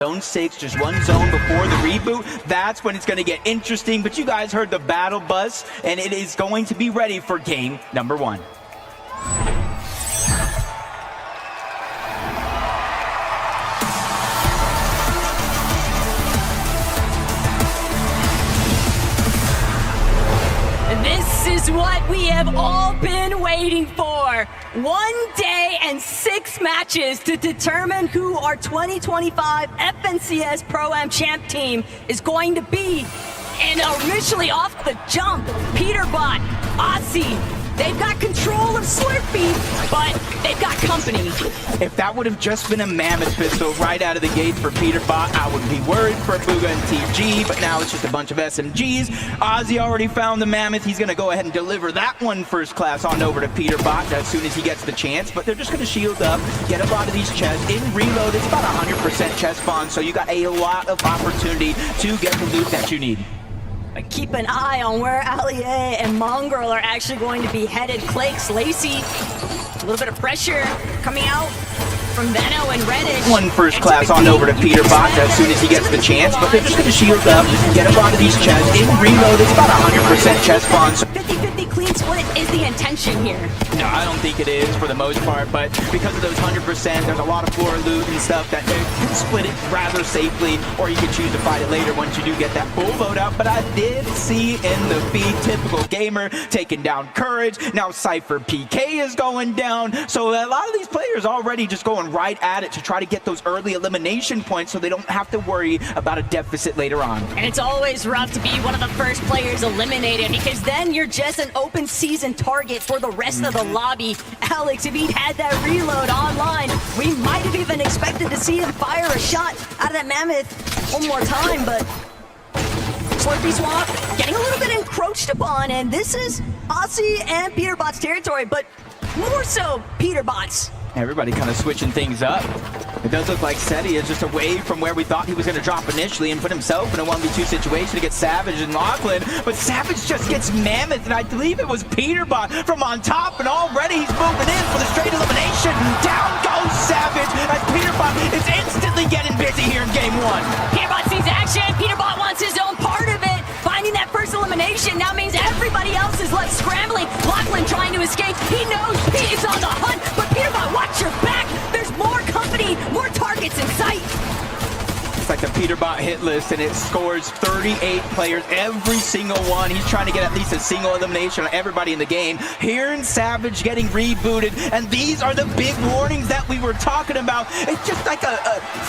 Zone 6, just one zone before the reboot. That's when it's going to get interesting. But you guys heard the battle buzz, and it is going to be ready for game number 1. This is what we have all been waiting for. 1 day and 6 matches to determine who our 2025 FNCS Pro-Am champ team is going to be. And initially off the jump, Peterbot, Aussie, they've got control of Slurpee, but they've got company. If that would have just been a Mammoth pistol right out of the gate for Peterbot, I would be worried for Bugha and TG, but now it's just a bunch of SMGs. Ozzy already found the Mammoth. He's going to go ahead and deliver that one first class on over to Peterbot as soon as he gets the chance, but they're just going to shield up, get a lot of these chests. In reload, it's about 100% chest spawn, so you got a lot of opportunity to get the loot that you need. Keep an eye on where Allie and Mongrel are actually going to be headed. Clake's, Lacey, a little bit of pressure coming out from Veno and Reddish. One first class on over to Peterbot as soon as he gets the chance, but they're just going to shield up, get a lot of these chests. In reload, it's about 100% chest spawn. 50-50 clean split is the intention here. No, I don't think it is for the most part, but because of those 100%, there's a lot of floor loot and stuff that they can split it rather safely, or you can choose to fight it later once you do get that full loadout. But I did see in the feed, typical gamer taking down Courage. Now Cypher PK is going down, so a lot of these players already just going right at it to try to get those early elimination points so they don't have to worry about a deficit later on. And it's always rough to be one of the first players eliminated, because then you're just an open season target for the rest of the lobby. Alex, if he'd had that reload online, we might have even expected to see him fire a shot out of that Mammoth one more time, but Slurpee Swamp getting a little bit encroached upon, and this is Aussie and Peterbot's territory, but more so Peterbot's. Everybody kind of switching things up. It does look like Seti is just away from where we thought he was going to drop initially and put himself in a 1v2 situation against Savage and Lachlan, but Savage just gets Mammoth, and I believe it was Peterbot from on top, and already he's moving in for the straight elimination. Down goes Savage as Peterbot is instantly getting busy here in game 1. Peterbot sees action. Peterbot wants his own part of it. Finding that first elimination now means everybody else is left scrambling. Lachlan trying to escape. He knows Pete is on the hunt, but Peterbot, watch your back. There's more company, more targets in sight. It's like the Peterbot hit list, and it scores 38 players, every single one. He's trying to get at least a single elimination on everybody in the game. Here in Savage getting rebooted, and these are the big warnings that we were talking about. It's just like a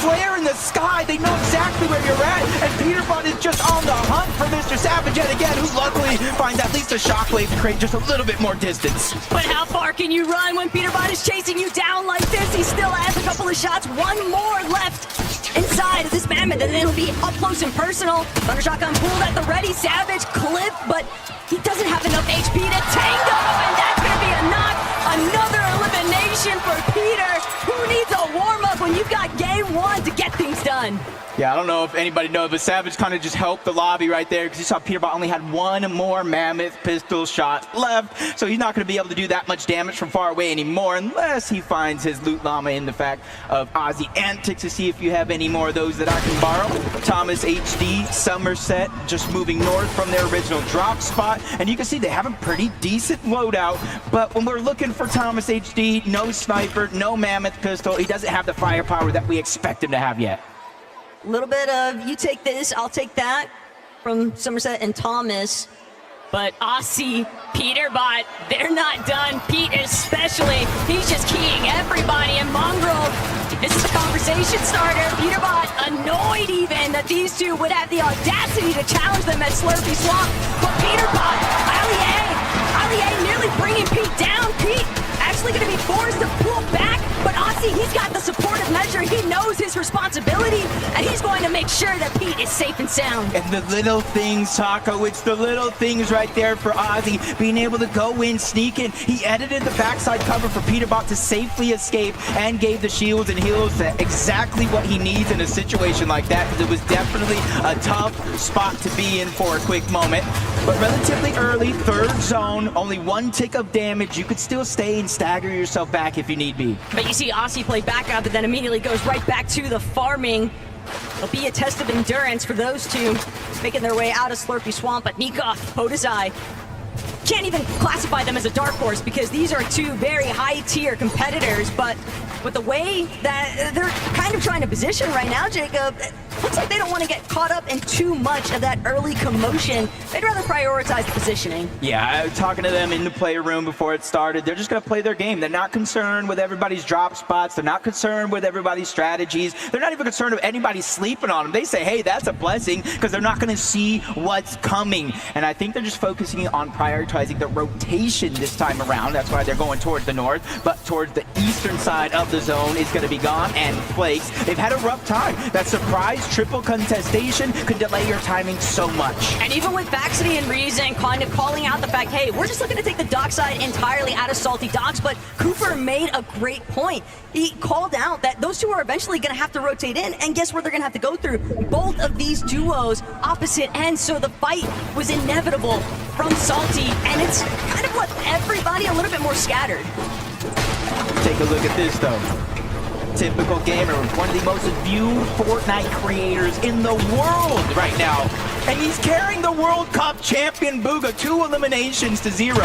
flare in the sky. They know exactly where you're at, and Peterbot is just on the hunt for Mr. Savage yet again, who luckily finds at least a shockwave to create just a little bit more distance. But how far can you run when Peterbot is chasing you down like this? He still has a couple of shots, one more left inside of this Mammoth, and then it'll be up close and personal. Thunder Shotgun pulled at the ready. Savage clip, but he doesn't have enough HP to tango, and that's gonna be a knock. Another elimination for Peter. Who needs a warm-up when you've got game 1 to get things done? Yeah, I don't know if anybody knows, but Savage kind of just helped the lobby right there, because you saw Peterbot only had one more Mammoth pistol shot left, so he's not going to be able to do that much damage from far away anymore unless he finds his loot llama in the fact of Aussie Antics to see if you have any more of those that I can borrow. Thomas HD, Somerset, just moving north from their original drop spot, and you can see they have a pretty decent loadout, but when we're looking for Thomas HD, no sniper, no Mammoth pistol, he doesn't have the firepower that we expect him to have yet. A little bit of you take this, I'll take that from Somerset and Thomas. But Aussie, Peterbot, they're not done. Pete especially, he's just keying everybody. And Mongrel, this is a conversation starter. Peterbot annoyed even that these two would have the audacity to challenge them at Slurpee Swamp. But Peterbot, Allie nearly bringing Pete down. Pete actually going to be forced to pull back, but Aussie, he's got the supportive measure. He knows his responsibility, and he's going to make sure that Pete is safe and sound. And the little things, Taco, it's the little things right there for Aussie, being able to go in, sneak in. He edited the backside cover for Peterbot to safely escape and gave the shields and heals exactly what he needs in a situation like that, because it was definitely a tough spot to be in for a quick moment. But relatively early, third zone, only one tick of damage. You could still stay and stagger yourself back if you need be. But you see Aussie play back out, but then immediately goes right back to the farming. It'll be a test of endurance for those two making their way out of Slurpy Swamp, but Nika, Podesai, can't even classify them as a dark horse because these are two very high-tier competitors, but with the way that they're kind of trying to position right now, Jacob, it looks like they don't want to get caught up in too much of that early commotion. They'd rather prioritize the positioning. Yeah, I was talking to them in the player room before it started. They're just going to play their game. They're not concerned with everybody's drop spots. They're not concerned with everybody's strategies. They're not even concerned with anybody sleeping on them. They say, hey, that's a blessing because they're not going to see what's coming. And I think they're just focusing on prioritizing the rotation this time around. That's why they're going towards the north, but towards the eastern side of the zone is going to be gone and Flakes. They've had a rough time. That surprise triple contestation could delay your timing so much. And even with Baxity and Reason kind of calling out the fact, hey, we're just looking to take the dock side entirely out of Salty Docks, but Cooper made a great point. He called out that those two are eventually going to have to rotate in, and guess where they're going to have to go through? Both of these duos opposite ends, so the fight was inevitable from Salty, and it's kind of left everybody a little bit more scattered. Take a look at this, though. Typical Gamer, one of the most viewed Fortnite creators in the world right now. And he's carrying the World Cup champion Bugha 2 eliminations to 0.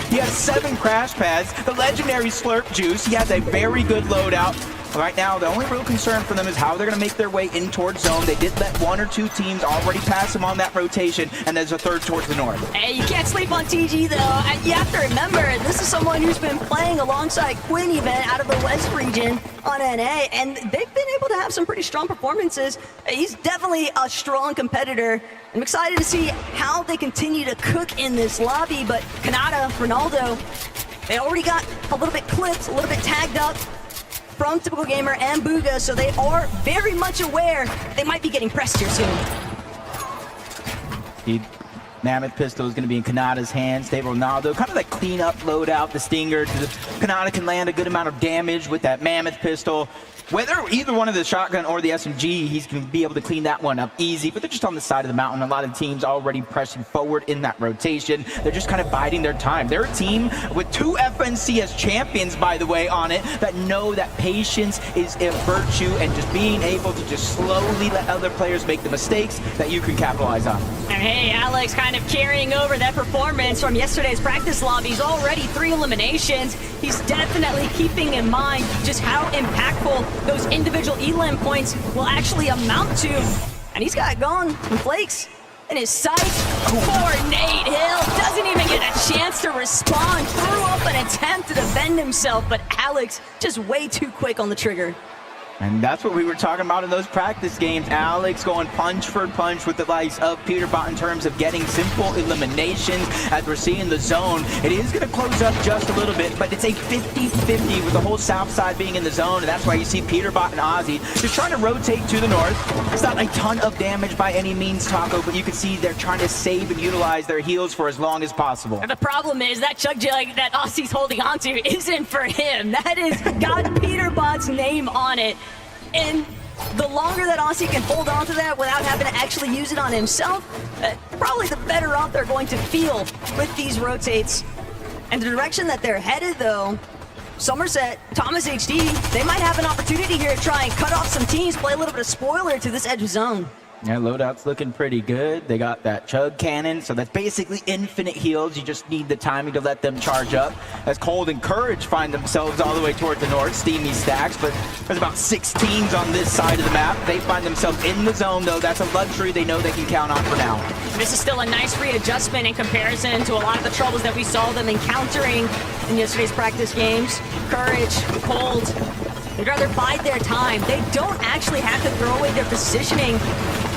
He has 7 crash pads, the legendary Slurp Juice. He has a very good loadout. Right now, the only real concern for them is how they're going to make their way in towards zone. They did let 1 or 2 teams already pass them on that rotation, and there's a third towards the north. Hey, you can't sleep on TG, though. And you have to remember, this is someone who's been playing alongside Quinn even out of the West region on NA, and they've been able to have some pretty strong performances. He's definitely a strong competitor. I'm excited to see how they continue to cook in this lobby, but Kanata, Ronaldo, they already got a little bit clipped, a little bit tagged up from Typical Gamer and Bugha, so they are very much aware they might be getting pressed here soon. The Mammoth pistol is going to be in Kanata's hands. Dave Ronaldo, kind of that clean-up loadout, the Stinger. Kanata can land a good amount of damage with that Mammoth pistol. Whether either one of the shotgun or the SMG, he's going to be able to clean that one up easy, but they're just on the side of the mountain. A lot of teams already pressing forward in that rotation. They're just kind of biding their time. They're a team with 2 FNCS champions, by the way, on it, that know that patience is a virtue and just being able to just slowly let other players make the mistakes that you can capitalize on. And hey, Alex kind of carrying over that performance from yesterday's practice lobbies. Already 3 eliminations. He's definitely keeping in mind just how impactful those individual elim points will actually amount to. And he's got Gone and Flakes in his sights. Poor Nate Hill doesn't even get a chance to respond. Threw up an attempt to defend himself, but Alex just way too quick on the trigger. And that's what we were talking about in those practice games. Alex going punch for punch with the likes of Peterbot in terms of getting simple eliminations. As we're seeing the zone, it is going to close up just a little bit, but it's a 50-50 with the whole south side being in the zone, and that's why you see Peterbot and Ozzy just trying to rotate to the north. It's not a ton of damage by any means, Taco, but you can see they're trying to save and utilize their heals for as long as possible. And the problem is that chug jug that Ozzy's holding onto isn't for him. That has got Peterbot's name on it. And the longer that Aussie can hold on to that without having to actually use it on himself, probably the better off they're going to feel with these rotates. And the direction that they're headed, though, Somerset, Thomas HD, they might have an opportunity here to try and cut off some teams, play a little bit of spoiler to this edge of zone. Yeah, loadout's looking pretty good. They got that chug cannon, so that's basically infinite heals. You just need the timing to let them charge up. As Cold and Courage find themselves all the way toward the north, Steamy stacks, but there's about 6 teams on this side of the map. They find themselves in the zone, though. That's a luxury they know they can count on for now. This is still a nice readjustment in comparison to a lot of the troubles that we saw them encountering in yesterday's practice games. Courage, Cold, they'd rather bide their time. They don't actually have to throw away their positioning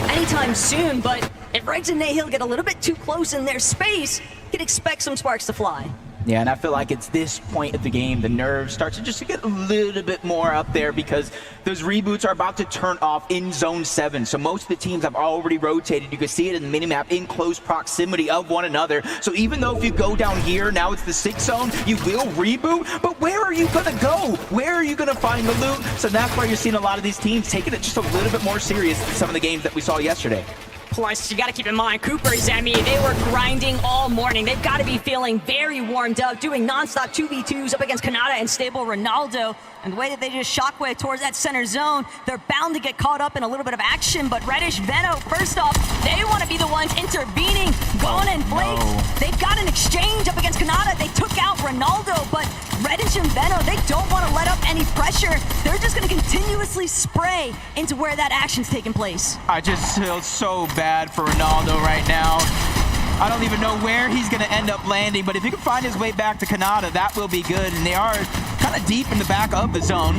anytime soon, but if Regs and Nahil get a little bit too close in their space, you can expect some sparks to fly. Yeah, and I feel like it's this point of the game, the nerves start to just get a little bit more up there because those reboots are about to turn off in Zone 7. So most of the teams have already rotated. You can see it in the minimap in close proximity of one another. So even though if you go down here, now it's the 6th zone, you will reboot, but where are you gonna go? Where are you gonna find the loot? So that's why you're seeing a lot of these teams taking it just a little bit more serious than some of the games that we saw yesterday. Plus, you got to keep in mind, Cooper, Zemi, they were grinding all morning. They've got to be feeling very warmed up, doing nonstop 2v2s up against Kanata and stable Ronaldo. And the way that they just shockwave towards that center zone, they're bound to get caught up in a little bit of action. But Reddish, Veno, first off, they want to be the ones intervening. Gon and Blake, they've got an exchange up against Kanata. They took out Ronaldo, but Reddish and Veno, they don't want to let up any pressure. They're just going to continuously spray into where that action's taking place. I just feel so bad for Ronaldo right now. I don't even know where he's going to end up landing, but if he can find his way back to Kanata, that will be good. And they are kind of deep in the back of the zone.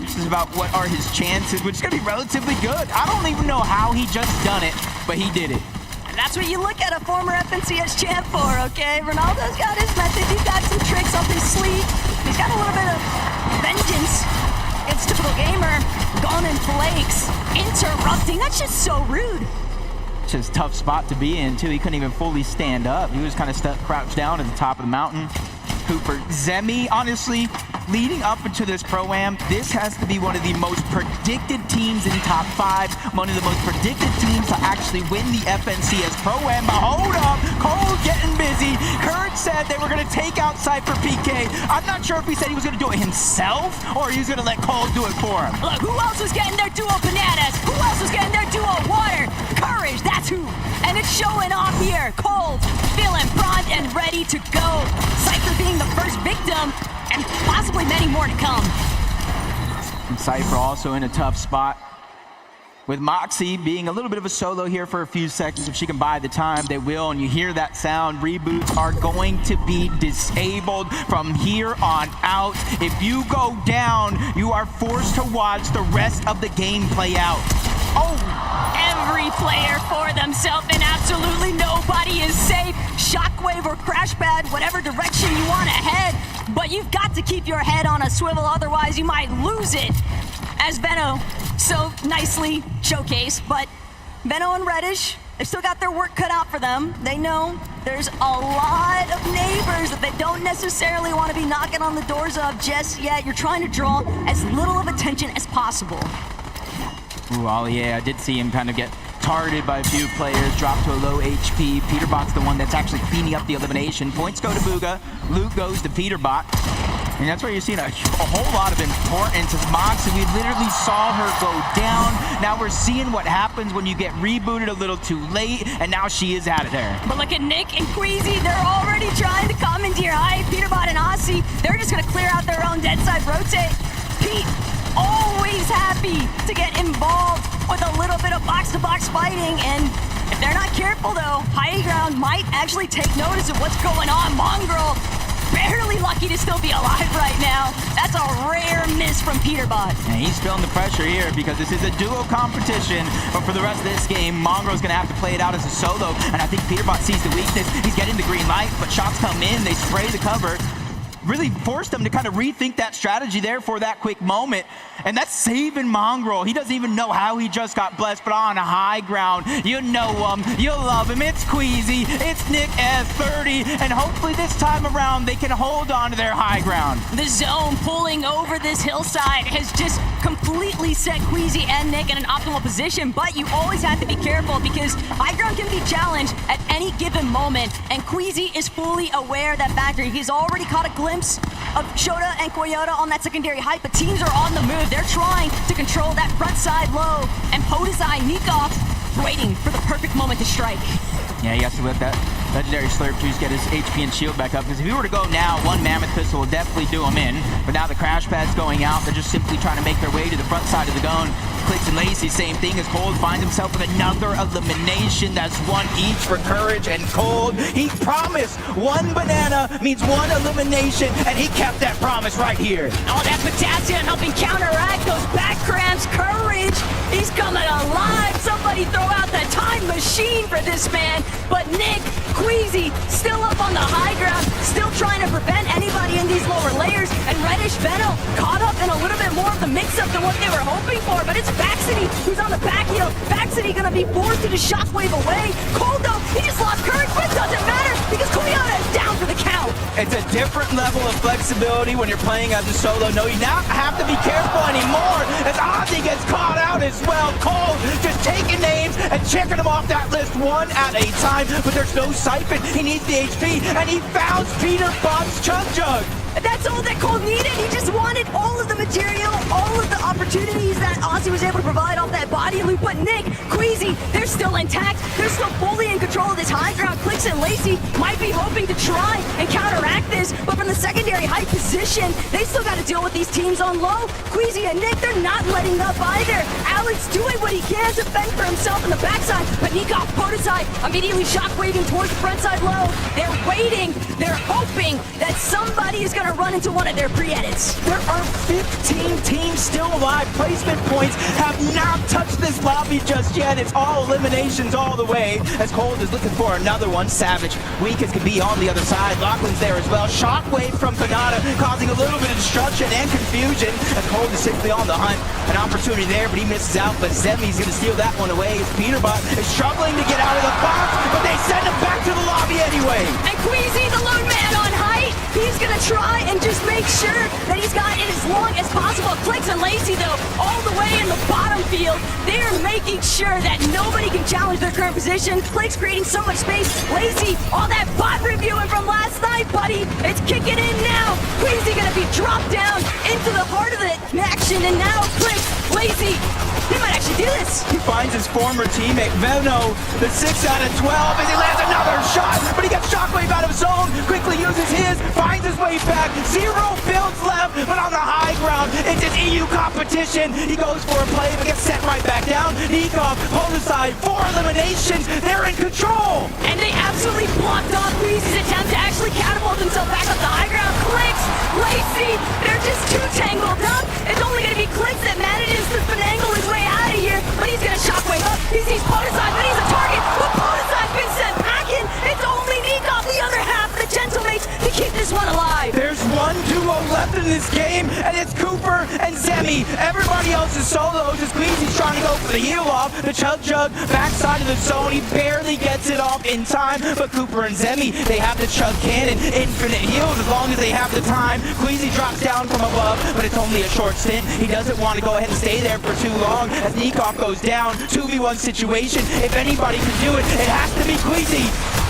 This is about what are his chances, which is going to be relatively good. I don't even know how he just done it, but he did it. And that's what you look at a former FNCS champ for, okay? Ronaldo's got his method. He's got some tricks up his sleeve. He's got a little bit of vengeance against typical gamer. Gon and Flakes interrupting. That's just so rude. It's just a tough spot to be in, too. He couldn't even fully stand up. He was kind of stuck crouched down at the top of the mountain. Cooper, Zemi, honestly, leading up into this Pro-Am, this has to be one of the most predicted teams in top 5, one of the most predicted teams to actually win the FNCS Pro-Am. But hold up, Cole getting busy. Kurt said they were going to take out Cypher PK. I'm not sure if he said he was going to do it himself or he was going to let Cole do it for him. Look, who else was getting their duo bananas? Who else was getting their duo water? Courage, that's who. And it's showing off here. Cole feeling primed and ready to go. Cypher being the first victim, and possibly many more to come. And Cypher also in a tough spot. With Moxie being a little bit of a solo here for a few seconds. If she can buy the time, they will. And you hear that sound. Reboots are going to be disabled from here on out. If you go down, you are forced to watch the rest of the game play out. Oh! Every player for themselves, and absolutely nobody is safe. Shockwave or crash pad, whatever direction you want to head. But you've got to keep your head on a swivel, otherwise you might lose it. As Veno so nicely showcased, but Veno and Reddish, they've still got their work cut out for them. They know there's a lot of neighbors that they don't necessarily want to be knocking on the doors of just yet. You're trying to draw as little of attention as possible. Ooh, Ollie, I did see him kind of get targeted by a few players, dropped to a low HP. Peterbot's the one that's actually cleaning up the elimination. Points go to Bugha, loot goes to Peterbot. And that's where you're seeing a whole lot of importance as Moxie. We literally saw her go down. Now we're seeing what happens when you get rebooted a little too late, and now she is out of there. But look at Nick and Queasy. They're already trying to come into your height. Peterbot and Aussie, they're just going to clear out their own dead side rotate. Pete, always happy to get involved with a little bit of box-to-box fighting, and if they're not careful though, High Ground might actually take notice of what's going on. Mongrel, barely lucky to still be alive right now. That's a rare miss from Peterbot. And he's feeling the pressure here because this is a duo competition, but for the rest of this game, Mongrel's gonna have to play it out as a solo, and I think Peterbot sees the weakness. He's getting the green light, but shots come in, they spray the cover. Really forced them to kind of rethink that strategy there for that quick moment. And that's saving Mongrel. He doesn't even know how he just got blessed, but on a High Ground, you know him, you love him. It's Queasy, it's Nick F30, and hopefully this time around they can hold on to their high ground. The zone pulling over this hillside has just completely set Queasy and Nick in an optimal position, but you always have to be careful because High Ground can be challenged at any given moment, and Queasy is fully aware of that factor. He's already caught a glimpse of Shota and Koyota on that secondary height, but teams are on the move. They're trying to control that front side low, and Podesai, Nikov, waiting for the perfect moment to strike. Yeah, he has to let that legendary Slurp Juice get his HP and shield back up, because if he were to go now, one Mammoth Pistol will definitely do him in, but now the crash pad's going out. They're just simply trying to make their way to the front side of the gun. Clicks and Lacey, same thing as Cold finds himself with another elimination. That's one each for Courage and Cold. He promised one banana means one elimination, and he kept that promise right here. Oh, that potassium helping counteract those back cramps. Courage, he's coming alive. Somebody throw out the time machine for this man. But Nick, Queasy, still up on the high ground, still trying to prevent anybody in these lower layers, and Reddish Veno caught up in a little bit more of the mix-up than what they were hoping for, but it's Baxity who's on the back heel. Baxity gonna be forced to just shockwave away. Cold though, he just lost Courage, but it doesn't matter because Koyota is down for the count. It's a different level of flexibility when you're playing as a solo. No, you now have to be careful anymore as Ozzy gets caught out as well. Cole just taking names and checking him off that list one at a time. But there's no Siphon. He needs the HP, and he found Peter Bot's Chug Jug. That's all that Cole needed. He just wanted all of the material, all of the opportunities that Ozzy was able to provide off that body loop. But Nick, Queasy, they're still intact. They're still fully in control of this high ground. Clix and Lacey might be hoping to try and counteract this, but from the secondary height position, they still got to deal with these teams on low. Queasy and Nick, they're not letting up either. Alex doing what he can to fend for himself on the backside, but Nikov Prototype immediately shockwaving towards the front side low. They're waiting. They're hoping that somebody is going to run into one of their pre-edits. There are 15 teams still alive. Placement points have not touched this lobby just yet. It's all eliminations all the way. As Cold is looking for another one. Savage, weak as can be on the other side. Lachlan's there as well. Shockwave from Panada, causing a little bit of destruction and confusion. As Cold is simply on the hunt. An opportunity there, but he misses out. But Zemi's going to steal that one away. As Peterbot is struggling to get out of the box, but they send him back to the lobby anyway. And Queasy, the lone man on height, he's going to try and just make sure that he's got it as long as possible. Clix and Lacey, though, all the way in the bottom field, they're making sure that nobody can challenge their current position. Clix creating so much space. Lacey, all that bot reviewing from last night, buddy. It's kicking in now. Queasy going to be dropped down into the heart of the action, and now Clix, Lacey, he might actually do this. He finds his former teammate, Veno, the 6 out of 12, and he lands another shot, but he gets Shockwave out of zone, quickly uses his, finds his way back, 0 builds left, but on the high ground, it's an EU competition. He goes for a play, but gets set right back down. Nikov, Prototype, 4 eliminations, they're in control. And they absolutely blocked off Queasy's attempt to actually catapult himself back up the high ground. Clix, Lacey, they're just too tangled up. It's only going to be Clix that manages to finagle his way out of here, but he's going to shockwave up. He sees Prototype, but he's a target. But Prototype's been sent packing. It's only Nikov, the other half of the Gentlemates, to keep this one alive. There's one duo left in this game, and it's Cooper and Zemi. Everybody else is solos as Queasy's trying to go for the heal off. The Chug Jug, backside of the zone, he barely gets it off in time, but Cooper and Zemi, they have the Chug Cannon, infinite heals as long as they have the time. Queasy drops down from above, but it's only a short stint. He doesn't want to go ahead and stay there for too long as Nikov goes down. 2v1 situation. If anybody can do it, it has to be Queasy.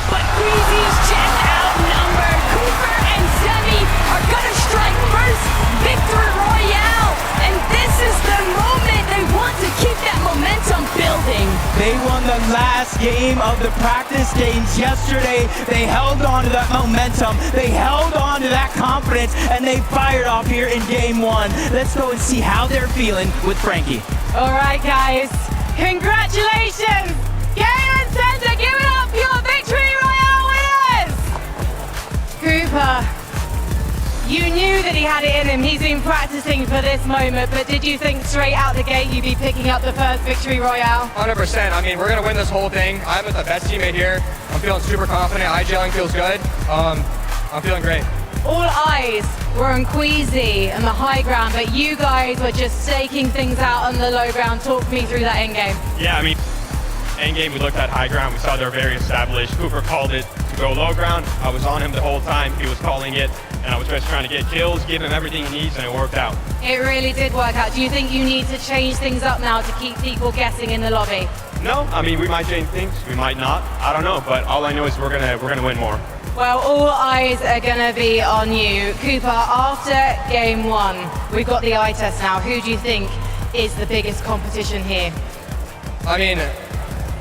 But Queasy's just outnumbered. Cooper and Zemi are gonna strike first. Victory Royale. And this is the moment they want to keep that momentum building. They won the last game of the practice games yesterday. They held on to that momentum. They held on to that confidence, and they fired off here in game 1. Let's go and see how they're feeling with Frankie. All right, guys. Congratulations. Game and Center, give it up for your Victory Royale winners. Cooper, you knew that he had it in him. He's been practicing for this moment, but did you think straight out the gate you'd be picking up the first Victory Royale? 100%. I mean, we're going to win this whole thing. I'm with the best teammate here. I'm feeling super confident. Eye-gelling feels good. I'm feeling great. All eyes were on Queasy and the high ground, but you guys were just staking things out on the low ground. Talk me through that end game. Yeah, I mean, end game we looked at high ground. We saw they're very established. Cooper called it to go low ground. I was on him the whole time. He was calling it, and I was just trying to get kills, give him everything he needs, and it worked out. It really did work out. Do you think you need to change things up now to keep people guessing in the lobby? No, I mean, we might change things. We might not. I don't know, but all I know is we're gonna win more. Well, all eyes are going to be on you. Cooper, after game 1, we've got the eye test now. Who do you think is the biggest competition here? I mean,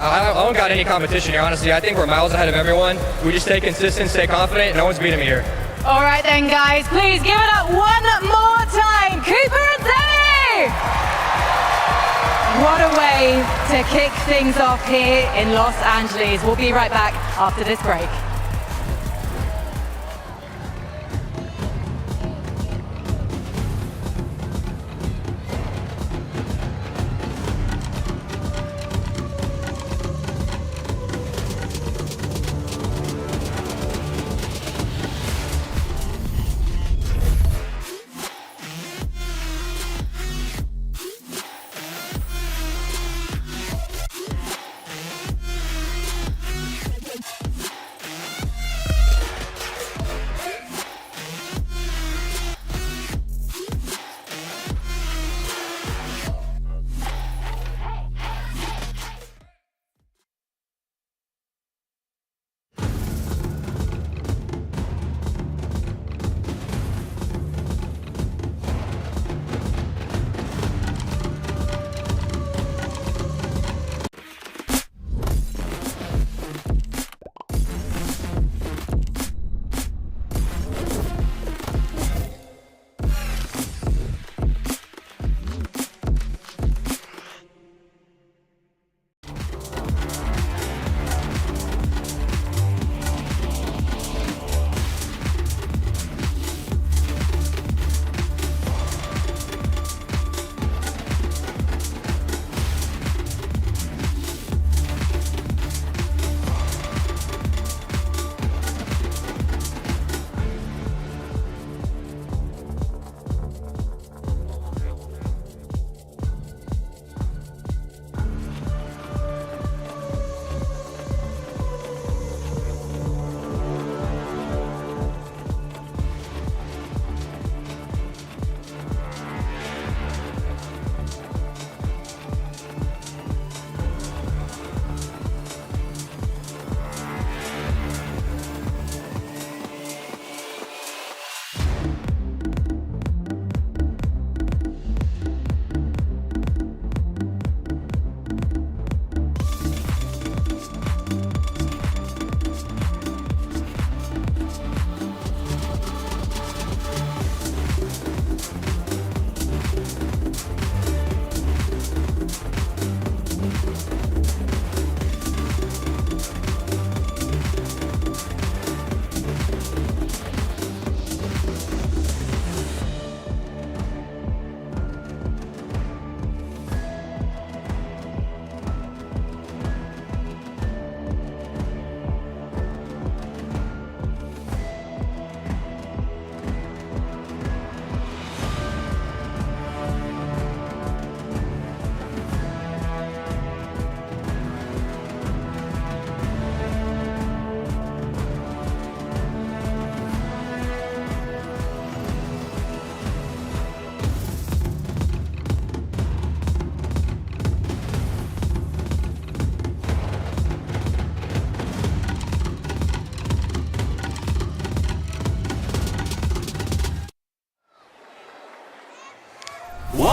I don't got any competition here, honestly. I think we're miles ahead of everyone. We just stay consistent, stay confident. No one's beating me here. All right then, guys. Please give it up one more time. Cooper and Zemi! What a way to kick things off here in Los Angeles. We'll be right back after this break.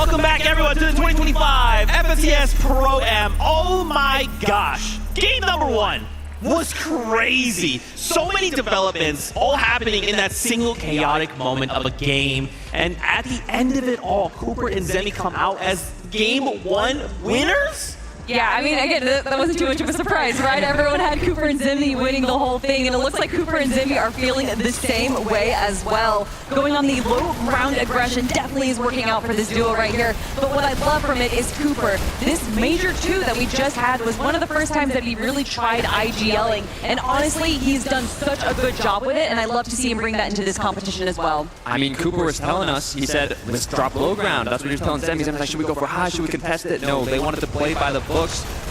Welcome back, everyone, to the 2025 FNCS Pro-Am. Oh my gosh. Game number 1 was crazy. So many developments all happening in that single chaotic moment of a game. And at the end of it all, Cooper and Zemi come out as Game 1 winners? Yeah, I mean, again, that wasn't too much of a surprise, right? Everyone had Cooper and Zemi winning the whole thing, and it looks like Cooper and Zemi are feeling the same way as well. Going on the low ground aggression definitely is working out for this duo right here. But what I love from it is Cooper. This Major 2 that we just had was one of the first times that he really tried IGLing, and honestly, he's done such a good job with it, and I love to see him bring that into this competition as well. I mean, Cooper was telling us, he said, let's drop low ground. That's what he was telling Zemi. Zemi's like, should we go for high? Should we contest it? No, they wanted to play by the books,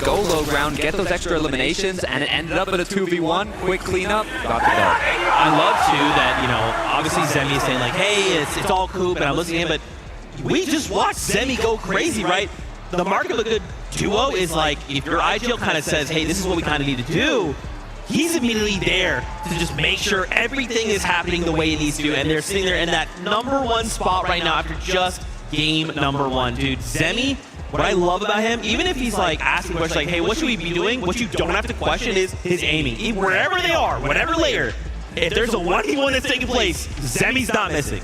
go low ground, get those extra eliminations, and it ended up at a 2v1, quick cleanup, got the dub. I love, too, that, you know, obviously Zemi is saying, like, hey, it's all Coop, and I'm listening to him, but we just watched Zemi go crazy, right? The mark of a good duo is, like, if your IGL kind of says, hey, this is what we kind of need to do, he's immediately there to just make sure everything is happening the way it needs to, and they're sitting there in that #1 spot right now after just game #1. Dude, Zemi, what I love about him, even if he's like asking questions like, hey, what should we be doing? What you don't have to question is his aiming. Wherever they are, whatever layer, if there's a 1v1 that's taking place, Zemi's not missing.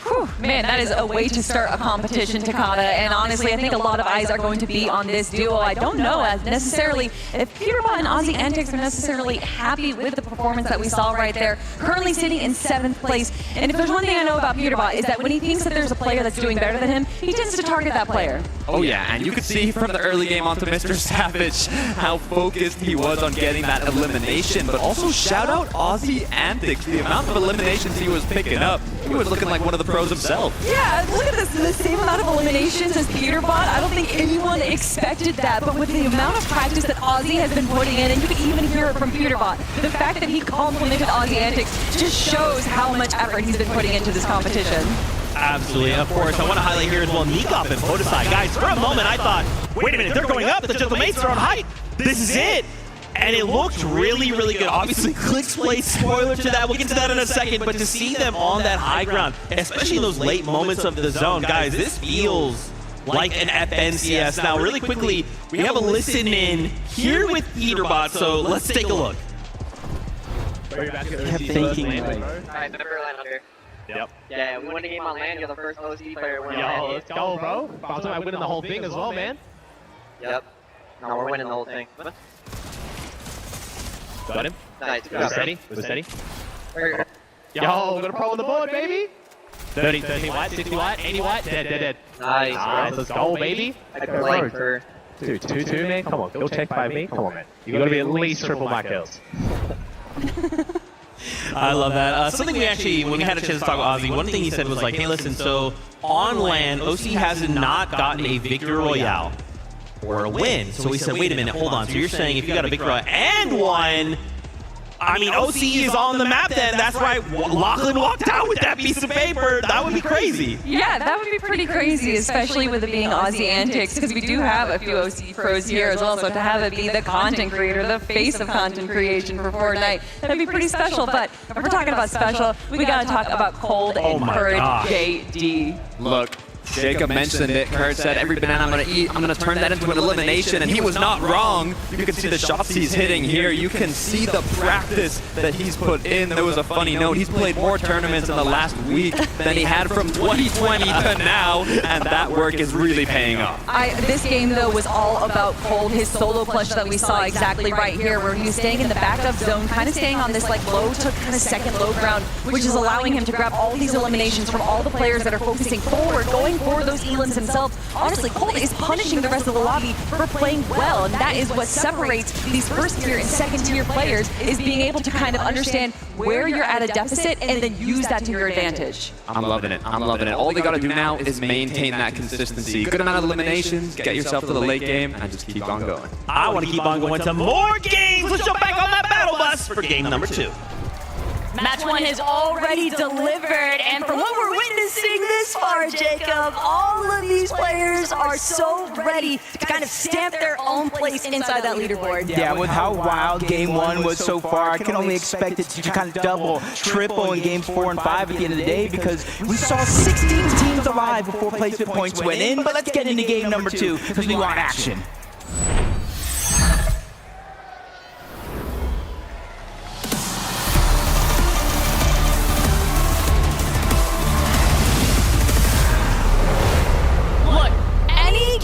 Whew, man, that is a way to start a competition, Takada, and honestly, I think a lot of eyes are going to be on this duo. I don't know as necessarily if Peterbot and Aussie Antics are necessarily happy with the performance that we saw right there, currently sitting in 7th place. And if there's one thing I know about Peterbot is that when he thinks that there's a player that's doing better than him, he tends to target that player. Oh yeah, and you could see from the early game onto Mr. Savage how focused he was on getting that elimination, but also shout out Aussie Antics, the amount of eliminations he was picking up. He was looking like one of the pros himself. Yeah, look at this, the same amount of eliminations as Peterbot. I don't think anyone expected that, but with the amount of practice that Aussie has been putting in, and you can even hear it from Peterbot, the fact that he complimented Aussie Antics just shows how much effort he's been putting into this competition. Absolutely, and of course, I want to highlight here as well, Nikop and Podesai. Guys, for a moment, I thought, wait a minute, they're going up, the Gentle Mates are on height. This is it. And it looked really, really good. Obviously, Clicks played spoiler to that. We'll get to that in a second. But to see them on that high ground, especially in those late moments of the zone, guys, this feels like an FNCS. Now, really quickly, we have a listen in here with Peterbot, so let's take a look. Thinking. Alright, remember land under. Yep. Yeah, we won a game on land. You're the first OC player winning Yo, land. let's go, bro. I'm winning the whole thing as well, man. Yep. No, we're winning the whole thing. What? Got him. Nice. Was steady. Was steady. We're- Yo, got a pro on the board, baby. 30 watt, 60 watt, 80 watt, dead. Nice, Nice, bro. let's go, baby. I could like for. Dude, 2-2, man? Come on, go check by me. Come on, man. You gotta be at least triple my kills. I love that. Something we actually, when we had a chance to talk with Ozzy, one thing he said was like, hey, listen, so on land, OC has not gotten a Victory Royale or a win. So we said, wait a minute, hold on. So you're saying if you got a Victory Royale and won, I mean, OC is on the map then. That's right. Lachlan walked out with that piece of paper. That would be crazy. Yeah, that would be pretty crazy, especially with it being Aussie Antics, because we do have a few OC pros here as well, so to have it be the content creator, the face of content creation for Fortnite, that'd be pretty special. But if we're talking about special, we gotta talk about Cold and Courage JD. Look, Jacob mentioned it. Kurt said, every banana I'm going to eat, I'm going to turn that into an elimination, and he was not wrong. You can see the shots he's hitting here. You can see the practice that he's put in. There was a funny note. He's played more tournaments in the last week than he had from 2020 to now, and that work is really paying off. This game, though, was all about Cold, his solo clutch that we saw exactly right here, where he's staying in the backup zone, kind of staying on this like low to kind of second low ground, which is allowing him to grab all these eliminations from all the players that are focusing forward, going for those elims themselves. Honestly, Cold is punishing the rest of the lobby for playing well, and that is what separates these first tier and second tier players, is being able to kind of understand where you're at a deficit and then use that to your advantage. I'm loving it. I'm loving it. All they got to do now is maintain that consistency. Good amount of eliminations, get yourself to the late game, and just keep on going. I want to keep on going to more games. Let's jump back on that battle bus for game number 2. Match 1 has already delivered, and from what we're witnessing this far, Jacob, all of these players are so ready to kind of stamp their own place inside that leaderboard. Yeah, with how wild game 1 was so far, I can only expect it to kind of double, triple in games 4 and 5 at the end of the day, because we saw 16 teams alive before placement points went in. But let's get into game number 2, because we want action.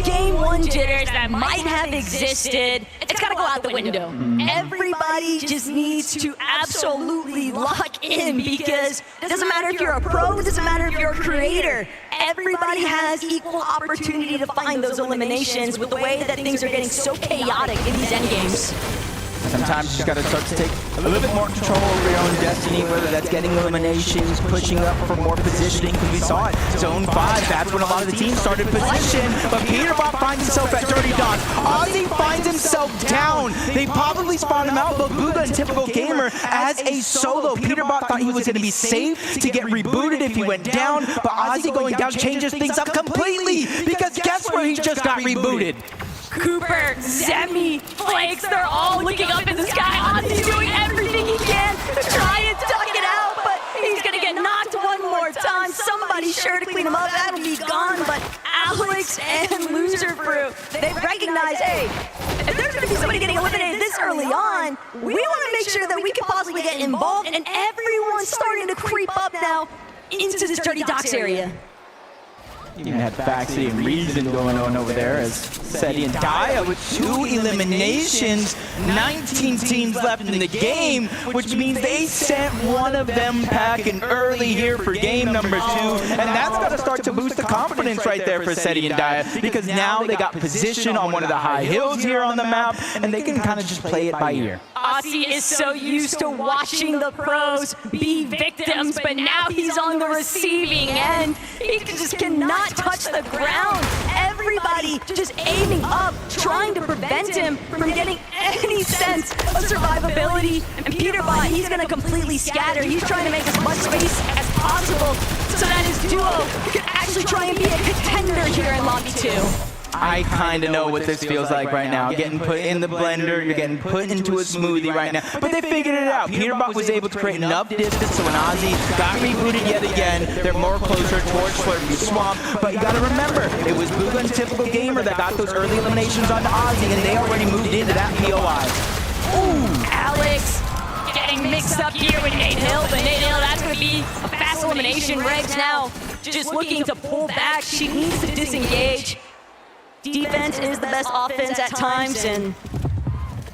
Game 1 jitters that might have existed, it's gotta go out the window. Everybody just needs to absolutely lock in, because it doesn't matter if you're a pro, it doesn't matter if you're a creator. Everybody has equal opportunity to find those eliminations with the way that things are getting so chaotic in these endgames. Sometimes you just got to start to take a little bit more control over your own destiny, whether that's getting eliminations, pushing up for more positioning, because we saw it. Zone 5, that's when a lot of the teams started position, but Peterbot finds himself at Dirty Dog. Ozzy finds himself down. They probably spawned him out, but Bugha and Typical Gamer as a solo. Peterbot thought he was going to be safe to get rebooted if he went down, but Ozzy going down changes things up completely, because guess where he just got rebooted? Cooper, Zemi, Flakes, they're all looking up in the sky. Ozzy's doing everything he can to try and duck it out, but he's gonna get knocked one more time. Somebody's sure to clean him up. That'll be gone, but Alex and Loser Fruit, they recognize, hey, if there's gonna be somebody getting eliminated this early on, we wanna make sure that we can possibly get involved, and everyone's starting to creep up now into this Dirty Docks area. You had Faxi and Reason going on over there as Seti and Daya with 2 eliminations, 19 teams left in the game, which means they sent one of them packing early here for game number 2, and that's got to start to boost the confidence right there for Seti and Daya, because now they got position on one of the high hills here on the map, and they can kind of just play it by ear. Aussie is so used to watching the pros be victims, but now he's on the receiving end. He just cannot touch the ground. Everybody just aiming up, trying to prevent him from getting any sense of survivability. And Peterbot, he's gonna completely scatter. He's trying to make as much space as possible so that his duo can actually try and be a contender here in Lobby 2. I kind of know what this feels like right now. Getting put in the blender, you're getting put into a smoothie right now. But they figured it out. Peterbot was able to create enough distance so when Ozzy got rebooted yet again, they're more closer towards Slurpee Swamp. But you got to remember, it was Bugha and Typical Gamer that got those early eliminations onto Ozzy, and they already moved into that POI. Ooh, Alex getting mixed up here with Nate Hill, but Nate Hill, that's going to be a fast elimination. Regs now just looking to pull back. She needs to disengage. Defense is the best offense at times, and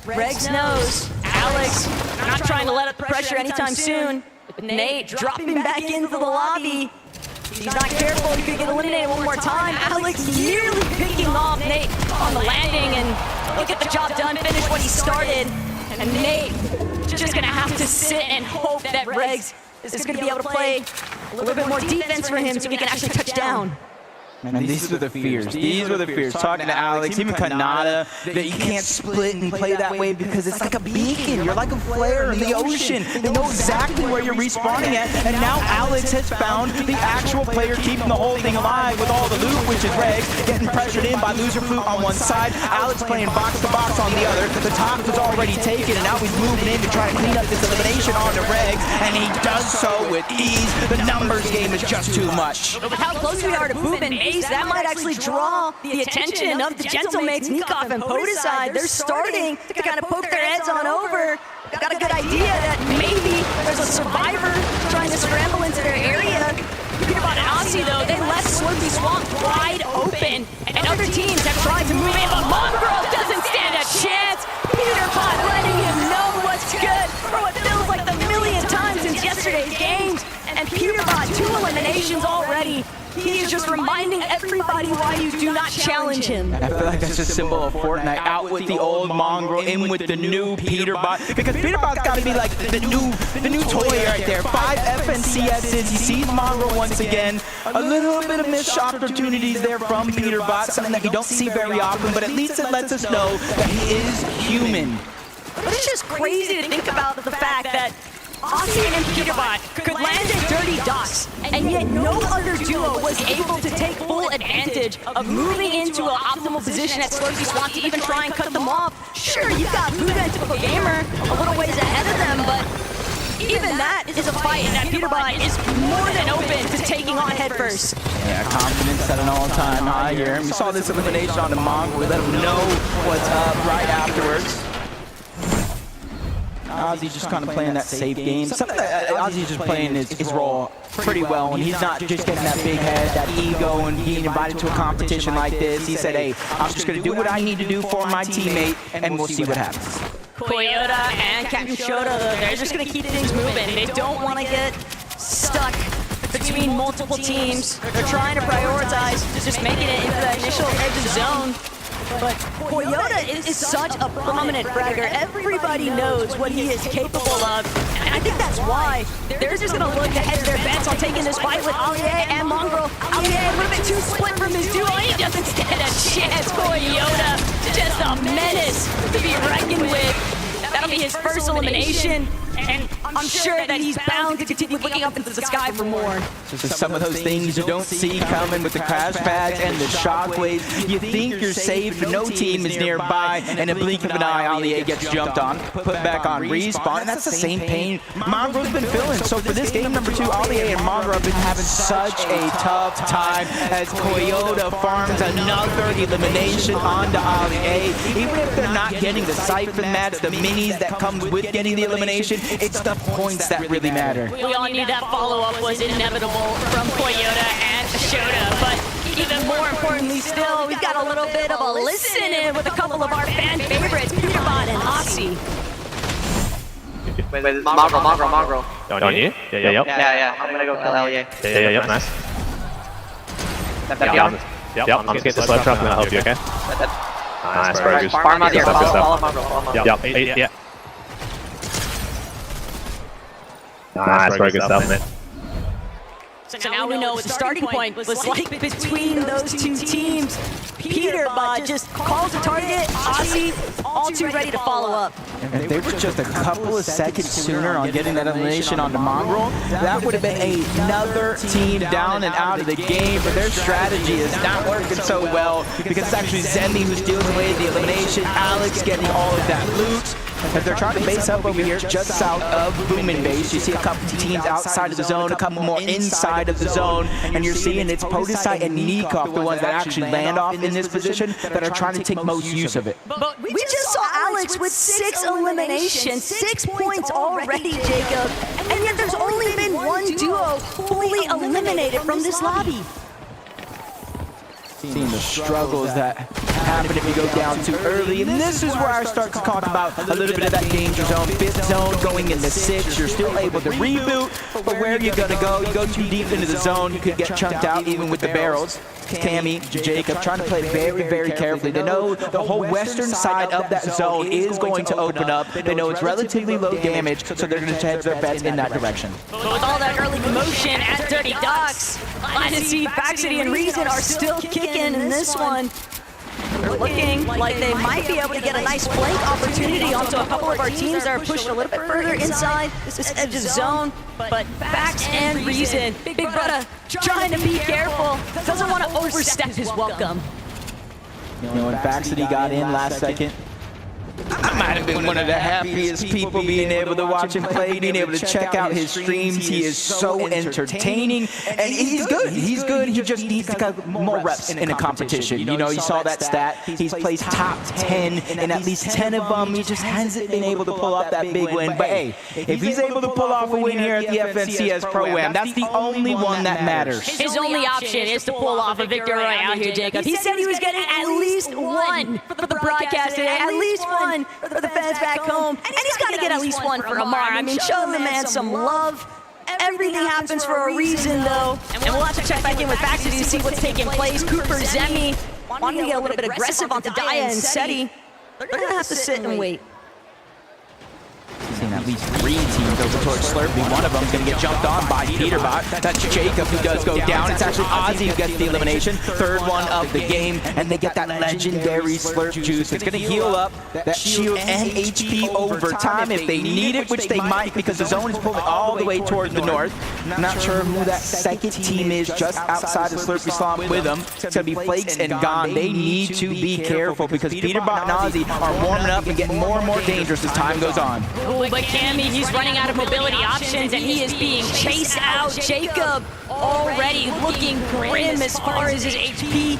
Regs knows Alex not trying to let up the pressure anytime soon. With Nate dropping back into the lobby. If he's not careful, he could get eliminated one more time. Alex nearly picking off Nate on the landing, and he'll get the job done, finish what he started. And Nate just gonna have to sit and hope that Regs is gonna be able to play a little bit more defense for him so he can actually touch down. Man, these were the fears. These were the fears. Talking to Alex, even Kanata, that you can't split and play that way because it's like a beacon. You're like a flare in the ocean. They know exactly where you're respawning at. And now Alex has found the actual player keeping the whole thing alive with all the loot, which is Regs, getting pressured in by Loser Flute on one side, Alex playing box to box on the other. The top was already taken, and now he's moving in to try to clean up this elimination onto Regs, and he does so with ease. The numbers game is just too much. With how close we are to Boom and Ace, that might actually draw the attention of the Gentlemates, Nikov and Podicide. They're starting to kind of poke their heads on over. Got a good idea that maybe there's a survivor trying to scramble into their area. Peterbot and Aussie, though, they left Slurpee Swamp wide open, and other teams have tried to move in, but Mongrel doesn't stand a chance. Peterbot letting him know what's good for what feels like the millionth time since yesterday's games. And Peterbot, 2 eliminations already. He is just reminding everybody why you do not challenge him. I feel like that's just a symbol of Fortnite. Out with the old Mongrel, in with the new Peterbot. Because Peterbot's got to be like the new toy right there. 5 FNCSs. He sees Mongrel once again. A little bit of missed opportunities there from Peterbot. Something that you don't see very often, but at least it lets us know that he is human. But it's just crazy to think about the fact that Aussie and Peterbot could land at Dirty Docks, and yet no other duo was able to take full advantage of moving into an optimal position at Slurpy Swamp to even try and cut them off. Sure, you've got Buddha and Typical Gamer a little ways ahead of them, but even that is a fight that Peterbot is more than open to taking on headfirst. Yeah, confidence at an all-time high here. And we saw this elimination on the Mongo. We let him know what's up right afterwards. Ozzy just kind of playing that safe game. Something that Ozzy's just playing his role pretty well, and he's not just getting that big head, that ego, and being invited to a competition like this. He said, hey, I'm just going to do what I need to do for my teammate, and we'll see what happens. Koyota and Captain Shota, though, they're just going to keep things moving. They don't want to get stuck between multiple teams. They're trying to prioritize just making it into the initial edge of zone. But Koyota is such a prominent fragger. Everybody knows what he is capable of. And I think that's why they're just going to look to hedge their bets on taking this fight with Allier and Mongrel. Allier a little bit too split from his duo. He doesn't stand a chance. Koyota, just a menace to be reckoned with. That'll be his first elimination, and I'm sure that he's bound to continue looking up into the sky for more. Just some of those things you don't see coming with the crash pads and the shockwaves. You think you're safe, but no team is nearby, and a blink of an eye, Allier gets jumped on, put back on respawn, and that's the same pain Mongrel's been feeling. So for this game number 2, Allier and Mongrel have been having such a tough time as Koyota farms another elimination onto Allier. Even if they're not getting the siphon mats, the minis that comes with getting the elimination, it's the points that really matter. We all knew that follow-up was inevitable from Koyota and Shota, but even more importantly still, we've got a little bit of a listen in with a couple of our fan favorites, Peterbot and Aussie. Wait, Mongrel. On you? Yeah. Yeah, I'm gonna go kill Allier. Yeah, nice. Yep. I'm just getting the sled truck and I'll help you, okay? Nice, very good. Farm out here, Good stuff. follow Mongrel. Yep, yeah. Nice, very good stuff, mate. So now we know what the starting point was like between those two teams. Peterbot just calls a target, Aussie all too ready to follow up. If they were just a couple of seconds sooner on getting that elimination onto Mongrel, that would have been another team down and out of the game, but their strategy is not working so well because it's actually Zemi who steals away the elimination, Alex getting all of that loot. As they're trying to base up over here just south of Boomin Base, you see a couple teams outside of the zone, a couple more inside of the zone, and you're seeing it's Podesite and Nikov, the ones that actually land off in this position, that are trying to take most use of it. But we just saw Alex with 6 eliminations, 6 points already, Jacob, and yet there's only been one duo fully eliminated from this lobby. Seeing the struggles that happen if you go down too early. And this is where I start to talk about a little bit of that danger zone. 5th zone going into 6. You're still able to reboot, but where are you going to go? You go too deep into the zone, you could get chunked out even with the barrels. Tammy, Jacob, trying to play very, very carefully. They know the whole western side of that zone is going to open up. They know it's relatively low damage, so they're going to hedge their bets in that direction. But with all that early commotion at Dirty Docks, Dynasty, Baxity, and Reason are still kicking in this one. They're looking like they might be able to get a nice flank opportunity onto a couple of our teams that are pushed a little bit further inside this edge of zone. But Bax and Reason, Big Brother, trying to be careful, doesn't want to overstep his welcome. You know, when Baxity got in last second, I might have been one of the happiest people being able to watch him play, being able to check out his streams. He is so entertaining, and he's good. He's good. He just needs to get more reps in a competition. You know, you saw that stat. He's placed top 10 in at least 10 of them. He just hasn't been able to pull off that big win. But hey, if he's able to pull off a win here at the FNCS Pro-Am, that's the only one that matters. His only option is to pull off a victory royale here, Jacob. He said he was getting at least one for the broadcast today, at least one for the fans back home, and he's got to get at least one for Amar. I mean, show the man some love. Everything happens for a reason, though, and we'll have to check back in with Baxity to see what's taking place. Cooper, Zemi, wanting to get a little bit aggressive onto Daya and Seti. They're going to have to sit and wait. seen at least 3 teams over towards Slurpee. One of them's going to get jumped on by Peterbot. That's Jacob who does go down. It's actually Ozzy who gets the elimination. Third one of the game, and they get that legendary Slurp juice. It's going to heal up that shield and HP over time if they need it, which they might because the zone is pulling all the way towards the north. I'm not sure who that second team is just outside the Slurpee slump with them. It's going to be Flakes and Gone. They need to be careful because Peterbot and Ozzy are warming up and getting more and more dangerous as time goes on. Oh, but Cammy, he's running out of mobility options and he is being chased out. Jacob already looking grim as far as his HP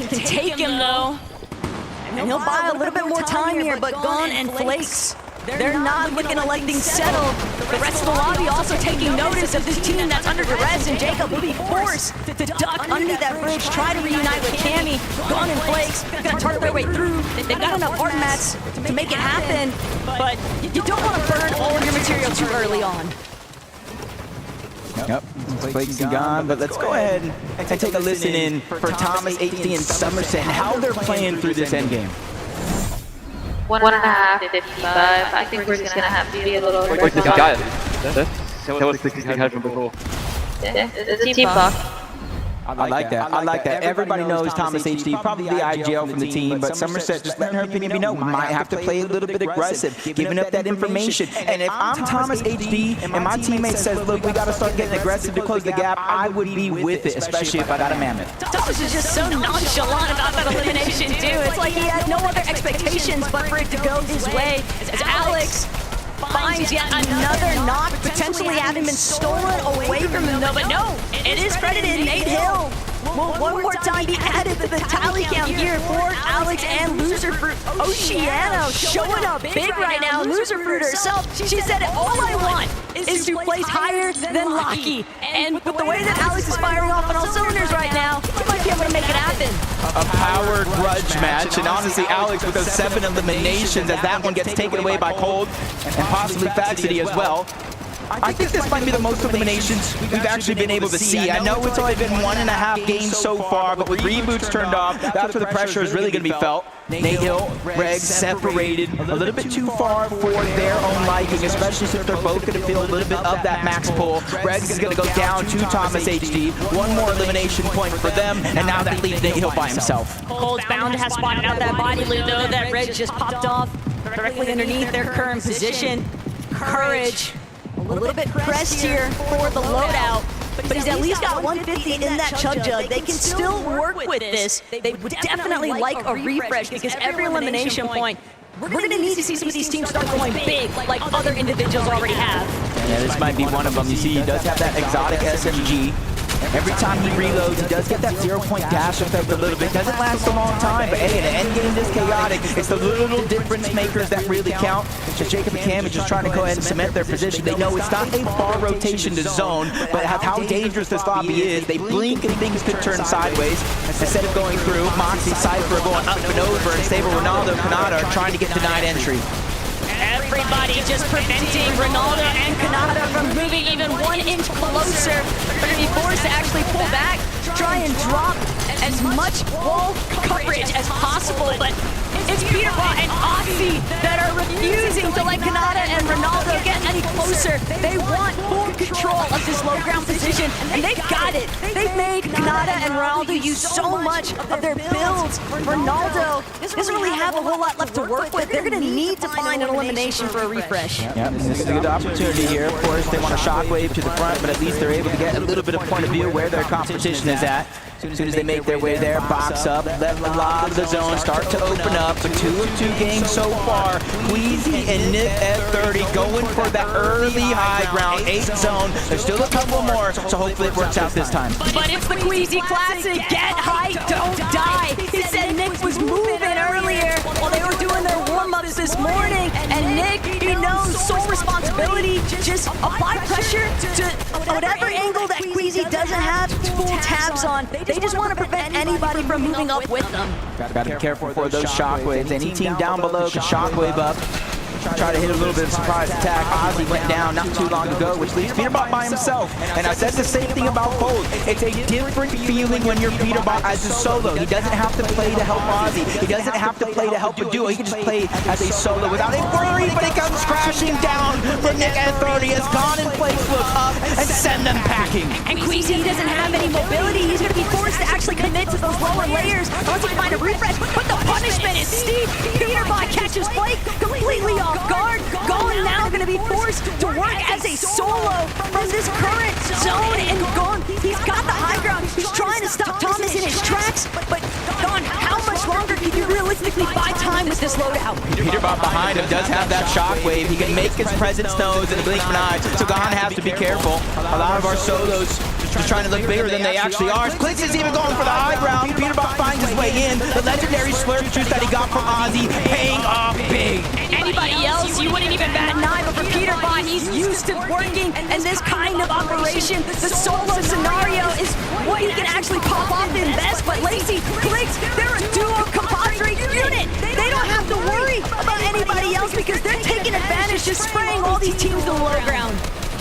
can take him though. And he'll buy a little bit more time here, but Gone and Flakes, they're not looking to let things settle. The rest of the lobby also taking notice of this team that's under duress, and Jacob will be forced to duck underneath that bridge, try to reunite with Cammy. Gone and Flakes gonna turn their way through. They've got enough art mats to make it happen, but you don't want to burn all of your material too early on. Yep, Flakes and Gone, but let's go ahead and take a listen in for Thomas, HD, and Somerset and how they're playing through this endgame. 1.5, 55. I think we're just gonna have to be a little Wait, this guy. That was 65 from before. Yeah, it's a team buff. I like that. I like that. Everybody knows Thomas HD, probably the IGL from the team, but Somerset just letting her opinion be known. We might have to play a little bit aggressive, giving up that information. And if I'm Thomas HD and my teammate says, look, we got to start getting aggressive to close the gap, I would be with it, especially if I got a Mammoth. Thomas is just so nonchalant about that elimination too. It's like he had no other expectations but for it to go his way. As Alex finds yet another knock, potentially having been stolen away from him though, but no, it is credited Nate Hill. Will one more time be added to the tally count here for Alex and Loserfruit. Oceano showing up big right now. Loserfruit herself, she said, all I want is to place higher than Locky. And with the way that Alex is firing off on all cylinders right now, he might be able to make it happen. A power grudge match, and honestly, Alex with those 7 eliminations as that one gets taken away by Cold and possibly Faxity as well. I think this might be the most eliminations we've actually been able to see. I know it's only been 1.5 games so far, but with reboots turned off, that's where the pressure is really going to be felt. Nate Hill, Reg separated a little bit too far for their own liking, especially since they're both going to feel a little bit of that max pull. Reg is going to go down to Thomas HD. One more elimination point for them, and now that leaves Nate Hill by himself. Cold's bound to have spotted out that body loot though. That Reg just popped off directly underneath their current position. Courage. A little bit pressed here for the loadout, but he's at least got 150 in that Chug Jug. They can still work with this. They would definitely like a refresh because every elimination point, we're going to need to see some of these teams start going big like other individuals already have. Yeah, this might be one of them. You see, he does have that exotic SMG. Every time he reloads, he does get that 0-point dash effect a little bit. Doesn't last a long time, but hey, in an endgame this chaotic, it's the little difference makers that really count. So Jacob and Cam are just trying to go ahead and cement their position. They know it's not a far rotation to zone, but how dangerous this lobby is. They blink and things could turn sideways. Instead of going through, Moxie, Cypher going up and over, and Sable, Ronaldo, Kanata are trying to get denied entry. Everybody just preventing Ronaldo and Kanata from moving even 1 inch closer. They're going to be forced to actually pull back, try and drop as much wall coverage as possible, but it's Peterbot and Oxy that are refusing to let Kanata and Ronaldo get any closer. They want full control of this low ground position, and they've got it. They've made Kanata and Ronaldo use so much of their builds. Ronaldo doesn't really have a whole lot left to work with. They're going to need to find an elimination for a refresh. Yeah, this is a good opportunity here. Of course, they want a shockwave to the front, but at least they're able to get a little bit of point of view where their competition is at. As soon as they make their way there, box up, let a lot of the zone start to open up. But 2 of 2 games so far. Queasy and Nick F30 going for that early high ground 8 zone. There's still a couple more, so hopefully it works out this time. But it's the Queasy Classic. Get high, don't die. He said Nick was moving earlier while they were doing their warm-ups this morning. And Nick, he knows sole responsibility. Just apply pressure to whatever angle that Queasy doesn't have full tabs on. They just want to prevent anybody from moving up with them. Gotta be careful for those shockwaves. Any team down below can shockwave up. try to hit a little bit of surprise attack. Ozzy went down not too long ago, which leaves Peterbot by himself. And I said the same thing about Fold. It's a different feeling when you're Peterbot as a solo. He doesn't have to play to help Ozzy. He doesn't have to play to help a duo. He can just play as a solo without a worry, but it comes crashing down from Nick and 30 as Gone and Flakes look up and send them packing. And Queasy doesn't have any mobility. He's going to be forced to actually commit to those lower layers unless he can find a refresh. But the punishment is steep. Peterbot catches Flake completely off guard. Gone now going to be forced to work as a solo from this current zone. And Gone, he's got the high ground. He's trying to stop Thomas in his tracks. But Gone, how much longer can you realistically buy time with this loadout? Peterbot behind him does have that shockwave. He can make his presence known in the blink of an eye. So Gone has to be careful. A lot of our solos just trying to look bigger than they actually are. Clix is even going for the high ground. Peterbot finds his way in. The legendary slurp juice that he got from Ozzy paying off big. Anybody else, you wouldn't even bat an eye, but for Peterbot, he's used to working in this kind of operation. The solo scenario is what he can actually pop off in best, but Lacey, Clix, they're a duo compadre unit. They don't have to worry about anybody else because they're taking advantage, just spraying all these teams to the low ground.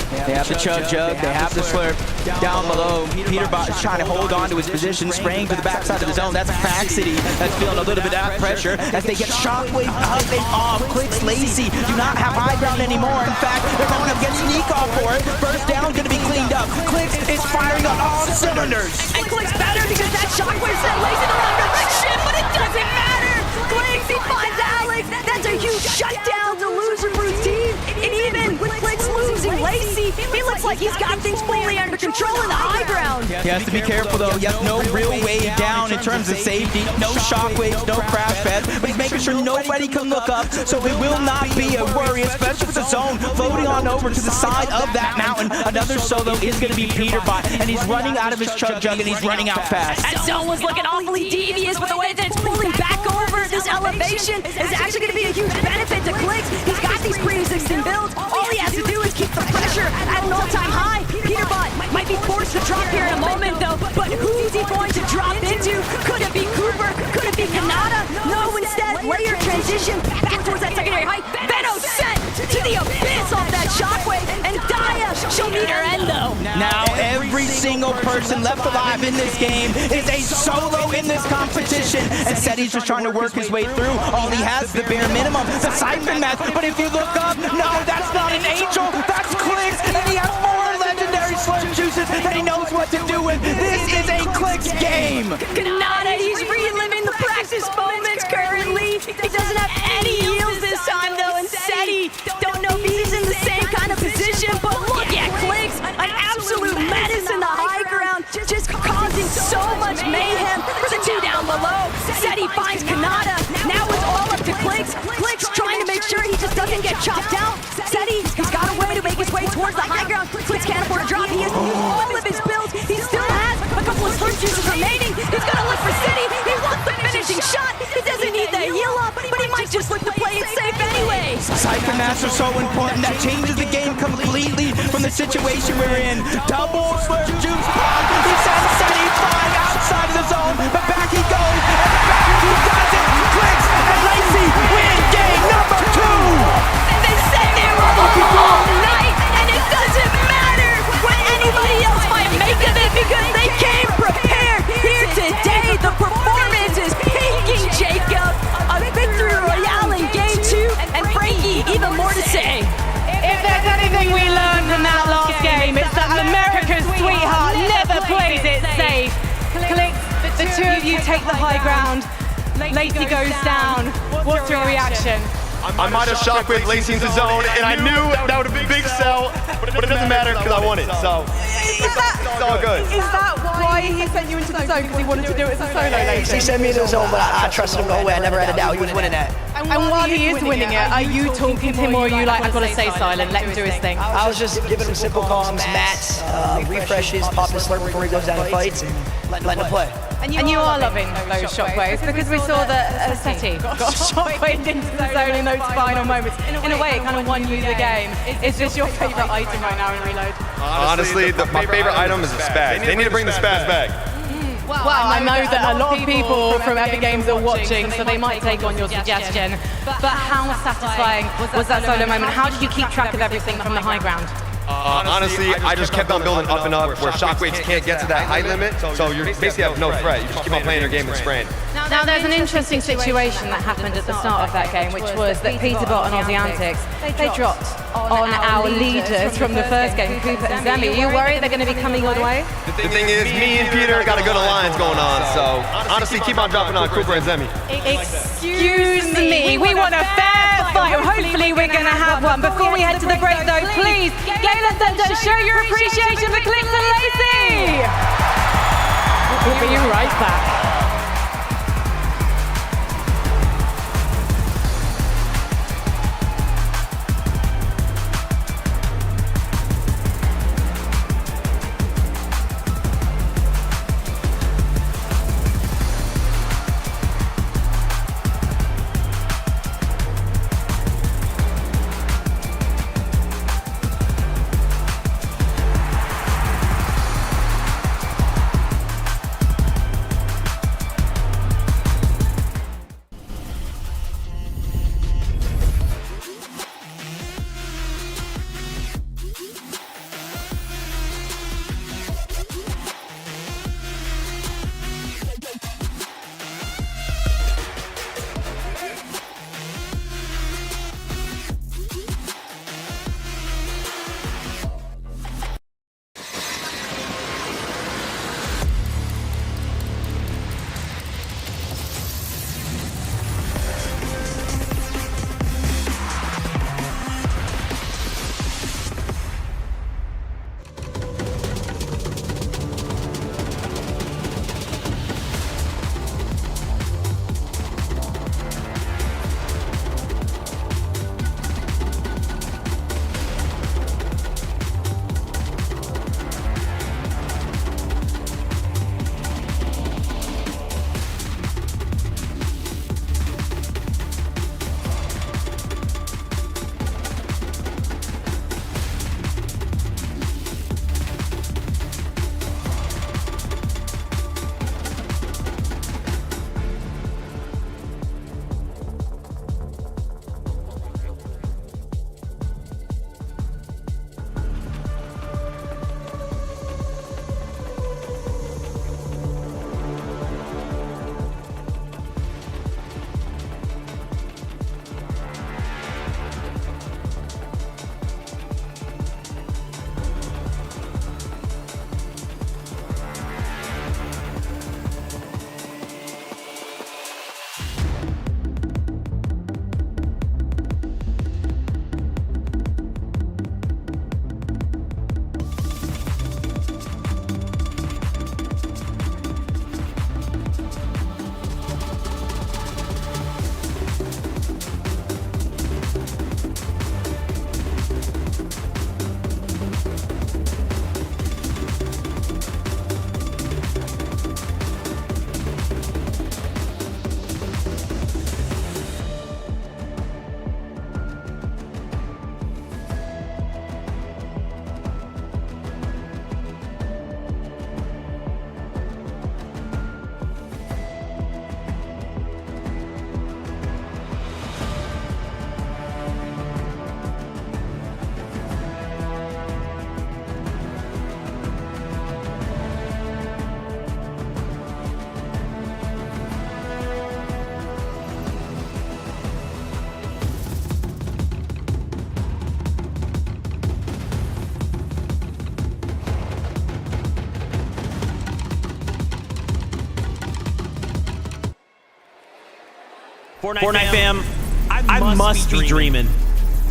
They have the Chug Jug, they have the Slurp down below. Peterbot is trying to hold on to his position, spraying to the backside of the zone. That's Faxity that's feeling a little bit of pressure as they get Shockwave up and off. Clix, Lacey do not have high ground anymore. In fact, they're going up against Sneak off for it. First down going to be cleaned up. Clix is firing on all cylinders. And Clix better because that Shockwave sent Lacey in the wrong direction, but it doesn't matter. Clix, he finds Alex. That's a huge shutdown to loser routine. And even with Clix losing Lacey, he looks like he's got things fully under control in the high ground. He has to be careful though. He has no real way down in terms of safety. No shockwaves, no crash pads. But he's making sure nobody can look up. So it will not be a worry, especially with the zone floating on over to the side of that mountain. Another solo is going to be Peterbot. And he's running out of his Chug Jug and he's running out fast. That zone was looking awfully devious, but the way that it's pulling back over this elevation is actually going to be a huge benefit to Clix. He's got these pre-existing builds. All he has to do is keep the pressure at an all-time high. Peterbot might be forced to drop here in a moment, though. But who's he going to drop into? Could it be Cooper? Could it be Kanata? No, instead, layer transition back towards that secondary height. Benno sent to the abyss off that shockwave, and Daya, she'll meet her end, though. Now every single person left alive in this game is a solo in this competition. And Seti's just trying to work his way through. All he has is the bare minimum, the Siphon Mask. But if you look up, no, that's not an Angel, that's Clix. And he has more legendary slurp juices that he knows what to do with. This is a Clix game. Kanata, he's reliving the practice moments currently. He doesn't have any heals this time, though. And Seti, don't know if he's in the same kind of position. But look at Clix, an absolute menace in the high ground, just causing so much mayhem for the two down below. Seti finds Kanata. Now it's all up to Clix. Clix trying to make sure he just doesn't get chopped out. Seti, he's got a way to make his way towards the high ground. Clix can't afford a drop. He has all of his builds. He still has a couple of slurp juices remaining. He's going to look for Seti. He wants the finishing shot. He doesn't need the heal up, but he might just look to play it safe anyway. Siphon Masks are so important. That changes the game completely from the situation we're in. Double slurp juice pop. He sends Seti flying outside of the zone, but back he goes, and back he does it. Clix and Lacey win game number 2. And they said they were all night, and it doesn't matter what anybody else might make of it because they came prepared here today. The performance is peaking, Jacob. A victory royale in game 2, and Frankie, even more to say. If there's anything we learned from that last game, it's that America's sweetheart never plays it safe. Clix, the two of you take the high ground. Lacey goes down. What's your reaction? I might have shockwave Lacey into zone, and I knew that would have been a big sell, but it doesn't matter because I won it, so it's all good. Is that why he sent you into the zone? Because he wanted to do it as a solo, Lacey? He sent me into the zone, but I trusted him the whole way. I never had a doubt he was winning that. And while he is winning it, are you talking to him or are you like, I've got to stay silent, let him do his thing? I was just giving him simple comms, mats, refreshes, pop his slurp before he goes down and fights, and letting him play. And you are loving those shockwaves because we saw that Seti got shockwaved into the zone in those final moments. In a way, it kind of won you the game. Is this your favorite item right now in Reload? Honestly, my favorite item is the spaz. They need to bring the spaz back. Well, I know that a lot of people from Epic Games are watching, so they might take on your suggestion. But how satisfying was that solo moment? How did you keep track of everything from the high ground? Honestly, I just kept on building up and up where Shockwaves can't get to that height limit, so you basically have no threat. You just keep on playing your game and spraying. Now, there's an interesting situation that happened at the start of that game, which was that Peterbot and Aussie Antics, they dropped on our leaders from the first game, Cooper and Zemi. Are you worried they're going to be coming your way? The thing is, me and Peter got a good alliance going on, so honestly, keep on dropping on Cooper and Zemi. Excuse me, we want a fair fight. Hopefully we're going to have one. Before we head to the break though, please, Galen Center, show your appreciation for Clix and Lacey. We'll be right back. Fortnite fam, I must be dreaming.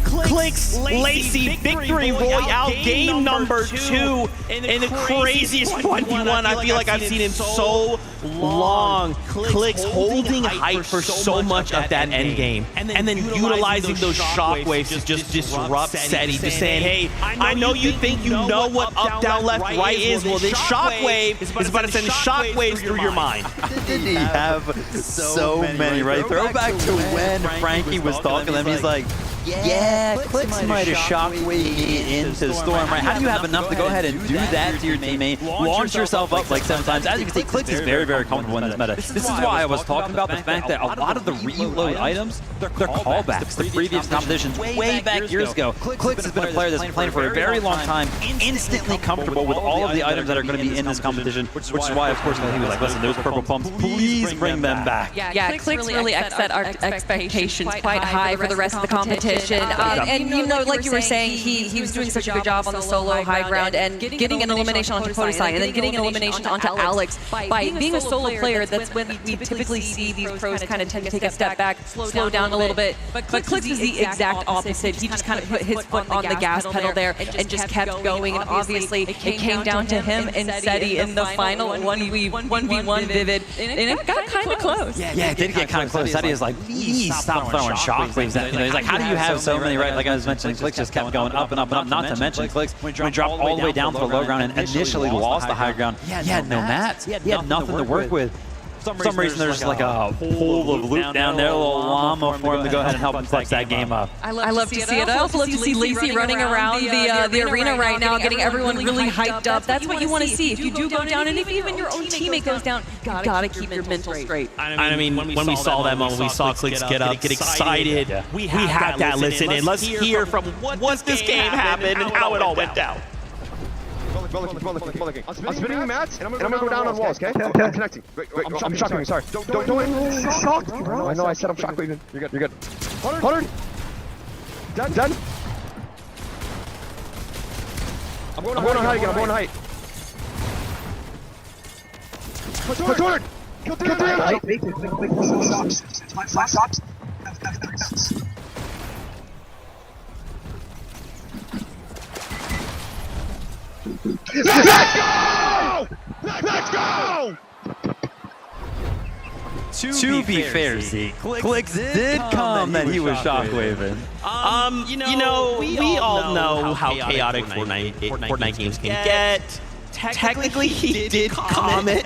Clix Lacey Victory Royale game number 2 in the craziest 1v1 I feel like I've seen in so long. Clix holding height for so much of that end game, and then utilizing those shockwaves to just disrupt SETI, just saying, hey, I know you think you know what up, down, left, right is. Well, this shockwave is about to send shockwaves through your mind. Did he have so many, right? Throwback to when Frankie was talking to them, he's like, Yeah, Clix might have shockwaved into Storm, right? How do you have enough to go ahead and do that to your teammate? Launch yourself up like 7 times. As you can see, Clix is very, very comfortable in this meta. This is why I was talking about the fact that a lot of the reload items, they're callbacks to previous competitions way back years ago. Clix has been a player that's been playing for a very long time, instantly comfortable with all of the items that are going to be in this competition, which is why, of course, he was like, listen, those purple pumps, please bring them back. Yeah, Clix really set our expectations quite high for the rest of the competition. And you know, like you were saying, he was doing such a good job on the solo high ground and getting an elimination onto Podesai and then getting an elimination onto Alex. By being a solo player, that's when we typically see these pros kind of tend to take a step back, slow down a little bit. But Clix is the exact opposite. He just kind of put his foot on the gas pedal there and just kept going. And obviously, it came down to him and Seti in the final 1v1 Vivid. And it got kind of close. Yeah, it did get kind of close. Seti is like, please stop throwing shockwaves at me. He's like, how do you have so many, right? Like I was mentioning, Clix just kept going up and up and up. Not to mention, Clix, when he dropped all the way down to the low ground and initially lost the high ground, he had no mats. He had nothing to work with. For some reason, there's like a pool of loot down there, a little llama for him to go ahead and help him flex that game up. I love to see it. I also love to see Lacey running around the arena right now, getting everyone really hyped up. That's what you want to see. If you do go down, and if even your own teammate goes down, you gotta keep your mental straight. I mean, when we saw that moment, we saw Clix get up, get excited. We had that listen in. Let's hear from what this game happened and how it all went down. I'm spinning mats, and I'm gonna go down on walls, okay? I'm connecting. Wait, I'm shockwaving, sorry. Don't shocked, bro. I know I said I'm shockwaving. You're good. 100. Done. I'm going on height again, I'm going on height. Put 200! Kill 300! Let's go! Let's go! To be fair, Zeke, Clix did come that he was shockwaving. You know, we all know how chaotic Fortnite games can get. Technically, he did comment.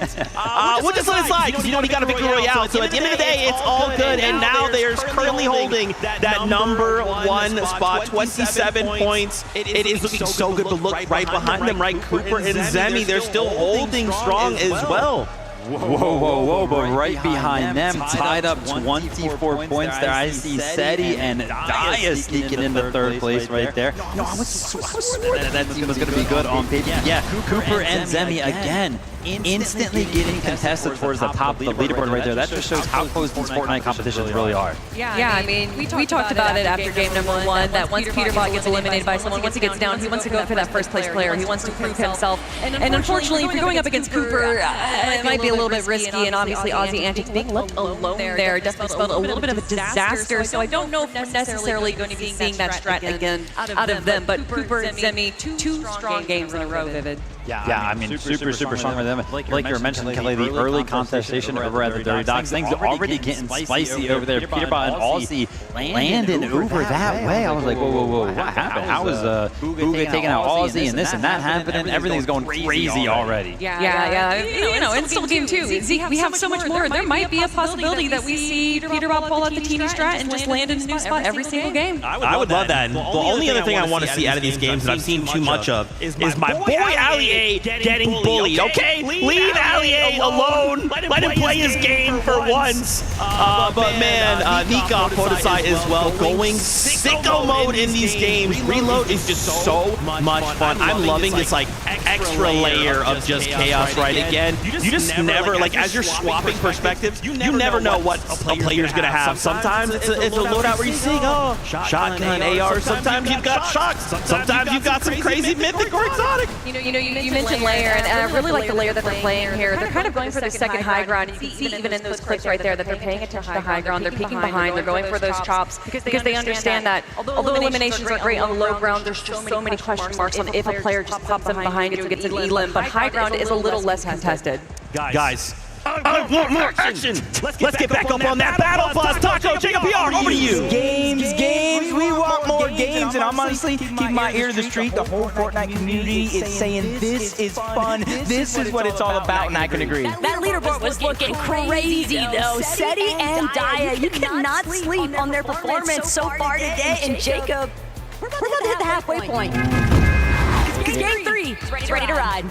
We'll just let it slide, because you know he got a victory royale. So at the end of the day, it's all good. And now there's currently holding that #1 spot, 27 points. It is looking so good, but look right behind them, right? Cooper and Zemi, they're still holding strong as well. Whoa, but right behind them, tied up 24 points there. I see Seti and Dia sneaking into 3rd place right there. No, I was swearing that team was going to be good on paper. Yeah, Cooper and Zemi again, instantly getting contested towards the top of the leaderboard right there. That just shows how close these Fortnite competitions really are. Yeah, I mean, we talked about it after game #1, that once Peterbot gets eliminated by someone, once he gets down, he wants to go for that 1st place player. He wants to prove himself. And unfortunately, if you're going up against Cooper, it might be a little bit risky, and obviously Aussie Antics being left alone there definitely spelled a little bit of a disaster. So I don't know if we're necessarily going to be seeing that strat again out of them. But Cooper and Zemi, 2 strong games in a row, Vivid. Yeah, I mean, super strong with them. Like you were mentioning, Kelly, the early contestation over at the Dirty Docks, things are already getting spicy over there. Peterbot and Aussie landing over that way. I was like, whoa, what happened? How is Bugha taking out Aussie and this and that happening? Everything's going crazy already. Yeah. You know, it's still game 2. We have so much more. There might be a possibility that we see Peterbot pull out the teeny strat and just land in a new spot every single game. I would love that. And the only other thing I want to see out of these games that I've seen too much of is my boy Allie getting bullied, okay? Leave Allie alone. Let him play his game for once. But man, Nika Podesai as well, going sicko mode in these games. Reload is just so much fun. I'm loving this like extra layer of just chaos right again. You just never, like as you're swapping perspectives, you never know what a player's gonna have. Sometimes it's a loadout where you're seeing, oh, shotgun, AR. Sometimes you've got shocks. Sometimes you've got some crazy mythic or exotic. You mentioned layer, and I really like the layer that they're playing here. They're kind of going for the 2nd high ground. You can see even in those clips right there that they're paying attention to high ground. They're peeking behind. They're going for those chops because they understand that although eliminations are great on low ground, there's just so many question marks on if a player just pops them behind you and gets an elim. But high ground is a little less contested. Guys, I want more action. Let's get back up on that battle bus. Taco, Jacob PR, over to you. Games. We want more games. And I'm honestly keeping my ear to the street. The whole Fortnite community is saying this is fun. This is what it's all about, and I can agree. That leaderboard was looking crazy, though. Seti and Daya, you cannot sleep on their performance so far today. And Jacob, we're about to hit the halfway point. It's game 3. It's ready to ride.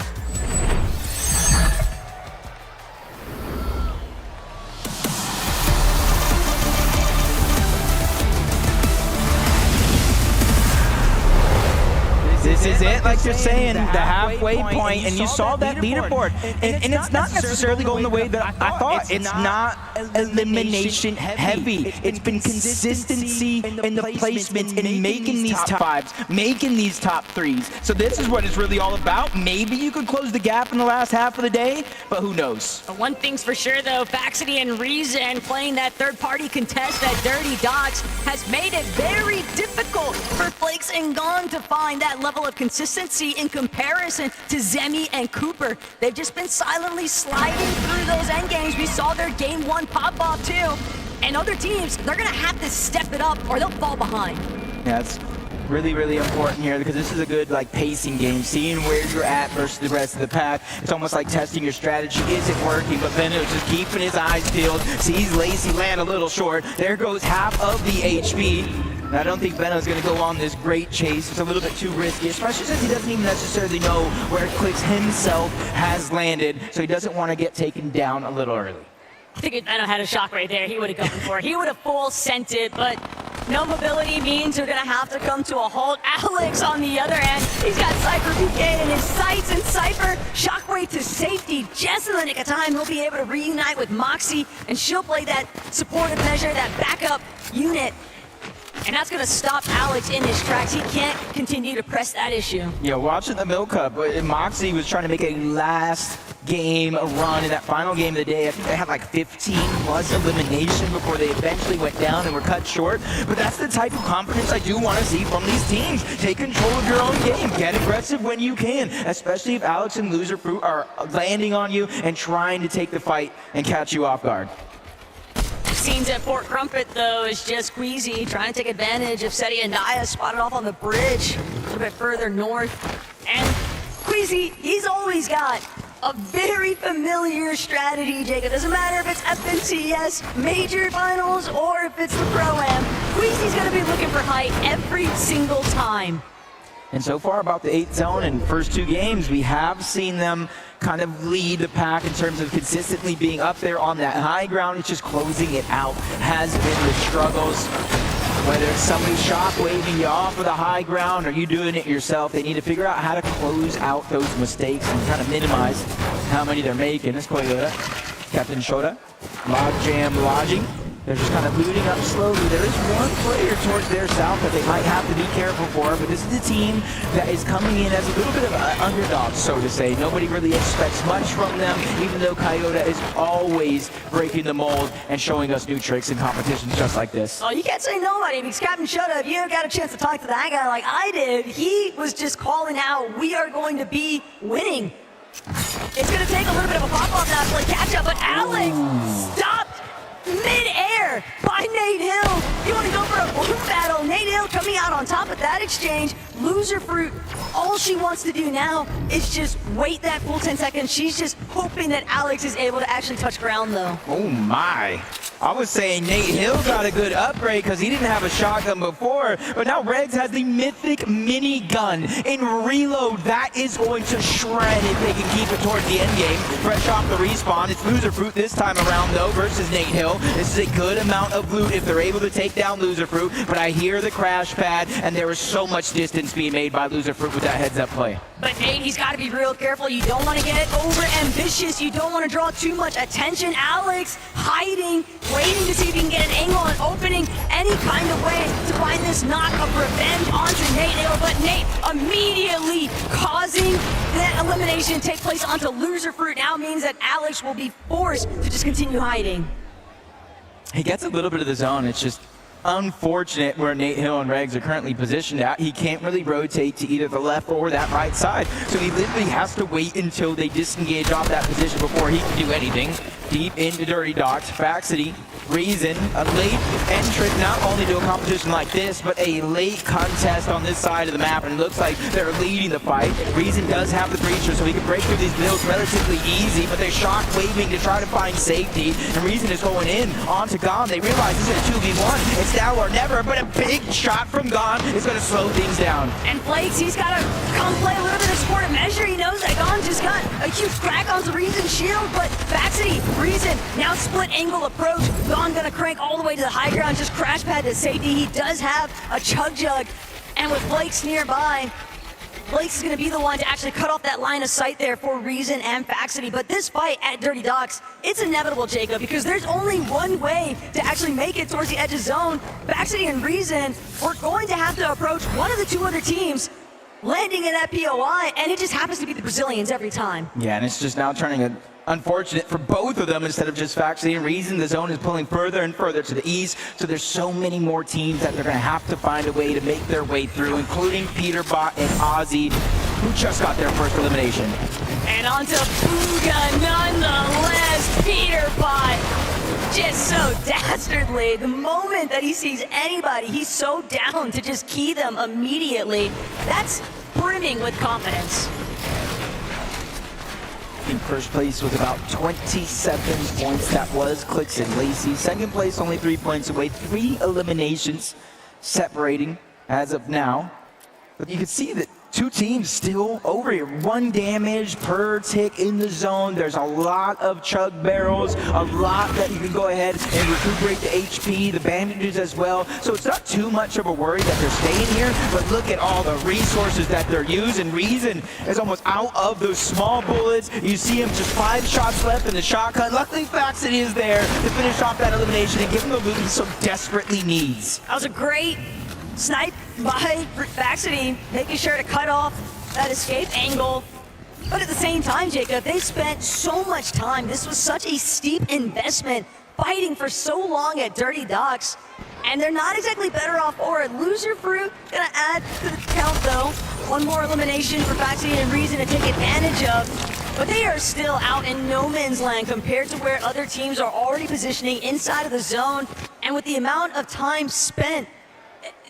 This is it, like you're saying, the halfway point, and you saw that leaderboard. And it's not necessarily going the way that I thought. It's not elimination heavy. It's been consistency in the placement in making these top 5s, making these top 3s. So this is what it's really all about. Maybe you could close the gap in the last half of the day, but who knows? One thing's for sure, though, Faxity and Reason playing that third-party contest, that Dirty Dots, has made it very difficult for Flakes and Gone to find that level of consistency in comparison to Zemi and Cooper. They've just been silently sliding through those end games. We saw their game 1 pop off too. And other teams, they're gonna have to step it up or they'll fall behind. Yeah, it's really, really important here because this is a good pacing game, seeing where you're at versus the rest of the pack. It's almost like testing your strategy. Is it working? But then it was just keeping his eyes peeled. Sees Lacey land a little short. There goes half of the HP. I don't think Benno's going to go on this great chase. It's a little bit too risky, especially since he doesn't even necessarily know where Clix himself has landed, so he doesn't want to get taken down a little early. I think if Benno had a shock right there, he would have gone for it. He would have full sent it, but no mobility means they're going to have to come to a halt. Alex, on the other hand, he's got Cypher PK in his sights, and Cypher, Shockwave to safety, just in the nick of time. He'll be able to reunite with Moxie, and she'll play that supportive measure, that backup unit. And that's going to stop Alex in his tracks. He can't continue to press that issue. Yeah, watching the Milk Cup, Moxie was trying to make a last game run in that final game of the day. I think they had like 15 plus elimination before they eventually went down and were cut short. But that's the type of confidence I do want to see from these teams. Take control of your own game. Get aggressive when you can, especially if Alex and Loser Fruit are landing on you and trying to take the fight and catch you off guard. Scenes at Fort Crumpet, though, is just Queasy trying to take advantage of Seti and Daya spotted off on the bridge a little bit further north. And Queasy, he's always got a very familiar strategy, Jacob. Doesn't matter if it's FNCS, Major Finals, or if it's the Pro-Am. Queasy's going to be looking for height every single time. And so far about the 8th zone and first 2 games, we have seen them kind of lead the pack in terms of consistently being up there on that high ground. It's just closing it out has been the struggles. Whether it's somebody shockwaving you off of the high ground or you doing it yourself, they need to figure out how to close out those mistakes and kind of minimize how many they're making. It's Koyota, Captain Shota, Logjam Lodging. They're just kind of looting up slowly. There is one player towards their south that they might have to be careful for, but this is a team that is coming in as a little bit of an underdog, so to say. Nobody really expects much from them, even though Coyote is always breaking the mold and showing us new tricks in competitions just like this. Oh, you can't say nobody, because Captain Shota, if you got a chance to talk to that guy like I did, he was just calling out, we are going to be winning. It's going to take a little bit of a pop-off now to play catch-up, but Alex stopped mid-air by Nate Hill. You want to go for a blue battle? Nate Hill coming out on top of that exchange. Loser Fruit, all she wants to do now is just wait that full 10 seconds. She's just hoping that Alex is able to actually touch ground, though. Oh my. I was saying Nate Hill got a good upgrade because he didn't have a shotgun before, but now Regs has the mythic mini gun in reload. That is going to shred if they can keep it towards the end game. Fresh off the respawn, it's Loser Fruit this time around though versus Nate Hill. This is a good amount of loot if they're able to take down Loser Fruit, but I hear the crash pad and there is so much distance being made by Loser Fruit with that heads up play. But Nate, he's got to be real careful. You don't want to get over ambitious. You don't want to draw too much attention. Alex hiding, waiting to see if he can get an angle and opening any kind of way to find this knock of revenge onto Nate Hill. But Nate immediately causing that elimination to take place onto Loser Fruit now means that Alex will be forced to just continue hiding. He gets a little bit of the zone. It's just unfortunate where Nate Hill and Regs are currently positioned at. He can't really rotate to either the left or that right side. So he literally has to wait until they disengage off that position before he can do anything. Deep into Dirty Docs, Faxity, Reason, a late entrant not only to a competition like this, but a late contest on this side of the map, and it looks like they're leading the fight. Reason does have the breacher, so he can break through these builds relatively easy, but they're shock waving to try to find safety, and Reason is going in onto Gon. They realize this is a 2v1. It's now or never, but a big shot from Gon is going to slow things down. And Flakes, he's got to come play a little bit of supportive measure. He knows that Gon just got a huge crack on the Reason's shield, but Faxity, Reason, now split angle approach. Gon gonna crank all the way to the high ground, just crash pad to safety. He does have a chug jug, and with Flakes nearby, Flakes is gonna be the one to actually cut off that line of sight there for Reason and Faxity. But this fight at Dirty Docs, it's inevitable, Jacob, because there's only one way to actually make it towards the edge of zone. Faxity and Reason, we're going to have to approach one of the two other teams landing in that POI, and it just happens to be the Brazilians every time. Yeah, and it's just now turning unfortunate for both of them instead of just Faxity and Reason. The zone is pulling further and further to the east, so there's so many more teams that they're going to have to find a way to make their way through, including Peterbot and Ozzy, who just got their first elimination. And onto Bugha nonetheless. Peterbot just so dastardly. The moment that he sees anybody, he's so down to just key them immediately. That's brimming with confidence. In first place with about 27 points. That was Clix and Lacey. Second place, only 3 points away. 3 eliminations separating as of now. But you can see that two teams still over here. 1 damage per tick in the zone. There's a lot of chug barrels, a lot that you can go ahead and recuperate the HP, the bandages as well. So it's not too much of a worry that they're staying here, but look at all the resources that they're using. Reason is almost out of those small bullets. You see him just 5 shots left in the shotgun. Luckily, Faxity is there to finish off that elimination and give him the loot he so desperately needs. That was a great snipe by Faxity, making sure to cut off that escape angle. But at the same time, Jacob, they spent so much time. This was such a steep investment, fighting for so long at Dirty Docs, and they're not exactly better off for it. Loser Fruit gonna add to the count, though. 1 more elimination for Faxity and Reason to take advantage of. But they are still out in no man's land compared to where other teams are already positioning inside of the zone. And with the amount of time spent,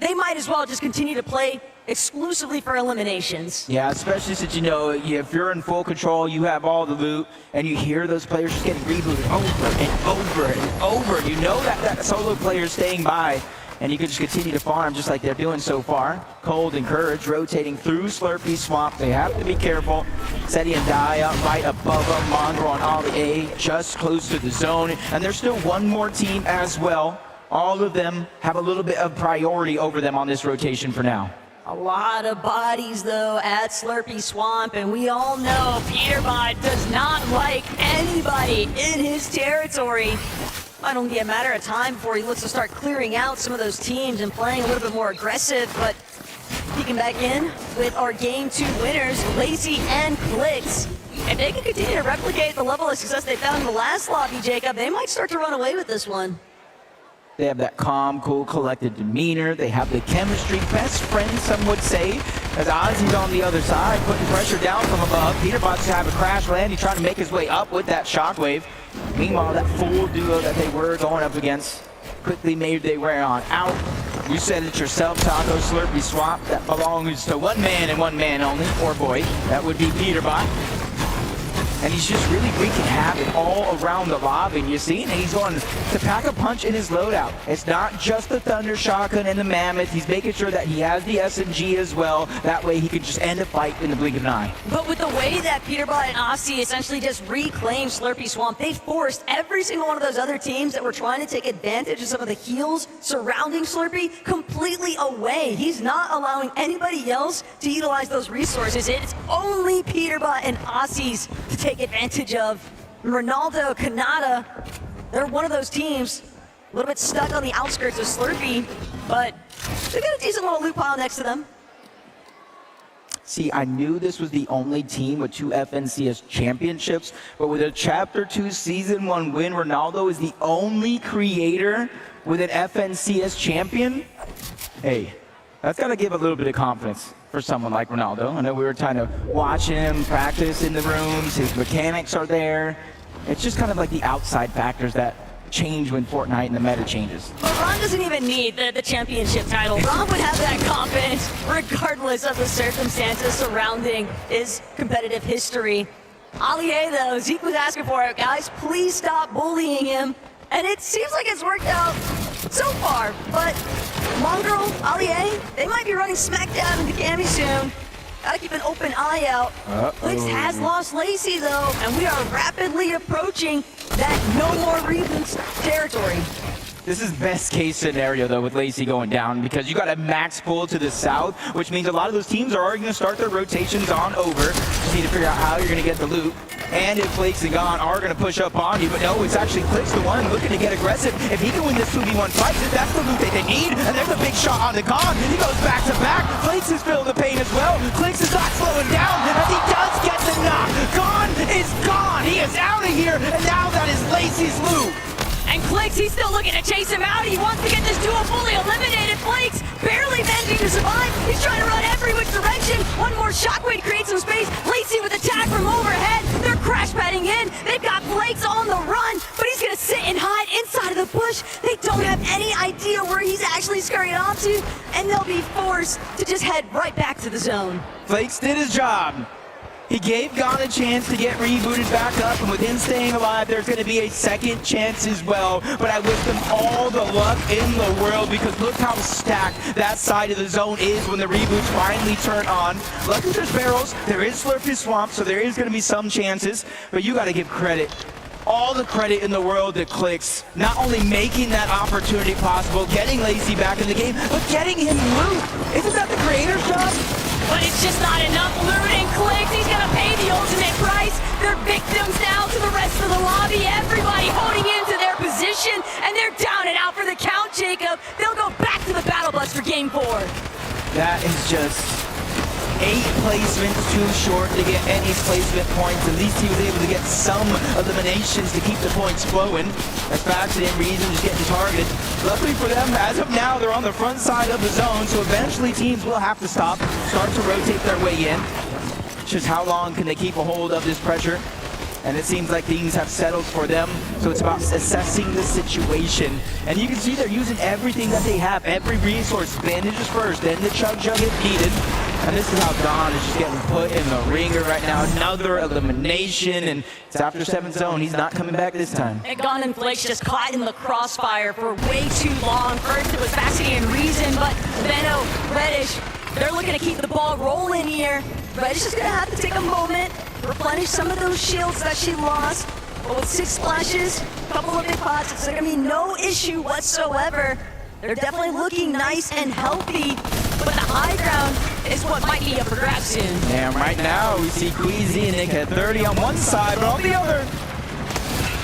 they might as well just continue to play exclusively for eliminations. Yeah, especially since, you know, if you're in full control, you have all the loot, and you hear those players just getting rebooted over and over and over. You know that solo player is staying by, and you can just continue to farm just like they're doing so far. Cold and Courage rotating through Slurpy Swamp. They have to be careful. Seti and Daya right above them. Mongrel on Ollie A just close to the zone, and there's still one more team as well. All of them have a little bit of priority over them on this rotation for now. A lot of bodies, though, at Slurpy Swamp, and we all know Peterbot does not like anybody in his territory. Might only be a matter of time before he looks to start clearing out some of those teams and playing a little bit more aggressive, but peeking back in with our Game 2 winners, Lacey and Clix. If they can continue to replicate the level of success they found in the last lobby, Jacob, they might start to run away with this one. They have that calm, cool, collected demeanor. They have the chemistry, best friends, some would say, as Ozzy's on the other side, putting pressure down from above. Peterbot's to have a crash land. He's trying to make his way up with that shockwave. Meanwhile, that full duo that they were going up against quickly made their way on out. You said it yourself, Taco. Slurpy Swamp, that belongs to one man and one man only, or boy. That would be Peterbot. And he's just really wreaking havoc all around the lobby. And you're seeing it. He's going to pack a punch in his loadout. It's not just the Thunder Shotgun and the Mammoth. He's making sure that he has the SMG as well. That way he can just end a fight in the blink of an eye. But with the way that Peterbot and Aussie essentially just reclaimed Slurpy Swamp, they forced every single one of those other teams that were trying to take advantage of some of the heals surrounding Slurpy completely away. He's not allowing anybody else to utilize those resources. It's only Peterbot and Aussies to take advantage of. Ronaldo, Kanata, they're one of those teams a little bit stuck on the outskirts of Slurpy, but they got a decent little loot pile next to them. See, I knew this was the only team with 2 FNCS championships, but with a Chapter 2 Season 1 win, Ronaldo is the only creator with an FNCS champion, hey, that's got to give a little bit of confidence for someone like Ronaldo. I know we were trying to watch him practice in the rooms. His mechanics are there. It's just kind of like the outside factors that change when Fortnite and the meta changes. But Ron doesn't even need the championship title. Ron would have that confidence regardless of the circumstances surrounding his competitive history. Allier, though, Zeke was asking for it. Guys, please stop bullying him. And it seems like it's worked out so far. But Mongrel, Allier, they might be running smackdown into Cammy soon. Gotta keep an open eye out. Clix has lost Lacey, though, and we are rapidly approaching that no more reboots territory. This is best case scenario, though, with Lacey going down, because you got a max pull to the south, which means a lot of those teams are already going to start their rotations on over. Just need to figure out how you're going to get the loot. And if Flakes and Gon are going to push up on you, but no, it's actually Clix the one looking to get aggressive. If he can win this 2v1 fight, that's the loot that they need. And there's a big shot on the Gon. He goes back to back. Flakes is feeling the pain as well. Clix is not slowing down, and he does get the knock. Gon is gone. He is out of here, and now that is Lacey's loot. And Clix, he's still looking to chase him out. He wants to get this duo fully eliminated. Flakes barely managing to survive. He's trying to run every which direction. One more shockwave creates some space. Lacey with attack from overhead. They're crash padding in. They've got Flakes on the run, but he's gonna sit and hide inside of the bush. They don't have any idea where he's actually scurrying off to, and they'll be forced to just head right back to the zone. Flakes did his job. He gave Gon a chance to get rebooted back up, and with him staying alive, there's going to be a second chance as well. But I wish them all the luck in the world, because look how stacked that side of the zone is when the reboots finally turn on. Luckily there's barrels, there is Slurpy Swamp, so there is going to be some chances, but you got to give credit. All the credit in the world to Clix, not only making that opportunity possible, getting Lacey back in the game, but getting him loot. Isn't that the creator's job? But it's just not enough looting. Clix, he's gonna pay the ultimate price. They're victims now to the rest of the lobby. Everybody holding into their position, and they're down and out for the count, Jacob. They'll go back to the battle bus for game 4. That is just 8 placements too short to get any placement points. At least he was able to get some eliminations to keep the points flowing. That's Baxter and Reason just getting targeted. Luckily for them, as of now, they're on the front side of the zone, so eventually teams will have to start to rotate their way in. Just how long can they keep a hold of this pressure? And it seems like things have settled for them, so it's about assessing the situation. And you can see they're using everything that they have, every resource. Bandages first, then the chug if needed. And this is how Gon is just getting put in the ringer right now. Another elimination, and it's after 7th zone. He's not coming back this time. And Gon and Flakes just caught in the crossfire for way too long. First it was Facity and Reason, but Benno, Reddish, they're looking to keep the ball rolling here. Reddish is gonna have to take a moment, replenish some of those shields that she lost. But with 6 splashes, a couple of big pots, it's gonna be no issue whatsoever. They're definitely looking nice and healthy, but the high ground is what might be up for grabs soon. And right now we see Queasy and Nick at 30 on one side, but on the other,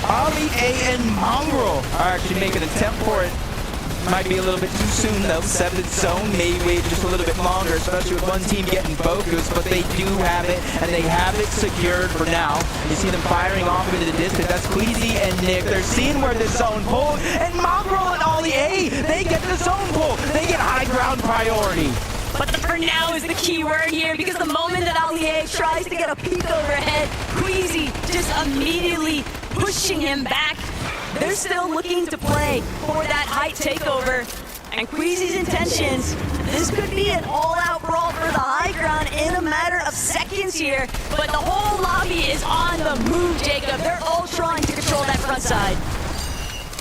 Ollie A and Mongrel are actually making an attempt for it. Might be a little bit too soon though. 7th zone may wait just a little bit longer, especially with one team getting focused, but they do have it, and they have it secured for now. You see them firing off into the distance. That's Queasy and Nick. They're seeing where the zone pulled, and Mongrel and Ollie A, they get the zone pull. They get high ground priority. But the for now is the key word here, because the moment that Allier tries to get a peek overhead, Queasy just immediately pushing him back. They're still looking to play for that height takeover. And Queasy's intentions, this could be an all-out brawl for the high ground in a matter of seconds here. But the whole lobby is on the move, Jacob. They're all trying to control that front side.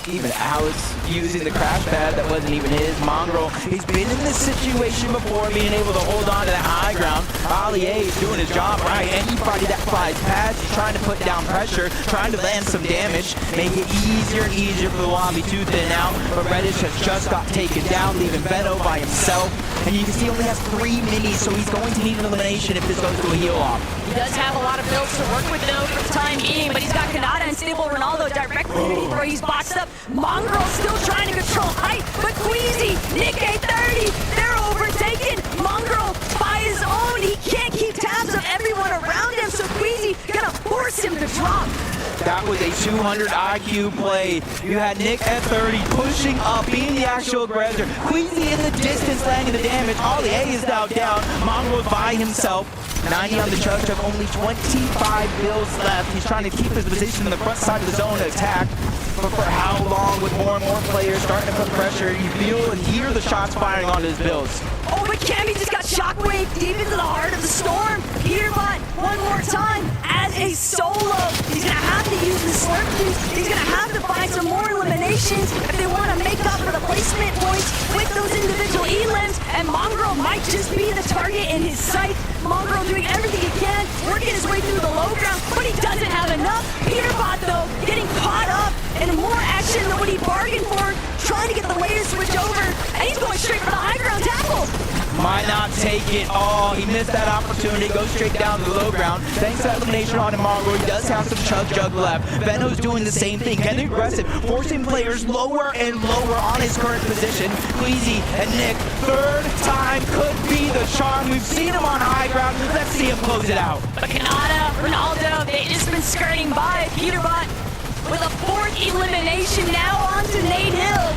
Even Alex using the crash pad that wasn't even his. Mongrel, he's been in this situation before, being able to hold on to that high ground. Allier is doing his job right. Anybody that flies past, he's trying to put down pressure, trying to land some damage, make it easier and easier for the lobby to thin out. But Reddish has just got taken down, leaving Benno by himself. And you can see he only has 3 minis, so he's going to need an elimination if this goes to a heal off. He does have a lot of builds to work with though for the time being, but he's got Kanata and Stable Ronaldo directly underneath where he's boxed up. Mongrel still trying to control height, but Queasy, Nick A30, they're overtaken. Mongrel by his own, he can't keep tabs of everyone around him, so Queasy gonna force him to drop. That was a 200 IQ play. You had Nick at 30 pushing up, being the actual aggressor. Queasy in the distance, landing the damage. Ollie A is now down. Mongrel by himself. 90 on the Chug, only 25 bills left. He's trying to keep his position in the front side of the zone to attack. But for how long, with more and more players starting to put pressure, you feel and hear the shots firing onto his bills. Oh, but Cammy just got shockwave deep into the heart of the storm. Peterbot, one more time, as a solo. He's gonna have to use the slurp juice. He's gonna have to find some more eliminations if they want to make up for the placement points with those individual elims. And Mongrel might just be the target in his sight. Mongrel doing everything he can, working his way through the low ground, but he doesn't have enough. Peterbot, though, getting caught up in more action than what he bargained for, trying to get the way to switch over, and he's going straight for the high ground tackle. Might not take it all. He missed that opportunity. Goes straight down to the low ground. Thanks to that elimination on Mongrel, he does have some Chug Jug left. Veno's doing the same thing, getting aggressive, forcing players lower and lower on his current position. Queasy and Nick, third time could be the charm. We've seen him on high ground. Let's see him close it out. But Kanata, Ronaldo, they just been skirting by. Peterbot with a fourth elimination now on to Nate Hill.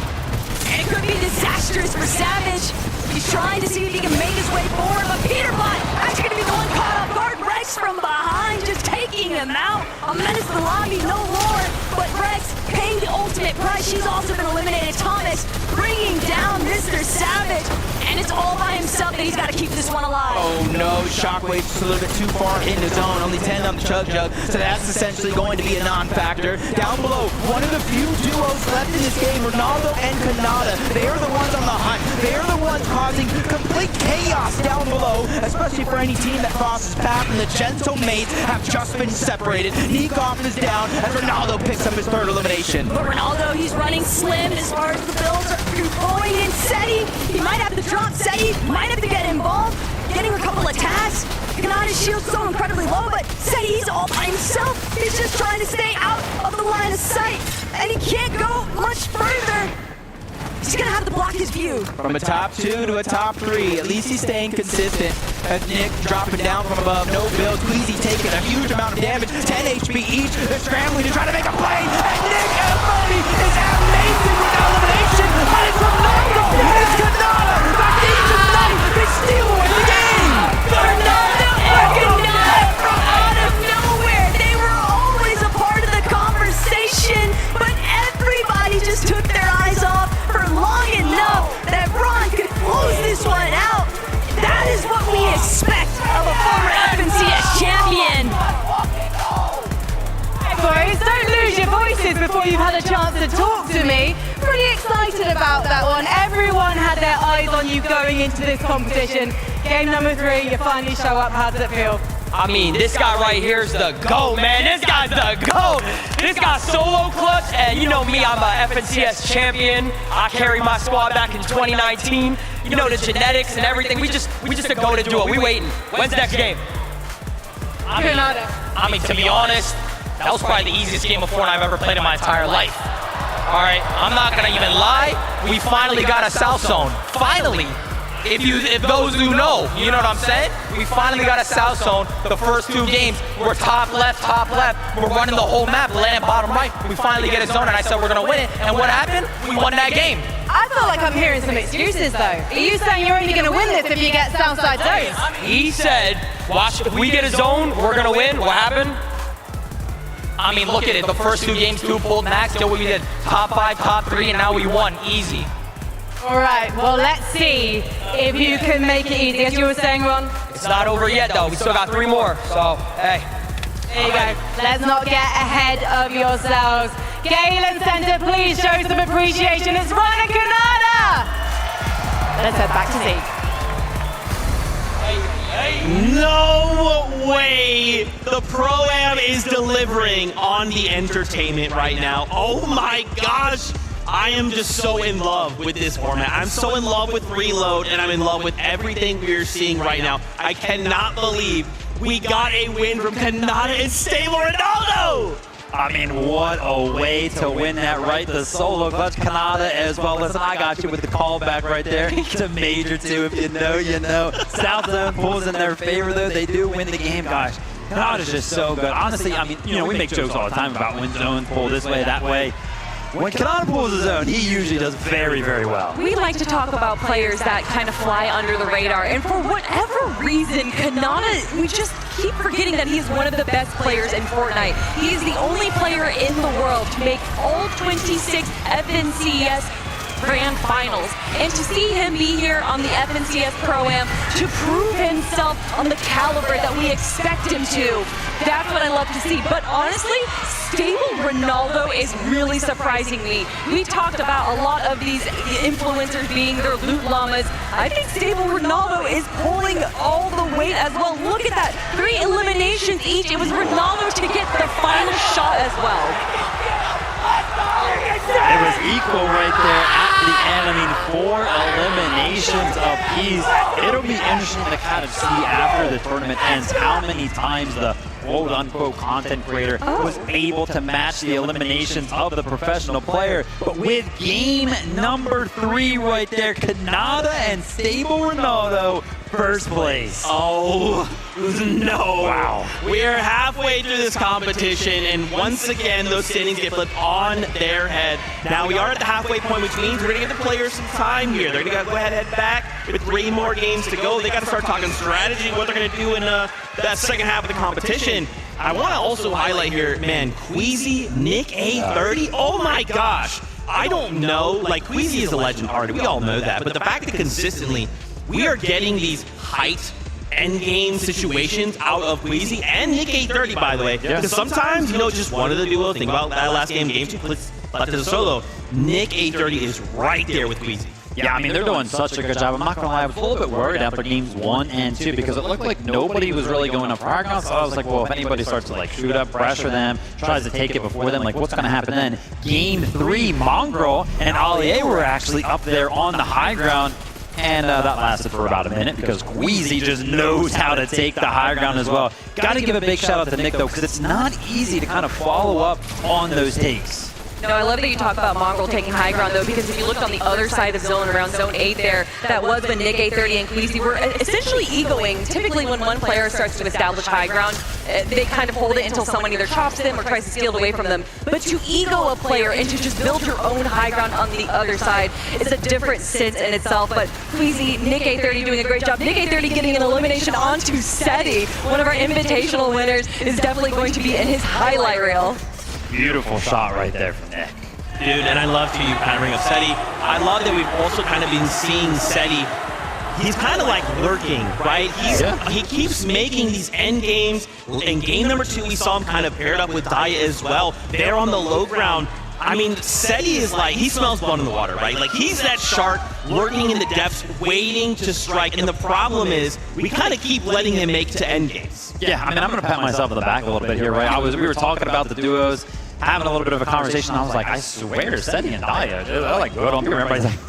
And it could be disastrous for Savage. He's trying to see if he can make his way forward, but Peterbot actually going to be the one caught off guard. Rex from behind, just taking him out. A menace to the lobby, no more. But Rex paying the ultimate price. She's also been eliminated. Thomas bringing down Mr. Savage. And it's all by himself that he's got to keep this one alive. Oh no, Shockwave's just a little bit too far in the zone. Only 10 on the Chug Jug, so that's essentially going to be a non-factor. Down below, one of the few duos left in this game, Ronaldo and Kanata. They are the ones on the hunt. They are the ones causing complete chaos down below, especially for any team that crosses path, and the Gentle Mates have just been separated. Nikov is down as Ronaldo picks up his third elimination. But Ronaldo, he's running slim as far as the builds are going in. Seti, he might have to drop Seti, might have to get involved, getting a couple attacks. Kanata's shield's so incredibly low, but Seti's all by himself. He's just trying to stay out of the line of sight, and he can't go much further. He's gonna have to block his view. From a top 2 to a top 3, at least he's staying consistent. As Nick dropping down from above, no build. Queasy taking a huge amount of damage, 10 HP each. They're scrambling to try to make a play, and Nick Money is amazing with that elimination. But it's Ronaldo, it's Kanata, back into the night. They steal away the game. Ronaldo and Kanata from out of nowhere. They were always a part of the conversation, but everybody just took their eyes off for long enough that Ron could close this one out. That is what we expect of a former FNCS champion. Hey boys, don't lose your voices before you've had a chance to talk to me. Pretty excited about that one. Everyone had their eyes on you going into this competition. Game number 3, you finally show up. How does it feel? I mean, this guy right here is the GOAT, man. This guy's the GOAT. This guy's solo clutch, and you know me, I'm a FNCS champion. I carried my squad back in 2019. You know the genetics and everything. We just a go to duo. We waiting. When's the next game? I mean, to be honest, that was probably the easiest game of Fortnite I've ever played in my entire life. All right, I'm not gonna even lie. We finally got a South Zone. Finally. If those who know, you know what I'm saying? We finally got a South Zone. The first 2 games, we're top left. We're running the whole map, landing bottom right. We finally get a zone, and I said we're gonna win it. And what happened? We won that game. I feel like I'm hearing some excuses though. Are you saying you're only gonna win this if you get Southside zones? He said, watch, if we get a zone, we're gonna win. What happened? I mean, look at it. The first 2 games, 2 pulled max, till we did top 5, top 3, and now we won. Easy. All right, well, let's see if you can make it easy. As you were saying, Ron? It's not over yet, though. We still got 3 more, so, hey. There you go. Let's not get ahead of yourselves. Galen Center, please show some appreciation. It's Ron and Kanata. Let's head back to Zeke. No way! The Pro-Am is delivering on the entertainment right now. Oh my gosh! I am just so in love with this format. I'm so in love with Reload, and I'm in love with everything we're seeing right now. I cannot believe we got a win from Kanata and Stable Ronaldo! I mean, what a way to win that, right? The solo clutch, Kanata as well. Listen, I got you with the callback right there to Major 2. If you know, you know. South Zone pulls in their favor, though. They do win the game. Gosh, Kanata's just so good. Honestly, I mean, we make jokes all the time about when zones pull this way, that way. When Kanata pulls his zone, he usually does very, very well. We like to talk about players that kind of fly under the radar, and for whatever reason, Kanata, we just keep forgetting that he's one of the best players in Fortnite. He is the only player in the world to make all 26 FNCS Grand Finals, and to see him be here on the FNCS Pro-Am to prove himself on the caliber that we expect him to, that's what I love to see. But honestly, Stable Ronaldo is really surprising me. We talked about a lot of these influencers being their loot llamas. I think Stable Ronaldo is pulling all the weight as well. Look at that, 3 eliminations each. It was Ronaldo to get the final shot as well. It was equal right there at the end. I mean, 4 eliminations apiece. It'll be interesting to kind of see after the tournament ends how many times the quote-unquote content creator was able to match the eliminations of the professional player. But with game number 3 right there, Kanata and Stable Ronaldo, first place. Oh, no. Wow. We're halfway through this competition, and once again, those standings get flipped on their head. Now, we are at the halfway point, which means we're going to give the players some time here. They're going to go ahead and head back with 3 more games to go. They got to start talking strategy, what they're going to do in that second half of the competition. I want to also highlight here, man, Queasy, Nick A30, oh my gosh. I don't know, like, Queasy is a legend already, we all know that, but the fact that consistently we are getting these height endgame situations out of Queasy and Nick A30, by the way, because sometimes, just one of the duo, think about that last game 2, left as a solo, Nick A30 is right there with Queasy. Yeah, I mean, they're doing such a good job. I'm not going to lie, I was a little bit worried after games 1 and 2 because it looked like nobody was really going up for high ground. So I was like, well, if anybody starts to shoot up, pressure them, tries to take it before them, what's going to happen then? Game 3, Mongrel and Allier were actually up there on the high ground. And that lasted for about a minute because Queasy just knows how to take the high ground as well. Got to give a big shout out to Nick, though, because it's not easy to kind of follow up on those takes. No, I love that you talk about Mongrel taking high ground, though, because if you looked on the other side of zone, around zone 8 there, that was when Nick A30 and Queasy were essentially egoing. Typically, when one player starts to establish high ground, they kind of hold it until someone either chops them or tries to steal it away from them. But to ego a player and to just build your own high ground on the other side is a different sense in itself. But Queasy, Nick A30 doing a great job. Nick A30 getting an elimination onto Seti, one of our invitational winners, is definitely going to be in his highlight reel. Beautiful shot right there from Nick. Dude, and I love to kind of bring up Seti. I love that we've also kind of been seeing Seti. He's kind of like lurking, right? He keeps making these end games. In game number 2, we saw him kind of paired up with Daya as well. They're on the low ground. I mean, Seti is like, he smells blood in the water, right? Like, he's that shark lurking in the depths, waiting to strike. And the problem is, we kind of keep letting him make to end games. Yeah, I mean, I'm going to pat myself on the back a little bit here, right? We were talking about the duos, having a little bit of a conversation. I was like, I swear, Seti and Daya, they're like good on paper. Everybody's like,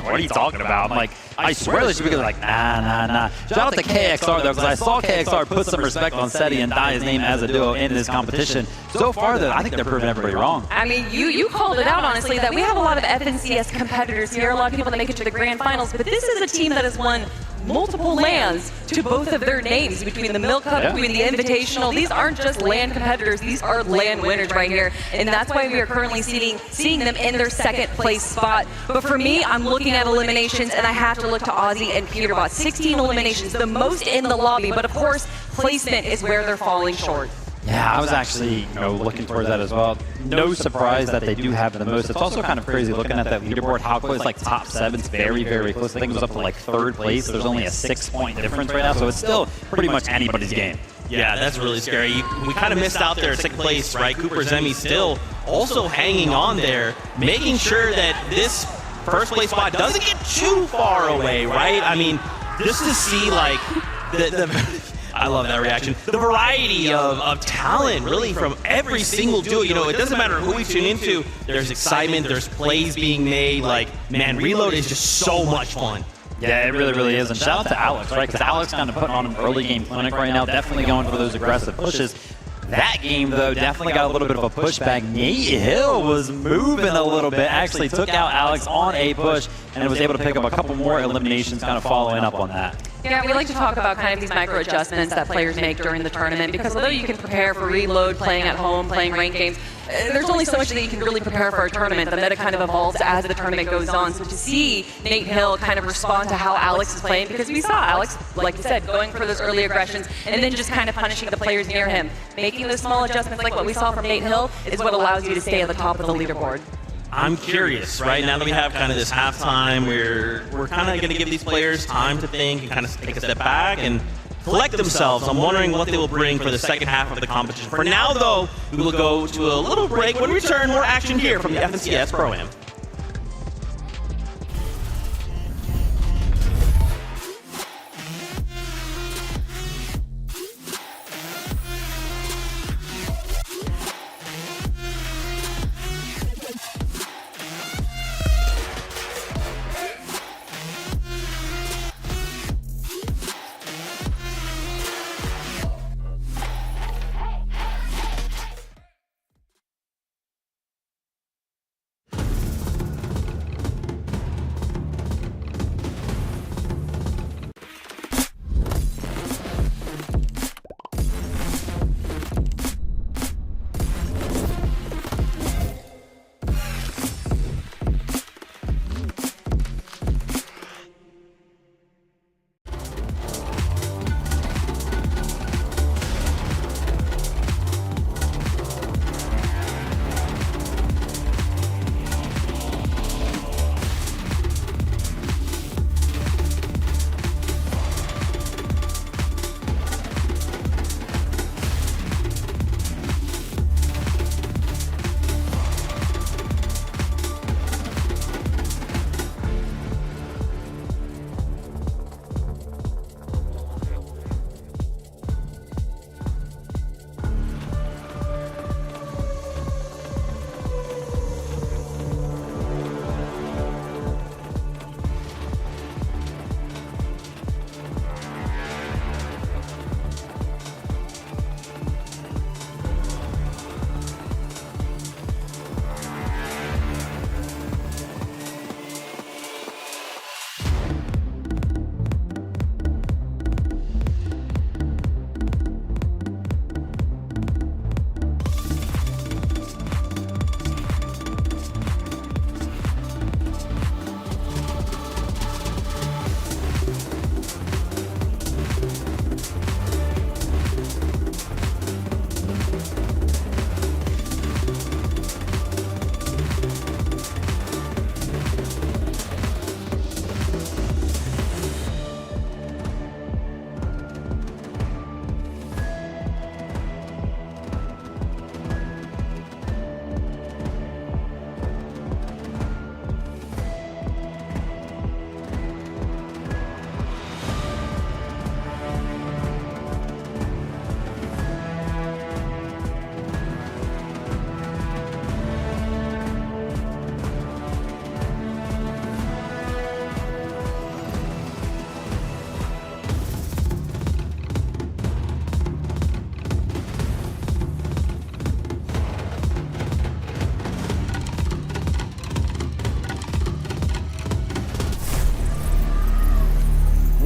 what are you talking about? I'm like, I swear they should be like, nah. Shout out to KXR, though, because I saw KXR put some respect on Seti and Daya's name as a duo in this competition. So far, though, I think they're proving everybody wrong. I mean, you called it out, honestly, that we have a lot of FNCS competitors here, a lot of people that make it to the grand finals, but this is a team that has won multiple lands to both of their names, between the Milk Cup, between the Invitational. These aren't just land competitors, these are land winners right here. And that's why we are currently seeing them in their second place spot. But for me, I'm looking at eliminations, and I have to look to Ozzy and Peterbot. 16 eliminations, the most in the lobby, but of course, placement is where they're falling short. Yeah, I was actually looking towards that as well. No surprise that they do have the most. It's also kind of crazy looking at that leaderboard, how close, top 7's very, very close. I think it was up to 3rd place. There's only a 6-point difference right now, so it's still pretty much anybody's game. Yeah, that's really scary. We kind of missed out there at 2nd place, right? Cooper Zemi still also hanging on there, making sure that this first place spot doesn't get too far away, right? I mean, just to see I love that reaction. The variety of talent, really, from every single duo. It doesn't matter who we tune into. There's excitement. There's plays being made. Man, Reload is just so much fun. Yeah, it really, really is. And shout out to Alex, right? Because Alex kind of putting on an early game clinic right now, definitely going for those aggressive pushes. That game, though, definitely got a little bit of a pushback. Nate Hill was moving a little bit, actually took out Alex on a push, and was able to pick up a couple more eliminations kind of following up on that. Yeah, we like to talk about kind of these micro adjustments that players make during the tournament, because although you can prepare for reload, playing at home, playing ranked games, there's only so much that you can really prepare for a tournament. The meta kind of evolves as the tournament goes on. So to see Nate Hill kind of respond to how Alex is playing, because we saw Alex, like you said, going for those early aggressions and then just kind of punishing the players near him. Making those small adjustments like what we saw from Nate Hill is what allows you to stay at the top of the leaderboard. I'm curious, right? Now that we have kind of this halftime, we're kind of going to give these players time to think and kind of take a step back and collect themselves. I'm wondering what they will bring for the second half of the competition. For now, though, we will go to a little break. When we return, more action here from the FNCS Pro-Am.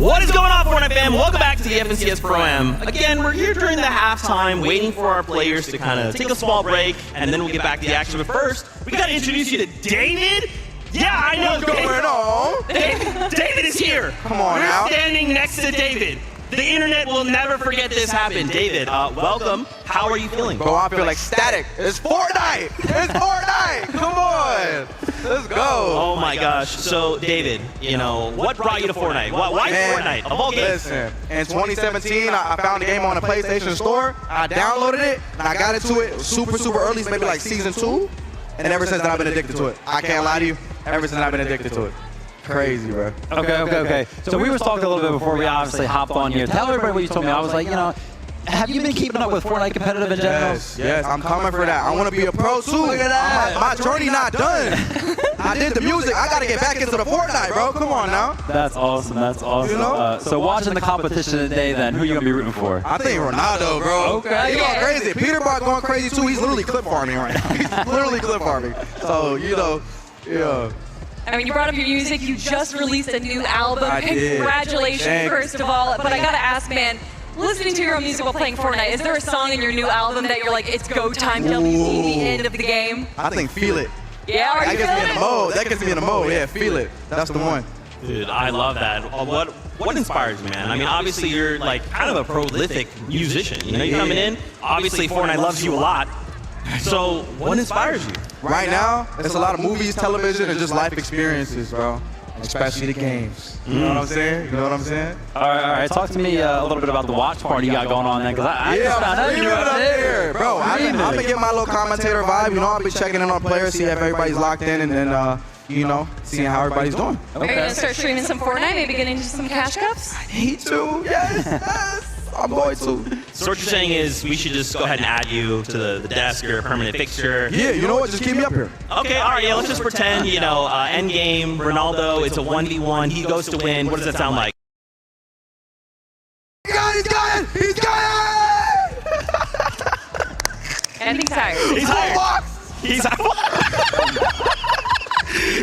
What is going on, Fortnite fam? Welcome back to the FNCS Pro-Am. Again, we're here during the halftime, waiting for our players to kind of take a small break, and then we'll get back to the action. But first, we got to introduce you to David. Yeah, I know. What's going on? David is here. Come on now. We're standing next to David. The internet will never forget this happened. David, welcome. How are you feeling? Bro, I feel like static. It's Fortnite. It's Fortnite. Come on. Let's go. Oh my gosh. So, David, you know, what brought you to Fortnite? Why Fortnite? Of all games. Listen, in 2017, I found the game on the PlayStation Store. I downloaded it, and I got into it super early, maybe like season 2. And ever since then, I've been addicted to it. I can't lie to you. Ever since I've been addicted to it. Crazy, bro. Okay. So we were talking a little bit before we obviously hopped on here. Tell everybody what you told me. I was like, you know, have you been keeping up with Fortnite competitive in general? Yes, I'm coming for that. I want to be a pro too. Look at that. My journey not done. I did the music. I got to get back into the Fortnite, bro. Come on now. That's awesome. You know? So watching the competition today, then, who are you going to be rooting for? I think Ronaldo, bro. Okay. He's going crazy. Peterbot going crazy too. He's literally clip farming right now. He's literally clip farming. So, you know, yeah. I mean, you brought up your music. You just released a new album. I did. Congratulations, Thanks. first of all. But I gotta ask, man, listening to your own music while playing Fortnite, is there a song in your new album that you're like, it's go time, WC, the end of the game? I think Feel It. Yeah, are That you gets me feeling in the it? mode. That gets me in the mode. Yeah, Feel It. That's the one. Dude, I love that. What inspires you, man? I mean, obviously you're like kind of a prolific musician. You know, you're coming in. Obviously, Fortnite loves you a lot. So, what inspires you? Right now, it's a lot of movies, television, and just life experiences, bro. Especially the games. You know what I'm saying? You know what I'm saying? All right. Talk to me a little bit about the watch party you got going on then, because I just found out you were up there. Bro, I'm gonna get my little commentator vibe. You know, I'll be checking in on players, see if everybody's locked in, and then, you know, seeing how everybody's doing. Are you gonna start streaming some Fortnite, maybe getting into some cash cups? Need to, yes. I'm going to. So what you're saying is we should just go ahead and add you to the desk or a permanent fixture. Yeah, you know what? Just keep me up here. Okay, all right, yeah, let's just pretend, you know, endgame, Ronaldo, it's a 1v1, he goes to win. What does that sound like? He's got it! He's got it! And he's hired. He's hired. He's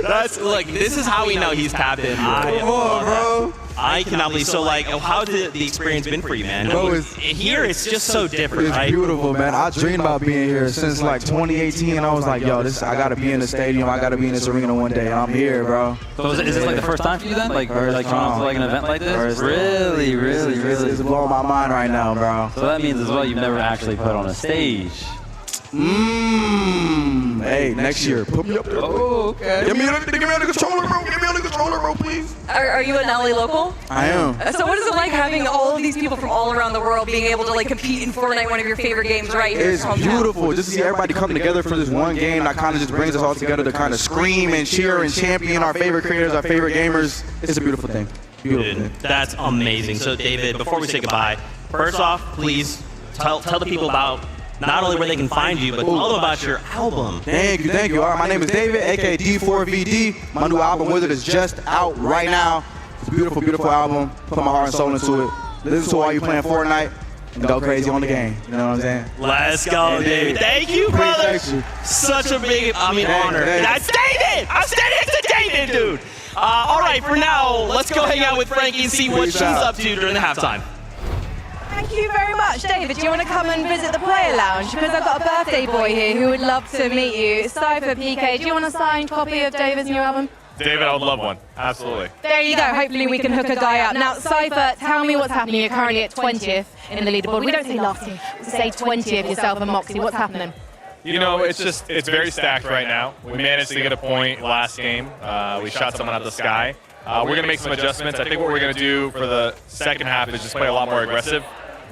That's, look, this is how we know he's tapped in. Come on, bro. I cannot believe. So, like, how's the experience been for you, man? Bro, here, it's just so different, It's right? beautiful, man. I dreamed about being here since like 2018. I was like, yo, I gotta be in the stadium. I gotta be in this arena one day. I'm here, bro. So is this like the first time for you then? Like, or like coming out to like an event like this? Really? It's blowing my mind right now, bro. So that means as well you've never actually put on a stage. Hey, next year, put me up there. Oh, okay. Give me on the controller, bro. Give me on the controller, bro, please. Are you an LA local? I am. So what is it like having all of these people from all around the world being able to like compete in Fortnite, one of your favorite games, right here? It's beautiful just to see everybody coming together for this one game that kind of just brings us all together to kind of scream and cheer and champion our favorite creators, our favorite gamers. It's a beautiful thing. Beautiful thing. That's amazing. So, David, before we say goodbye, first off, please tell the people about not only where they can find you, but all about your album. Thank you. All right, my name is David, aka D4VD. My new album, Wizard, is just out right now. It's a beautiful, beautiful album. Put my heart and soul into it. Listen to all you playing Fortnite and go crazy on the game. You know what I'm saying? Let's go, David. Thank you, brother. Appreciate you. Such a big, honor. That's David. I'm standing next to David, dude. All right, for now, let's go hang out with Frankie and see what she's up to during the halftime. Thank you very much. David, do you want to come and visit the player lounge? Because I've got a birthday boy here who would love to meet you. Cypher PK, do you want a signed copy of David's new album? David, I would love one. Absolutely. There you go. Hopefully we can hook a guy up. Now, Cypher, tell me what's happening. You're currently at 20th in the leaderboard. We don't say last year. We say 20th, yourself and Moxie. What's happening? You know, it's very stacked right now. We managed to get a point last game. We shot someone out of the sky. We're going to make some adjustments. I think what we're going to do for the second half is just play a lot more aggressive.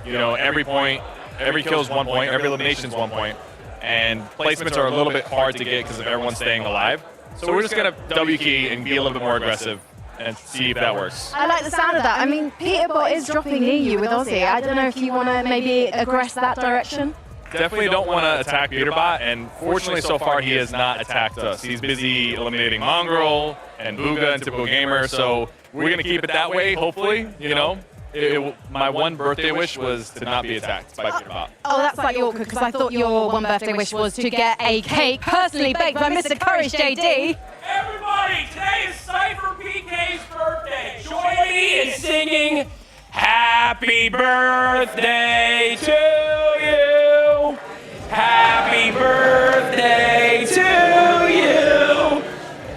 You know, every kill is 1 point, every elimination is 1 point. And placements are a little bit hard to get because of everyone staying alive. So we're just going to W key and be a little bit more aggressive and see if that works. I like the sound of that. I mean, Peterbot is dropping near you with Aussie. I don't know if you want to maybe aggress that direction. Definitely don't want to attack Peterbot, and fortunately so far he has not attacked us. He's busy eliminating Mongrel and Booga and Typical Gamer, so we're going to keep it that way, hopefully, you know. My one birthday wish was to not be attacked by Peterbot. Oh, that's slightly awkward because I thought your one birthday wish was to get a cake personally baked by Mr. Courage JD. Everybody, today is Cypher PK's birthday. Join me in singing Happy Birthday to you. Happy birthday to you.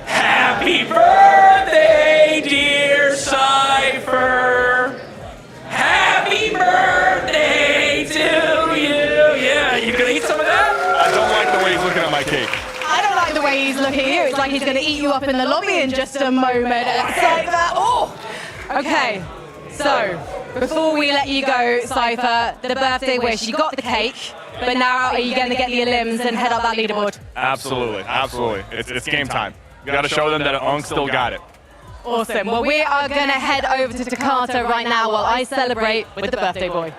Happy birthday, dear Cypher. Happy birthday to you. Yeah, you gonna eat some of that? I don't like the way he's looking at my cake. I don't like the way he's looking at you. It's like he's going to eat you up in the lobby in just a moment. It's like that. Oh! Okay, so before we let you go, Cypher, the birthday wish, you got the cake, but now are you going to get the limbs and head up that leaderboard? Absolutely. It's game time. You gotta show them that Unk still got it. Awesome. Well, we are going to head over to Takata right now while I celebrate with the birthday boy.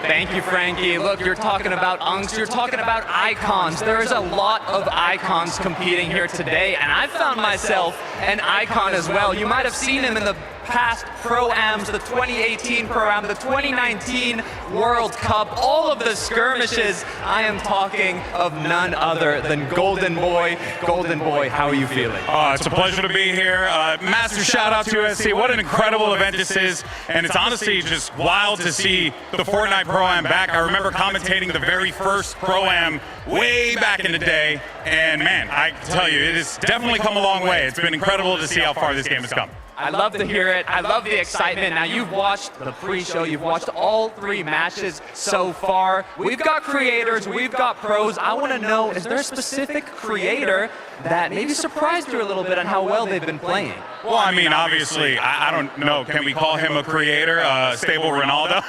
Thank you, Frankie. Look, you're talking about Unks, you're talking about icons. There is a lot of icons competing here today, and I found myself an icon as well. You might have seen him in the past Pro-Ams, the 2018 Pro-Am, the 2019 World Cup, all of the skirmishes. I am talking of none other than Golden Boy. Golden Boy, how are you feeling? It's a pleasure to be here. Massive shout out to USC. What an incredible event this is. And it's honestly just wild to see the Fortnite Pro-Am back. I remember commentating the very first Pro-Am way back in the day. And man, I tell you, it has definitely come a long way. It's been incredible to see how far this game has come. I love to hear it. I love the excitement. Now, you've watched the pre-show. You've watched all 3 matches so far. We've got creators. We've got pros. I want to know, is there a specific creator that maybe surprised you a little bit on how well they've been playing? Well, I mean, obviously, I don't know. Can we call him a creator? Stable Ronaldo?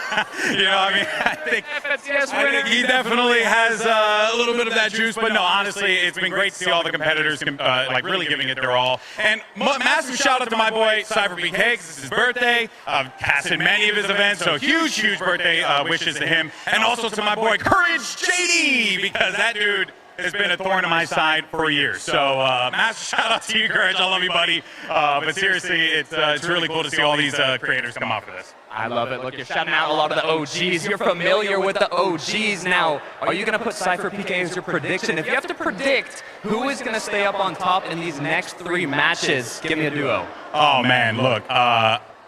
You know, I mean, I think he definitely has a little bit of that juice. But no, honestly, it's been great to see all the competitors like really giving it their all. And massive shout out to my boy Cypher PK, because it's his birthday. Passed in many of his events, so huge birthday wishes to him. And also to my boy Courage JD, because that dude has been a thorn in my side for years. So massive shout out to you, Courage. I love you, buddy. But seriously, it's really cool to see all these creators come out for this. I love it. Look, you're shouting out a lot of the OGs. You're familiar with the OGs now. Are you going to put Cypher PK as your prediction? If you have to predict who is going to stay up on top in these next 3 matches, give me a duo. Oh, man, look.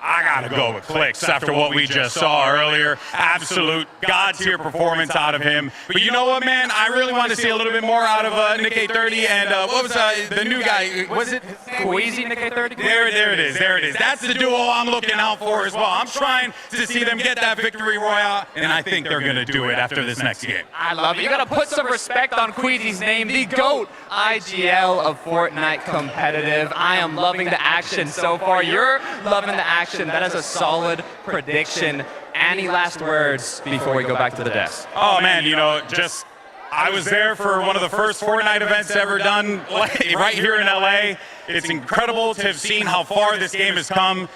I gotta go with Clix after what we just saw earlier. Absolute god-tier performance out of him. But you know what, man? I really want to see a little bit more out of Nick 830 and what was the new guy? Was it Queasy Nick 830? There it is. That's the duo I'm looking out for as well. I'm trying to see them get that victory royale, and I think they're gonna do it after this next game. I love it. You gotta put some respect on Queasy's name, the GOAT IGL of Fortnite competitive. I am loving the action so far. You're loving the action. That is a solid prediction. Any last words before we go back to the desk? Oh man, you know, I was there for one of the first Fortnite events ever done right here in LA. It's incredible to have seen how far this game has come.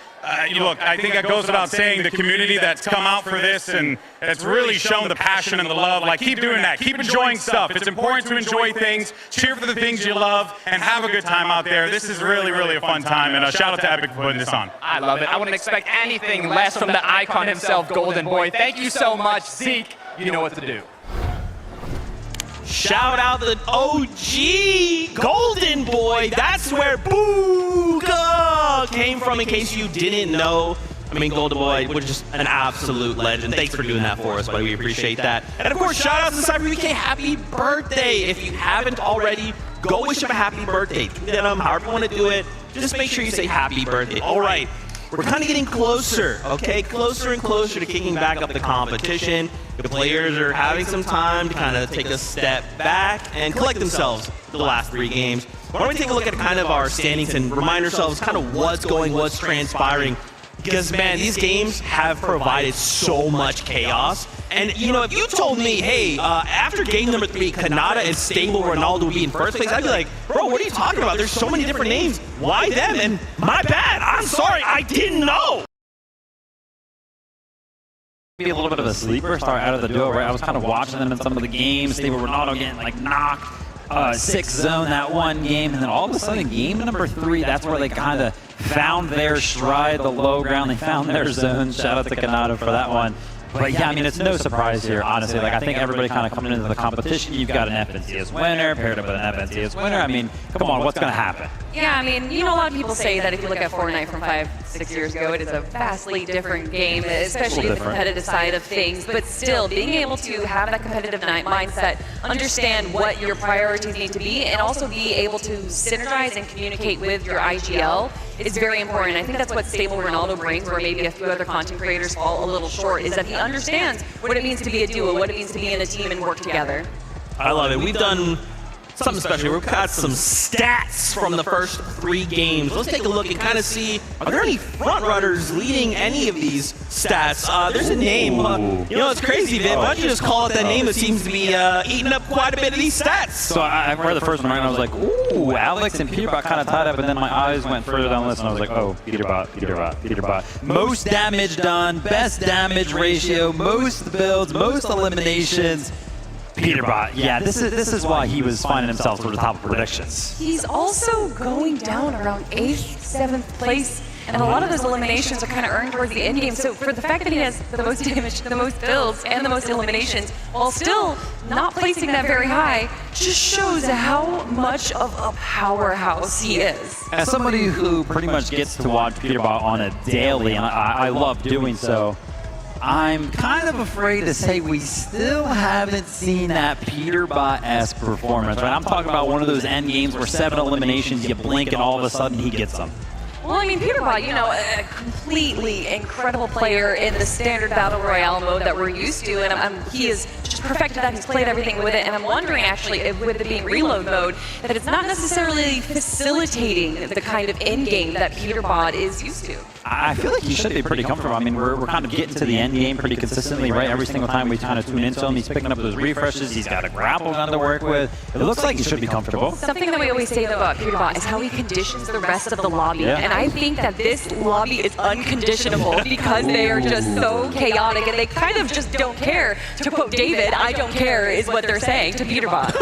Look, I think it goes without saying, the community that's come out for this and that's really shown the passion and the love. Like, keep doing that. Keep enjoying stuff. It's important to enjoy things, cheer for the things you love, and have a good time out there. This is really, really a fun time, and shout out to Epic for putting this on. I love it. I wouldn't expect anything less from the icon himself, Golden Boy. Thank you so much, Zeke. You know what to do. Shout out the OG Golden Boy. That's where Booga came from, in case you didn't know. I mean, Golden Boy was just an absolute legend. Thanks for doing that for us, buddy. We appreciate that. And of course, shout out to Cypher PK. Happy birthday. If you haven't already, go wish him a happy birthday. Tweet at him, however you want to do it. Just make sure you say happy birthday. All right. We're kind of getting closer, okay? Closer and closer to kicking back up the competition. The players are having some time to kind of take a step back and collect themselves the last 3 games. Why don't we take a look at kind of our standings and remind ourselves kind of what's transpiring. Because, man, these games have provided so much chaos. And, you know, if you told me, hey, after game number 3, Kanata and Stable Ronaldo would be in first place, I'd be like, bro, what are you talking about? There's so many different names. Why them? And my bad. I'm sorry. I didn't know. Be a little bit of a sleeper start out of the duo, right? I was kind of watching them in some of the games. Stable Ronaldo getting, like, knocked. 6 zone that one game, and then all of a sudden, game number 3, that's where they kind of found their stride, the low ground. They found their zone. Shout out to Kanata for that one. But yeah, I mean, it's no surprise here, honestly. Like, I think everybody kind of coming into the competition, you've got an FNCS winner paired up with an FNCS winner. I mean, come on, what's going to happen? Yeah, I mean, you know, a lot of people say that if you look at Fortnite from 5-6 years ago, it is a vastly different game, especially the competitive side of things. But still, being able to have that competitive mindset, understand what your priorities need to be, and also be able to synergize and communicate with your IGL is very important. I think that's what Stable Ronaldo brings, where maybe a few other content creators fall a little short, is that he understands what it means to be a duo, what it means to be in a team and work together. I love it. We've done something special. We've got some stats from the first 3 games. Let's take a look and kind of see, are there any front runners leading any of these stats? There's a name. You know, it's crazy, Viv. Why don't you just call it that name that seems to be eating up quite a bit of these stats? So I read the first one, right, and I was like, ooh, Alex and Peterbot kind of tied up, and then my eyes went further down the list, and I was like, oh, Peterbot. Most damage done, best damage ratio, most builds, most eliminations. Peterbot, yeah, this is why he was finding himself toward the top of predictions. He's also going down around 8th, 7th place and a lot of those eliminations are kind of earned towards the end game. So for the fact that he has the most damage, the most builds, and the most eliminations, while still not placing that very high, just shows how much of a powerhouse he is. As somebody who pretty much gets to watch Peterbot on a daily, and I love doing so, I'm kind of afraid to say we still haven't seen that Peterbot-esque performance, right? I'm talking about one of those end games where 7 eliminations, you blink, and all of a sudden he gets them. Well, I mean, Peterbot, you know, a completely incredible player in the standard Battle Royale mode that we're used to, and he has just perfected that. He's played everything with it, and I'm wondering, actually, if with it being reload mode, that it's not necessarily facilitating the kind of end game that Peterbot is used to. I feel like he should be pretty comfortable. I mean, we're kind of getting to the end game pretty consistently, right? Every single time we kind of tune into him, he's picking up those refreshes. He's got a grapple gun to work with. It looks like he should be comfortable. Something that we always say about Peterbot is how he conditions the rest of the lobby. Yeah. And I think that this lobby is unconditionable because they are just so chaotic and they kind of just don't care. To quote David, I don't care is what they're saying to Peterbot.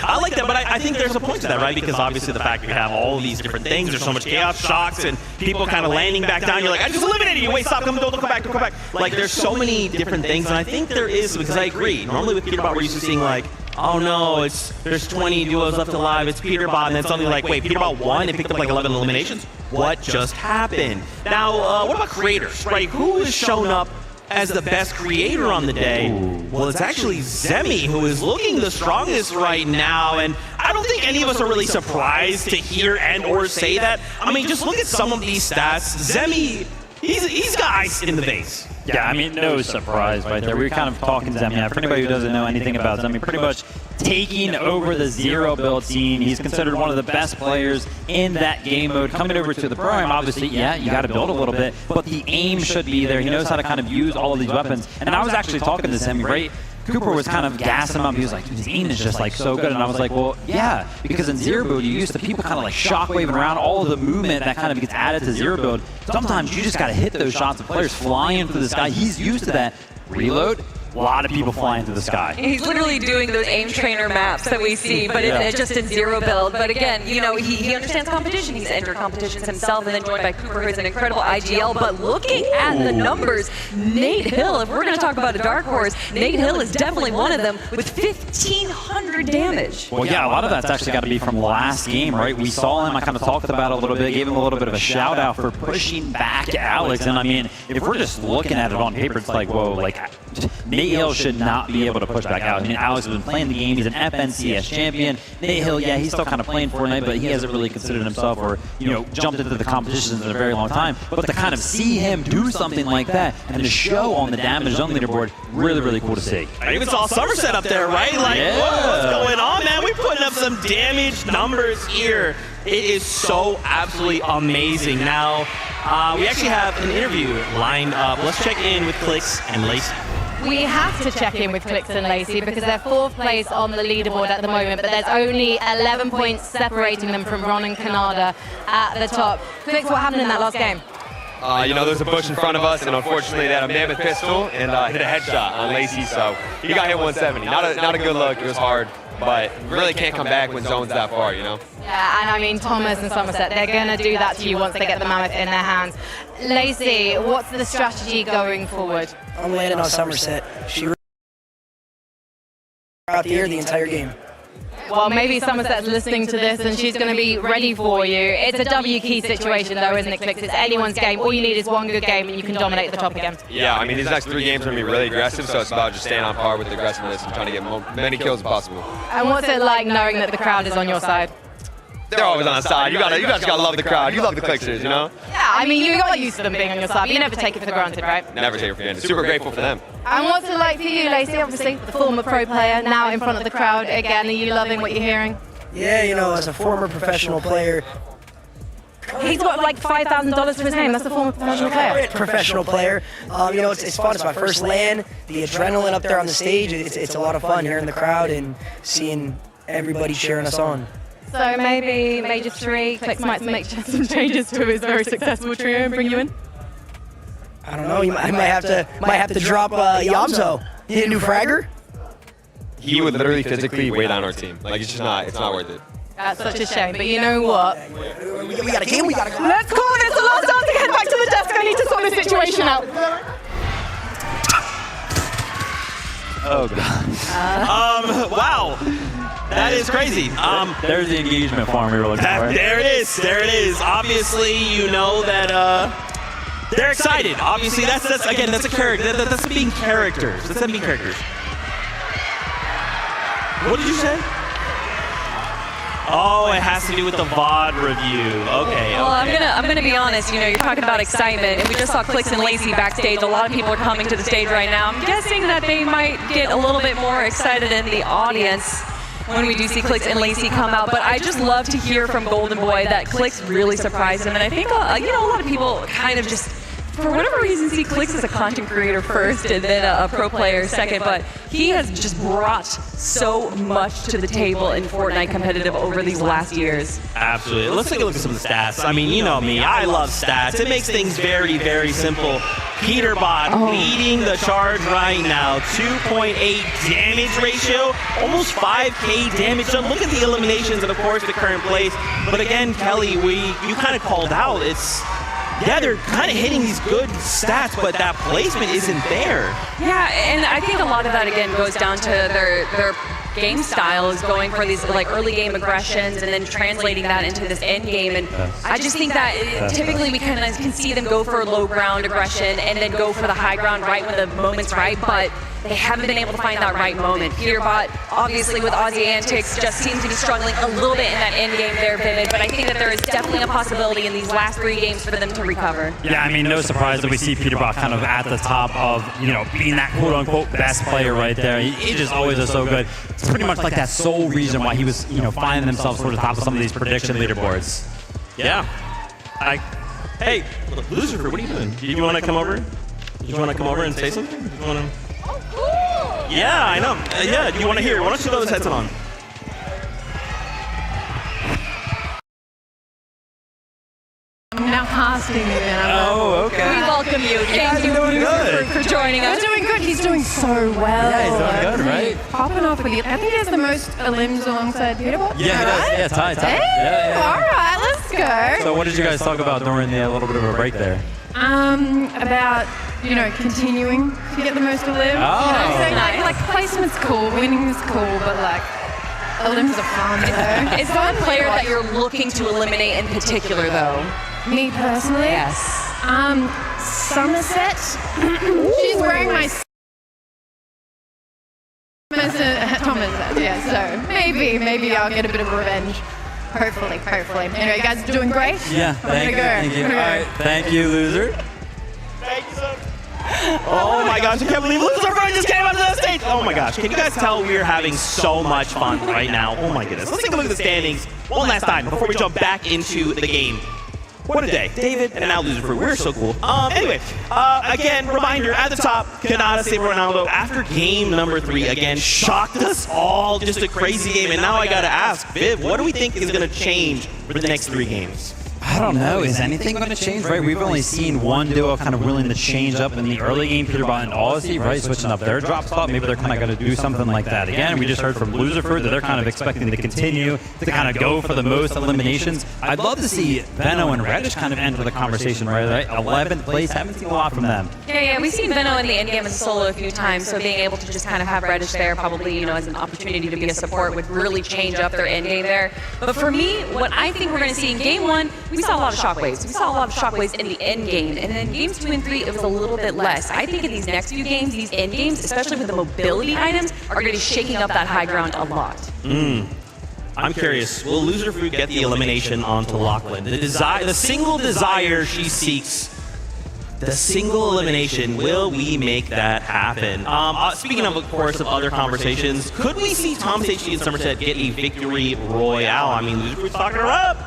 I like that, but I think there's a point to that, right? Because obviously the fact that we have all these different things, there's so much chaos, shocks, and people kind of landing back down. You're like, I just eliminated you. Wait, stop, don't come back, don't come back. Like, there's so many different things, and I think there is, because I agree. Normally with Peterbot, we're used to seeing like, oh no, there's 20 duos left alive, it's Peterbot, and then suddenly like, wait, Peterbot won and picked up like 11 eliminations? What just happened? Now, what about creators, right? Who has shown up as the best creator on the day? Well, it's actually Zemi, who is looking the strongest right now, and I don't think any of us are really surprised to hear and or say that. I mean, just look at some of these stats. Zemi, he's got ice in the vase. Yeah, I mean, no surprise right there. We were kind of talking Zemi. For anybody who doesn't know anything about Zemi, pretty much taking over the zero build scene. He's considered one of the best players in that game mode. Coming over to the program, obviously, yeah, you got to build a little bit, but the aim should be there. He knows how to kind of use all of these weapons. And I was actually talking to Zemi, right? Cooper was kind of gassing him up. He was like, dude, his aim is just like so good. And I was like, well, yeah, because in zero build, you used to people kind of like shockwaving around all of the movement that kind of gets added to zero build. Sometimes you just got to hit those shots of players flying through the sky. He's used to that. Reload, a lot of people flying through the sky. He's literally doing those aim trainer maps that we see, but it's just in zero build. But again, you know, he understands competition. He's entered competitions himself and then joined by Cooper, who's an incredible IGL. But looking at the numbers, Nate Hill, if we're going to talk about a dark horse, Nate Hill is definitely one of them with 1,500 damage. Well, yeah, a lot of that's actually got to be from last game, right? We saw him, I kind of talked about it a little bit, gave him a little bit of a shout out for pushing back Alex. And I mean, if we're just looking at it on paper, it's like, whoa, like Nate Hill should not be able to push back Alex. I mean, Alex has been playing the game. He's an FNCS champion. Nate Hill, yeah, he's still kind of playing Fortnite, but he hasn't really considered himself or, you know, jumped into the competitions in a very long time. But to kind of see him do something like that and to show on the damage zone leaderboard, really, really cool to see. I even saw Somerset up there, right? Like, what's going on, man? We're putting up some damage numbers here. It is so absolutely amazing. Now, we actually have an interview lined up. Let's check in with Clix and Lacey. We have to check in with Clix and Lacey because they're 4th place on the leaderboard at the moment, but there's only 11 points separating them from Ron and Canada at the top. Clix, what happened in that last game? You know, there's a bush in front of us, and unfortunately they had a mammoth pistol and hit a headshot on Lacey, so he got hit 170. Not a good look, it was hard, but really can't come back when zone's that far, you know? Yeah, and I mean, Thomas and Somerset, they're going to do that to you once they get the mammoth in their hands. Lacey, what's the strategy going forward? I'm landing on Somerset. She out there the entire game. Well, maybe Somerset's listening to this and she's going to be ready for you. It's a W key situation though, isn't it, Clix? It's anyone's game. All you need is one good game and you can dominate the top again. Yeah, I mean, these next 3 games are going to be really aggressive, so it's about just staying on par with the aggressiveness and trying to get many kills as possible. And what's it like knowing that the crowd is on your side? They're always on the side. You guys gotta love the crowd. You love the Clixers, you know? Yeah, I mean, you got used to them being on your side, but you never take it for granted, right? Never take it for granted. Super grateful for them. And what's it like for you, Lacey? Obviously, the former pro player, now in front of the crowd again. Are you loving what you're hearing? Yeah, you know, as a former professional player. He's got like $5,000 to his name. That's a former professional player. Professional player. You know, it's fun. It's my first LAN. The adrenaline up there on the stage, it's a lot of fun hearing the crowd and seeing everybody cheering us on. So maybe Major 3, Clix might make some changes to his very successful trio and bring you in? I don't know. I might have to drop Yamzo. You need a new fragger? He would literally physically weigh down our team. Like, it's not worth it. That's such a shame. But you know what? We got a game. We got to go. Let's call it. It's the last dance against out. Oh god. Wow. That is crazy. There's the engagement form we were looking for. There it is. There it is. Obviously, you know that they're excited. Obviously, that's again, that's a character. That's being characters. That's them being characters. What did you say? Oh, it has to do with the VOD review. Okay. Well, I'm gonna be honest. You know, you're talking about excitement, and we just saw Clix and Lacey backstage. A lot of people are coming to the stage right now. I'm guessing that they might get a little bit more excited in the audience when we do see Clix and Lacey come out. But I just love to hear from Golden Boy that Clix really surprised him, and I think you know, a lot of people kind of just, for whatever reason, see Clix as a content creator first and then a pro player second, but he has just brought so much to the table in Fortnite competitive over these last years. Absolutely. Let's take a look at some of the stats. I mean, you know me. I love stats. It makes things very, very simple. Peterbot leading the charge right now. 2.8 damage ratio, almost 5K damage done. Look at the eliminations and, of course, the current place. But again, Kelly, you kind of called out. Yeah, they're kind of hitting these good stats, but that placement isn't there. Yeah, and I think a lot of that, again, goes down to their game style is going for these like early game aggressions and then translating that into this end game. And I just think that typically we kind of can see them go for low ground aggression and then go for the high ground right when the moment's right, but they haven't been able to find that right moment. Peterbot, obviously with Aussie Antics, just seems to be struggling a little bit in that end game there, Vivid, but I think that there is definitely a possibility in these last 3 games for them to recover. Yeah, I mean, no surprise that we see Peterbot kind of at the top of, you know, being that quote-unquote best player right there. He just always is so good. It's pretty much like that sole reason why he was, you know, finding himself toward the top of some of these prediction leaderboards. Yeah. Hey, Lucifer, what are you doing? Do you want to come over? Do you want to come over and say something? Do you want to? Yeah, I know. Yeah, do you want to hear? Why don't you throw those headset on? I'm now casting you in. Oh, okay. We welcome you. Thank you for joining us. We're doing good. He's doing so well. Yeah, he's doing good, right? Popping off with you. I think he has the most limbs alongside Peterbot. Yeah, he does. Yeah, tie. Damn, all right, let's go. So what did you guys talk about during the little bit of a break there? About, you know, continuing to get the most of limbs. Oh. You know, so like placement's cool, winning is cool, but like limbs are fun though. Is there a player that you're looking to eliminate in particular though? Me personally? Yes. Somerset. She's wearing my Thomas, yeah, so maybe I'll get a bit of revenge. Hopefully. Anyway, you guys are doing great? Yeah, thank you. All right, thank you, loser. Thank you, sir. Oh my gosh, I can't believe Lucifer just came onto the stage. Oh my gosh, can you guys tell we're having so much fun right now? Oh my goodness. Let's take a look at the standings one last time before we jump back into the game. What a day. David and now Lucifer. We're so cool. Anyway, again, reminder at the top, Kanata Saber Ronaldo, after game number 3, again, shocked us all. Just a crazy game. And now I got to ask, Viv, what do we think is going to change for the next 3 games? I don't know. Is anything going to change, right? We've only seen one duo kind of willing to change up in the early game, Peterbot and Aussie, right? Switching up their drop spot. Maybe they're kind of going to do something like that again. We just heard from Lucifer that they're kind of expecting to continue to kind of go for the most eliminations. I'd love to see Veno and Reddish kind of enter the conversation, right? 11th place. Haven't seen a lot from them. Yeah, we've seen Veno in the end game as a solo a few times, so being able to just kind of have Reddish there probably, you know, as an opportunity to be a support would really change up their end game there. But for me, what I think we're going to see in game 1, we saw a lot of shockwaves. We saw a lot of shockwaves in the end game, and then games 2 and 3, it was a little bit less. I think in these next few games, these end games, especially with the mobility items, are going to be shaking up that high ground a lot. I'm curious, will Lucifer get the elimination onto Lachlan? The single desire she seeks, the single elimination, will we make that happen? Speaking of course, of other conversations, could we see Thomas HD and Somerset get a victory royale? I mean, Lucifer's talking her up.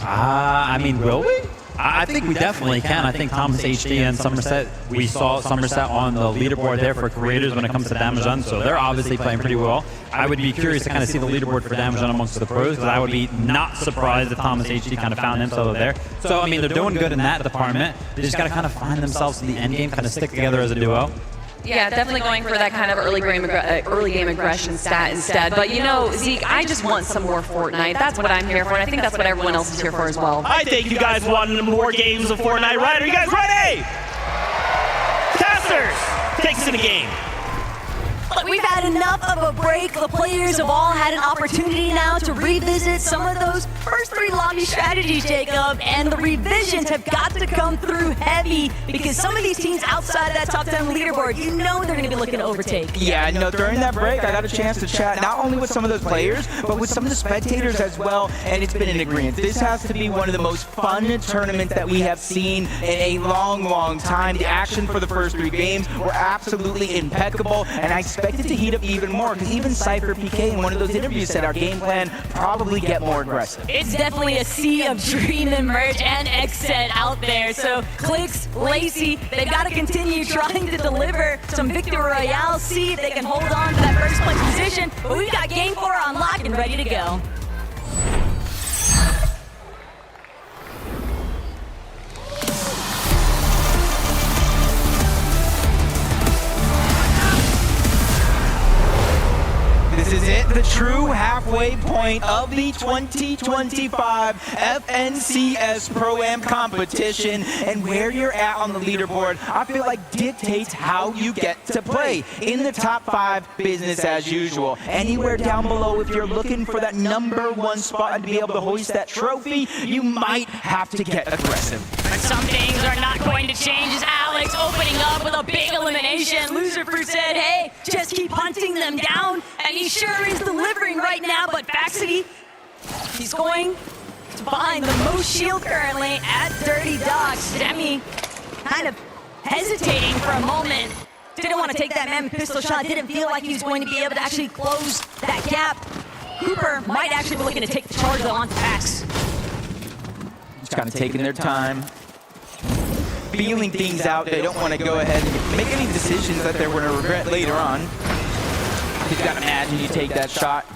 I mean, will we? I think we definitely can. I think Thomas HD and Somerset, we saw Somerset on the leaderboard there for creators when it comes to damage done, so they're obviously playing pretty well. I would be curious to kind of see the leaderboard for damage done amongst the pros, because I would be not surprised if Thomas HD kind of found himself there. So, I mean, they're doing good in that department. They just got to kind of find themselves in the end game, kind of stick together as a duo. Yeah, definitely going for that kind of early game aggression stat instead. But you know, Zeke, I just want some more Fortnite. That's what I'm here for, and I think that's what everyone else is here for as well. I think you guys want more games of Fortnite, right? Are you guys ready? Masters takes it in the game. But we've had enough of a break. The players have all had an opportunity now to revisit some of those first 3 lobby strategies, Jacob, and the revisions have got to come through heavy because some of these teams outside of that top 10 leaderboard, you know they're going to be looking to overtake. Yeah, no, during that break, I got a chance to chat not only with some of those players, but with some of the spectators as well, and it's been an agreement. This has to be one of the most fun tournaments that we have seen in a long, long time. The action for the first 3 games were absolutely impeccable, and I expect it to heat up even more because even Cypher PK in one of those interviews said our game plan probably get more aggressive. It's definitely a sea of Dream and Merge and Xset out there. So Clix, Lacey, they've got to continue trying to deliver some Victory Royale, see if they can hold on to that first place position. But we've got Game 4 on lock and ready to go. This is it, the true halfway point of the 2025 FNCS Pro-Am competition, and where you're at on the leaderboard, I feel like dictates how you get to play. In the top 5, business as usual. Anywhere down below, if you're looking for that #1 spot and to be able to hoist that trophy, you might have to get aggressive. But some things are not going to change as Alex opening up with a big elimination. Loser Fruit said, hey, just keep hunting them down, and he sure is delivering right now, but Faxity, he's going to find the most shield currently at Dirty Dogs. Demi kind of hesitating for a moment. Didn't want to take that mammoth pistol shot, didn't feel like he was going to be able to actually close that gap. Cooper might actually be looking to take the charge though onto Fax. Just kind of taking their time, feeling things out. They don't want to go ahead and make any decisions that they're going to regret later on. You've got to imagine you take that shot,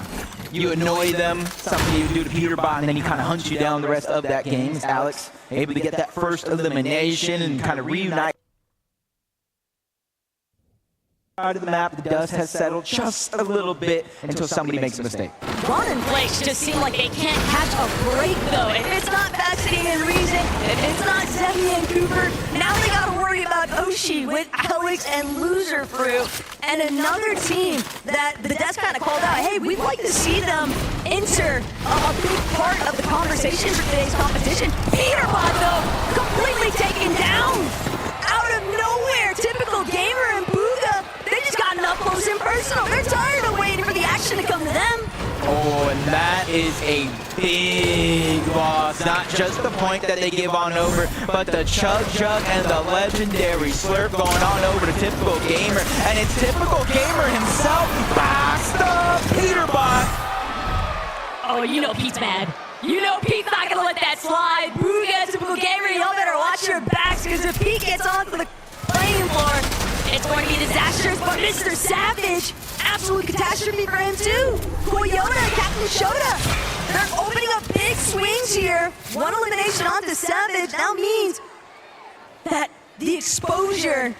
you annoy them, something you do to Peterbot, and then he kind of hunts you down the rest of that game. Alex able to get that first elimination and kind of reunite. Out of the map, the dust has settled just a little bit until somebody makes a mistake. Ron and Flakes just seem like they can't catch a break though. If it's not Faxity and Reason, if it's not Zemi and Cooper, now they gotta worry about Oshi with Alex and Loser Fruit. And another team that the desk kind of called out, hey, we'd like to see them enter a big part of the conversation for today's competition. Peterbot though, completely taken down. Out of nowhere, typical gamer and Booga. They just got up close and personal. They're tired of waiting for the action to come to them. Oh, and that is a big loss. Not just the point that they give on over, but the Chug Jug and the legendary Slurp going on over to Typical Gamer. And it's Typical Gamer himself, Rasta Peterbot. Oh, you know Pete's mad. You know Pete's not gonna let that slide. Booga, Typical Gamer, y'all better watch your backs, because if Pete gets onto the playing floor, it's going to be disastrous. But Mr. Savage, absolute catastrophe for him too. Koyota and Captain Shota, they're opening up big swings here. One elimination onto Savage now means that the exposure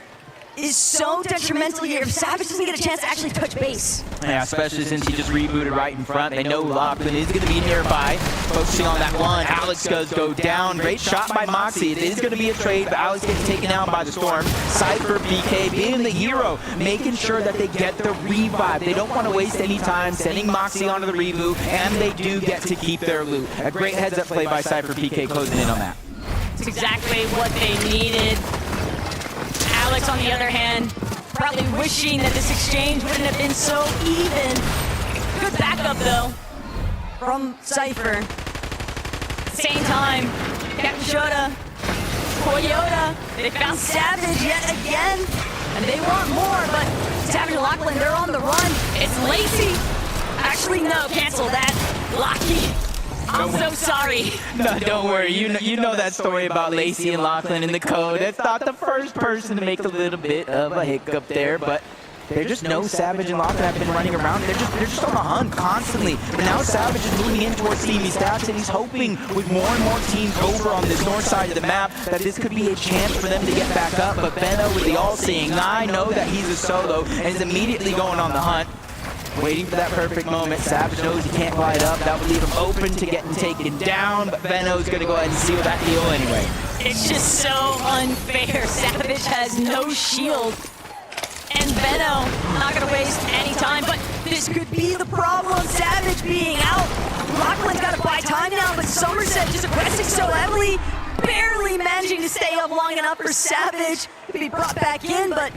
is so detrimental here. If Savage doesn't get a chance to actually touch base. Yeah, especially since he just rebooted right in front. They know Lachlan is going to be nearby. Focusing on that one. Alex does go down. Great shot by Moxie. It is going to be a trade, but Alex gets taken out by the Storm. Cypher BK being the hero, making sure that they get the revive. They don't want to waste any time sending Moxie onto the reboot, and they do get to keep their loot. A great heads-up play by Cypher BK closing in on that. It's exactly what they needed. Alex, on the other hand, probably wishing that this exchange wouldn't have been so even. Good backup, though, from Cypher. Same time, Captain Shota, Koyota, they found Savage yet again, and they want more, but Savage and Lachlan, they're on the run. It's Lacey. Actually, no, cancel that. Lockie. I'm so sorry. No, don't worry. You know that story about Lacey and Lachlan in the code. That's not the first person to make a little bit of a hiccup there, but they just know Savage and Lachlan have been running around. They're just on the hunt constantly. But now Savage is moving in towards Stevie Stats, and he's hoping with more and more teams over on this north side of the map that this could be a chance for them to get back up. But Benno with the all-seeing eye know that he's a solo and is immediately going on the hunt. Waiting for that perfect moment. Savage knows he can't glide up. That would leave him open to getting taken down, but Benno's going to go ahead and seal that deal anyway. It's just so unfair. Savage has no shield. And Veno not gonna waste any time, but this could be the problem. Savage being out. Rockland's gotta buy time now, but Somerset just aggressing so heavily, barely managing to stay up long enough for Savage to be brought back in, but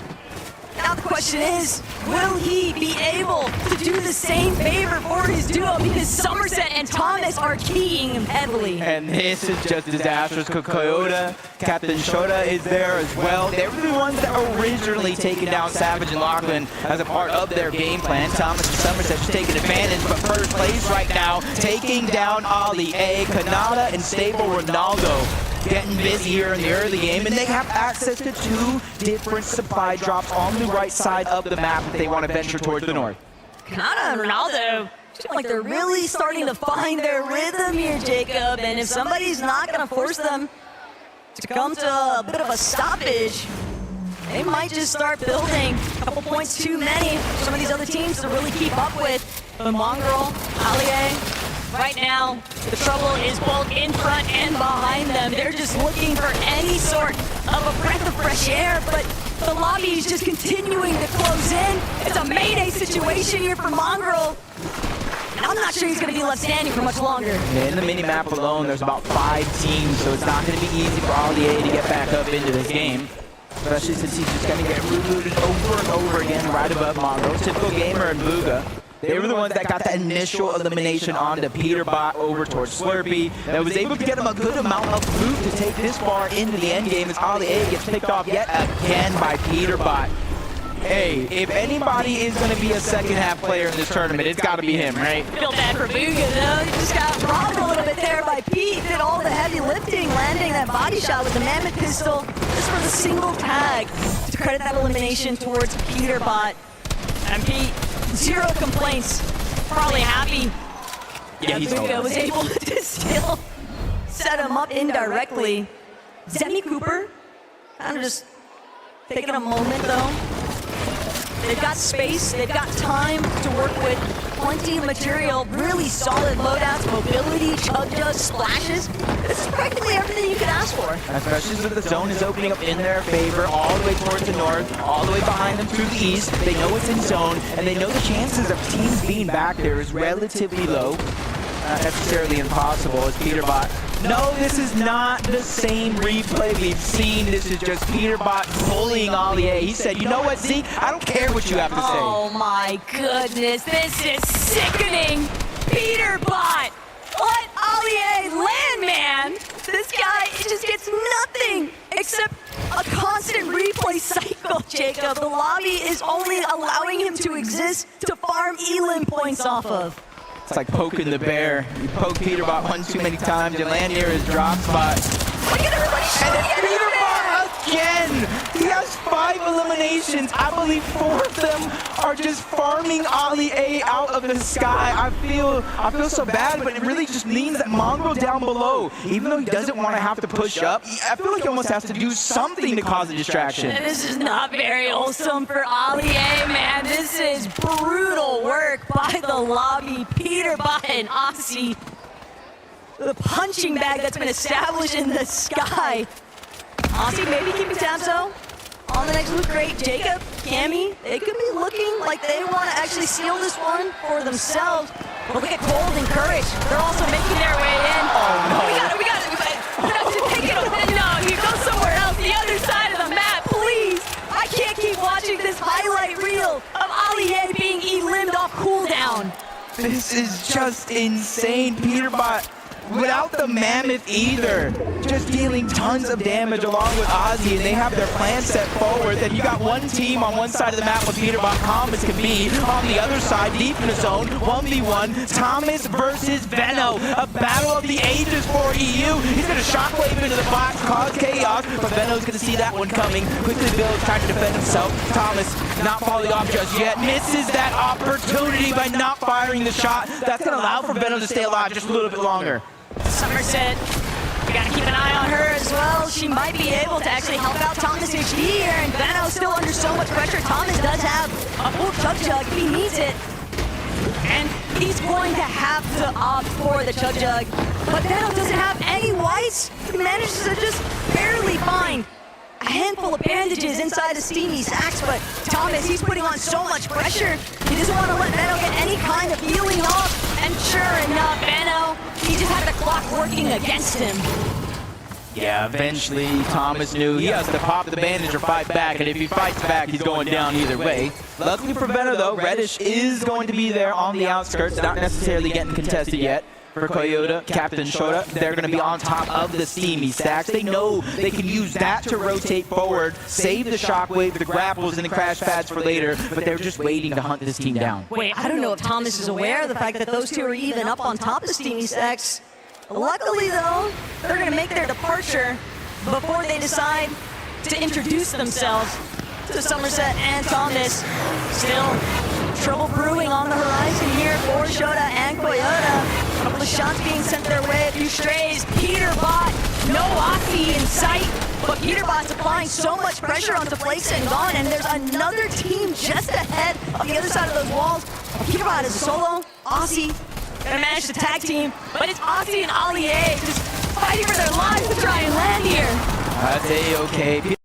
now the question is, will he be able to do the same favor for his duo, because Somerset and Thomas are keying him heavily. And this is just disastrous. Koyota, Captain Shota is there as well. They were the ones that were originally taking down Savage and Lachlan as a part of their game plan. Thomas and Somerset just taking advantage, but first place right now, taking down Ali A, Kanata, and Stable Ronaldo. Getting busy here in the early game, and they have access to 2 different supply drops on the right side of the map if they want to venture towards the north. Kanata and Ronaldo seem like they're really starting to find their rhythm here, Jacob, and if somebody's not going to force them to come to a bit of a stoppage, they might just start building a couple points too many for some of these other teams to really keep up with. But Mongrel, Allier, right now, the trouble is both in front and behind them. They're just looking for any sort of a breath of fresh air, but the lobby is just continuing to close in. It's a mayday situation here for Mongrel. And I'm not sure he's going to be left standing for much longer. In the mini-map alone, there's about 5 teams, so it's not going to be easy for Allier to get back up into this game. Especially since he's just going to get rebooted over and over again right above Mongrel. Typical Gamer and Booga. They were the ones that got that initial elimination onto Peterbot over towards Slurpee. That was able to get him a good amount of loot to take this far into the end game as Ali A gets picked off yet again by Peterbot. Hey, if anybody is going to be a second half player in this tournament, it's got to be him, right? Feel bad for Booga though. He just got robbed a little bit there by Pete. Did all the heavy lifting, landing that body shot with the Mammoth pistol just for the single tag to credit that elimination towards Peterbot. And Pete, 0 complaints, probably happy. Yeah, he's Booga was able to still set him up indirectly. Zemi Cooper, kind of just taking a moment though. They've got space, they've got time to work with, plenty of material, really solid loadouts, mobility, chug-jugs, splashes. This is practically everything you could ask for. Especially since the zone is opening up in their favor, all the way towards the north, all the way behind them to the east. They know it's in zone, and they know the chances of teams being back there is relatively low. Not necessarily impossible as Peterbot. No, this is not the same replay we've seen. This is just Peterbot bullying Allier. He said, you know what, Zeke? I don't care what you have to say. Oh my goodness, this is sickening. Peterbot, let Allier land, man. This guy just gets nothing except a constant replay cycle, Jacob. The lobby is only allowing him to exist to farm Elim points off of. It's like poking the bear. You poke Peterbot one too many times, you land near his drop spot. Look at everybody shooting at Peterbot again! He has 5 eliminations. I believe 4 of them are just farming Ali A out of the sky. I feel so bad, but it really just means that Mongrel down below, even though he doesn't want to have to push up, I feel like he almost has to do something to cause a distraction. And this is not very wholesome for Allier, man. This is brutal work by the lobby. Peterbot and Aussie. The punching bag that's been established in the sky. Aussie maybe keeping tabs though on the next loot crate. Jacob, Cammy, they could be looking like they want to actually steal this one for themselves. But look at Cold and Courage. They're also making their way in. Oh no. We got it. Take it over. No, you go somewhere else. The other side of the map, please. I can't keep watching this highlight reel of Allier being elimed off cooldown. This is just insane. Peterbot, without the Mammoth either, just dealing tons of damage along with Ozzy, and they have their plan set forward. Then you got one team on one side of the map with Peterbot, calm as can be. On the other side, deep in the zone, 1v1, Thomas versus Veno. A battle of the ages for EU. He's gonna shockwave into the box, cause chaos, but Veno's gonna see that one coming. Quickly builds, trying to defend himself. Thomas not falling off just yet. Misses that opportunity by not firing the shot. That's gonna allow for Veno to stay alive just a little bit longer. Somerset, we gotta keep an eye on her as well. She might be able to actually help out Thomas HD here, and Veno still under so much pressure. Thomas does have a full chug if he needs it. and he's going to have to opt for the Chug Jug. But Benno doesn't have any whites. He manages to just barely find a handful of bandages inside the Steamy Sacks, but Thomas, he's putting on so much pressure. He doesn't want to let Benno get any kind of healing off. And sure enough, Benno, he just had the clock working against him. Yeah, eventually Thomas knew he has to pop the bandage or fight back, and if he fights back, he's going down either way. Luckily for Benno, though, Reddish is going to be there on the outskirts, not necessarily getting contested yet. For Coyote, Captain Shota, they're going to be on top of the Steamy Stacks. They know they can use that to rotate forward, save the Shockwave, the grapples, and the crash pads for later, but they're just waiting to hunt this team down. Wait, I don't know if Thomas is aware of the fact that those two are even up on top of Steamy Stacks. Luckily, though, they're going to make their departure before they decide to introduce themselves to Somerset and Thomas. Still, trouble brewing on the horizon here for Shota and Coyote. A couple of shots being sent their way, a few strays. Peterbot, no Aussie in sight, but Peterbot's applying so much pressure onto Flakes and Gone, and there's another team just ahead on the other side of those walls. Peterbot is a solo. Aussie gonna manage to tag team, but it's Aussie and Allie just fighting for their lives to try and land here. That's A-okay.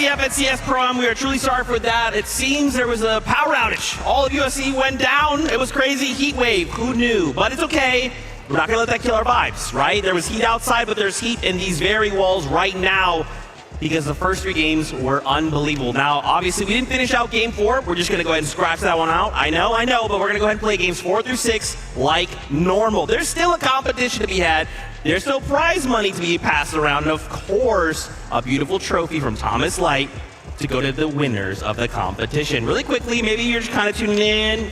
the FNCS Pro-Am. We are truly sorry for that. It seems there was a power outage. All of USC went down. It was crazy. Heat wave. Who knew? But it's okay. We're not going to let that kill our vibes, right? There was heat outside, but there's heat in these very walls right now because the first 3 games were unbelievable. Now, obviously, we didn't finish out Game 4. We're just going to go ahead and scratch that one out. I know, but we're going to go ahead and play Games 4 through 6 like normal. There's still a competition to be had. There's still prize money to be passed around. And, of course, a beautiful trophy from Thomas Light to go to the winners of the competition. Really quickly, maybe you're just kind of tuning in.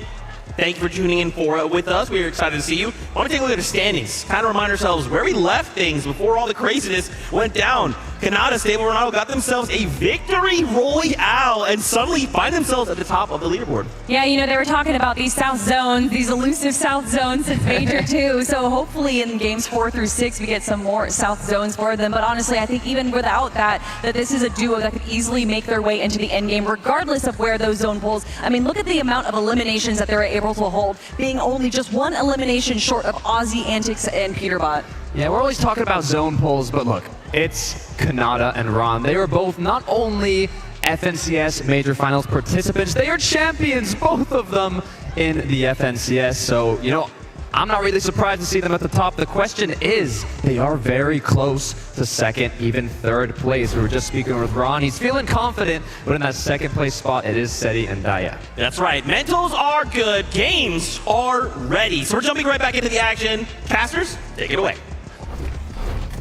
Thank you for tuning in with us. We are excited to see you. I want to take a look at the standings. Kind of remind ourselves where we left things before all the craziness went down. Kanata, Stable Ronaldo got themselves a victory royale and suddenly find themselves at the top of the leaderboard. Yeah, you know, they were talking about these South zones, these elusive South zones since Major 2. So hopefully in games 4 through 6, we get some more South zones for them. But honestly, I think even without that this is a duo that could easily make their way into the end game, regardless of where those zone pulls. I mean, look at the amount of eliminations that they're able to hold, being only just 1 elimination short of Aussie Antics and Peterbot. Yeah, we're always talking about zone pulls, but look, it's Kanata and Ron. They were both not only FNCS Major Finals participants, they are champions, both of them, in the FNCS. So, you know, I'm not really surprised to see them at the top. The question is, they are very close to second, even third place. We were just speaking with Ron. He's feeling confident, but in that second place spot, it is Seti and Daya. That's right. Mentals are good. Games are ready. So we're jumping right back into the action. Casters, take it away.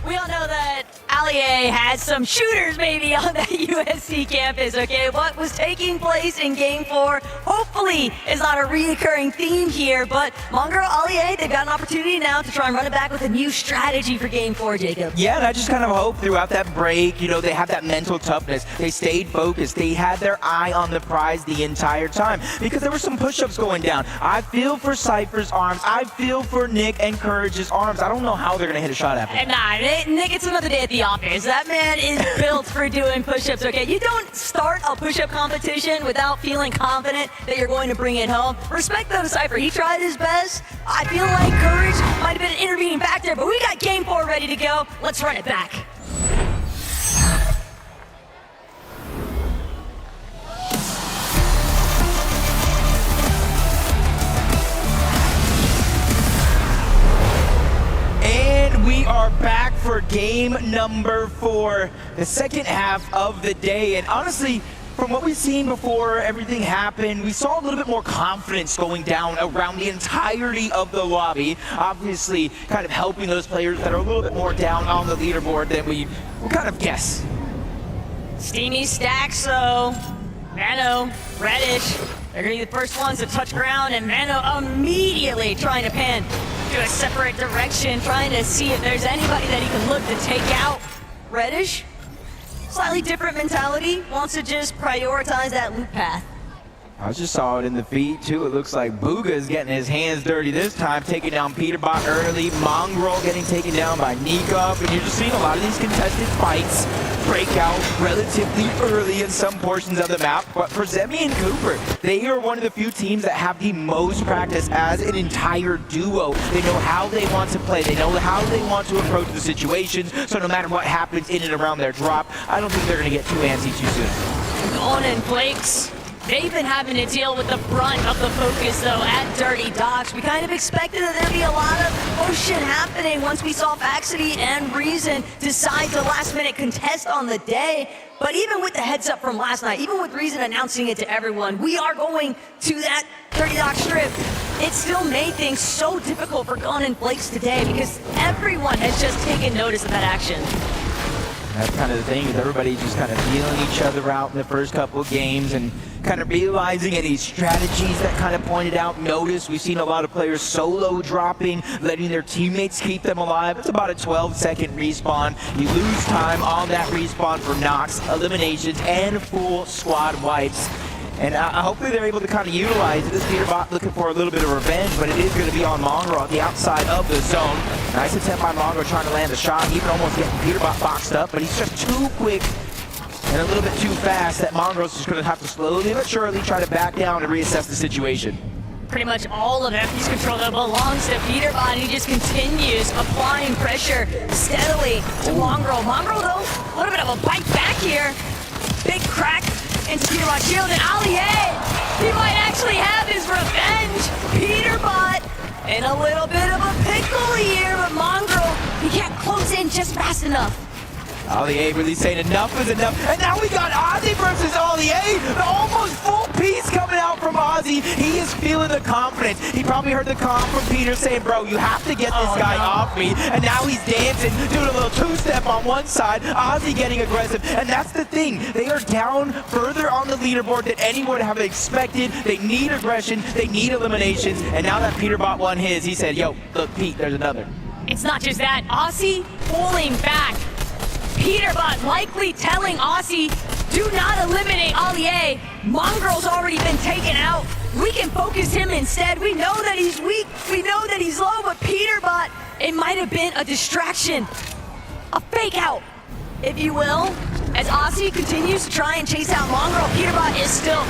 We all know that Allier had some shooters maybe on that USC campus, okay? What was taking place in Game 4 hopefully is not a reoccurring theme here, but Mongraal Allier, they've got an opportunity now to try and run it back with a new strategy for Game 4, Jacob. Yeah, and I just kind of hope throughout that break, you know, they have that mental toughness. They stayed focused. They had their eye on the prize the entire time because there were some push-ups going down. I feel for Cypher's arms. I feel for Nick and Courage's arms. I don't know how they're going to hit a shot after. And Nick, it's another day at the office. That man is built for doing push-ups, okay? You don't start a push-up competition without feeling confident that you're going to bring it home. Respect though to Cypher. He tried his best. I feel like Courage might have been an intervening factor, but we got Game 4 ready to go. Let's run it back. We are back for game number 4, the second half of the day. And honestly, from what we've seen before everything happened, we saw a little bit more confidence going down around the entirety of the lobby. Obviously, kind of helping those players that are a little bit more down on the leaderboard than we kind of guess. Steamy stacks, so Mano, Reddish, they're going to be the first ones to touch ground, and Mano immediately trying to pan to a separate direction, trying to see if there's anybody that he can look to take out. Reddish, slightly different mentality, wants to just prioritize that loop path. I just saw it in the feed too. It looks like Booga is getting his hands dirty this time, taking down Peterbot early. Mongraal getting taken down by Nikov, and you're just seeing a lot of these contested fights break out relatively early in some portions of the map. But for Zemi and Cooper, they are one of the few teams that have the most practice as an entire duo. They know how they want to play. They know how they want to approach the situations. So no matter what happens in and around their drop, I don't think they're going to get too antsy too soon. On and Flakes. They've been having to deal with the brunt of the focus, though, at Dirty Docks. We kind of expected that there'd be a lot of motion happening once we saw Vaxity and Reason decide to last-minute contest on the day. But even with the heads up from last night, even with Reason announcing it to everyone, we are going to that Dirty Docks strip. It still made things so difficult for Gun and Flakes today because everyone has just taken notice of that action. That's kind of the thing, is everybody just kind of feeling each other out in the first couple of games and kind of realizing any strategies that kind of pointed out. Notice we've seen a lot of players solo dropping, letting their teammates keep them alive. It's about a 12-second respawn. You lose time on that respawn for knocks, eliminations, and full squad wipes. And hopefully they're able to kind of utilize this. Peterbot looking for a little bit of revenge, but it is going to be on Mongraal at the outside of the zone. Nice attempt by Mongraal trying to land a shot, even almost getting Peterbot boxed up, but he's just too quick and a little bit too fast that Mongraal's just going to have to slowly but surely try to back down and reassess the situation. Pretty much all of FP's control that belongs to Peterbot. He just continues applying pressure steadily to Mongraal. Mongraal, though, a little bit of a bite back here. big crack into Peterbot's shield, and Ali A, he might actually have his revenge. Peterbot in a little bit of a pickle here, but Mongrel, he can't close in just fast enough. Ali A really saying enough is enough. And now we got Ozzy versus Ali A. The almost full piece coming out from Ozzy. He is feeling the confidence. He probably heard the comp from Peter saying, bro, you have to get this guy off me. And now he's dancing, doing a little two-step on one side. Ozzy getting aggressive. And that's the thing. They are down further on the leaderboard than anyone would have expected. They need aggression. They need eliminations. And now that Peterbot won his, he said, yo, look, Pete, there's another. It's not just that. Aussie pulling back. Peterbot likely telling Aussie, do not eliminate Ali A. Mongrel's already been taken out. We can focus him instead. We know that he's weak. We know that he's low, but Peterbot, it might have been a distraction. A fake out, if you will. As Aussie continues to try and chase out Mongrel, Peterbot is still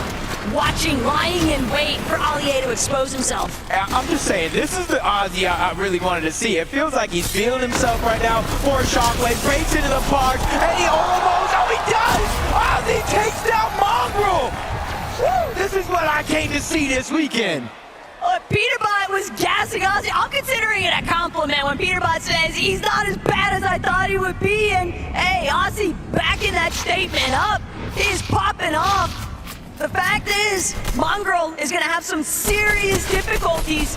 watching, lying in wait for Ali A to expose himself. I'm just saying, this is the Ozzy I really wanted to see. It feels like he's feeling himself right now. For Shockwave, breaks into the park, and he almost, oh, he does! Ozzy takes down Mongrel! Woo, this is what I came to see this weekend. Peterbot was gassing Ozzy. I'm considering it a compliment when Peterbot says he's not as bad as I thought he would be, and hey, Ozzy backing that statement up. He's popping off. The fact is, Mongrel is going to have some serious difficulties.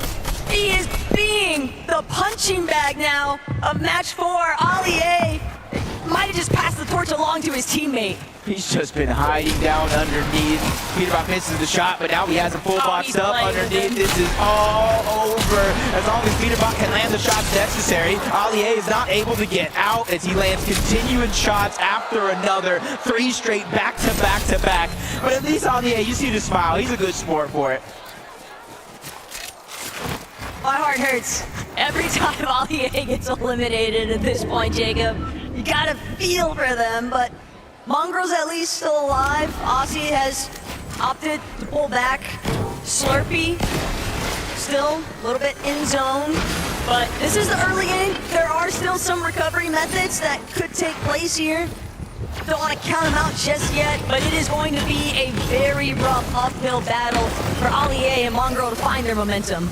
He is being the punching bag now of match 4. Ali A might have just passed the torch along to his teammate. He's just been hiding down underneath. Peterbot misses the shot, but now he has a full boxed up underneath. This is all over. As long as Peterbot can land the shots necessary, Ali A is not able to get out as he lands continuing shots after another. 3 straight back to back to back. But at least Ali A, you see the smile. He's a good sport for it. My heart hurts every time Ali A gets eliminated at this point, Jacob. You gotta feel for them, but Mongrel's at least still alive. Aussie has opted to pull back. Slurpee still a little bit in zone, but this is the early game. There are still some recovery methods that could take place here. Don't want to count them out just yet, but it is going to be a very rough uphill battle for Ali A and Mongrel to find their momentum.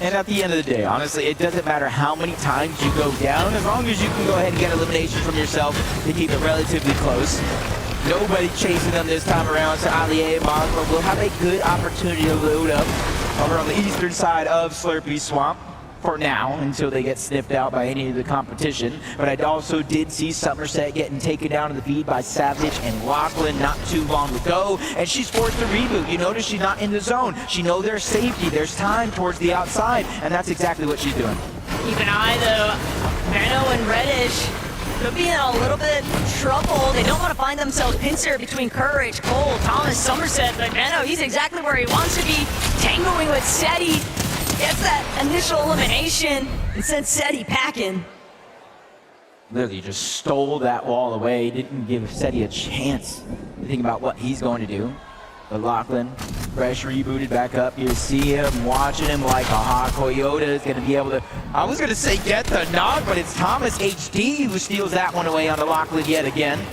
And at the end of the day, honestly, it doesn't matter how many times you go down, as long as you can go ahead and get elimination from yourself to keep it relatively close. Nobody chasing them this time around, so Ali A and Mongrel will have a good opportunity to load up over on the eastern side of Slurpee Swamp for now, until they get sniffed out by any of the competition. But I also did see Somerset getting taken down in the feed by Savage and Lachlan not too long ago, and she's forced to reboot. You notice she's not in the zone. She knows there's safety, there's time towards the outside, and that's exactly what she's doing. Keep an eye though, Benno and Reddish could be in a little bit of trouble. They don't want to find themselves pincer between Courage, Cole, Thomas, Somerset, but Benno, he's exactly where he wants to be, tangoing with Seti. Gets that initial elimination and sends Seti packing. Literally just stole that wall away, didn't give Seti a chance to think about what he's going to do. But Lachlan, fresh rebooted back up. You see him, watching him like a hawk. Coyote is going to be able to, I was going to say get the nod, but it's Thomas HD who steals that one away on the Lachlan yet again.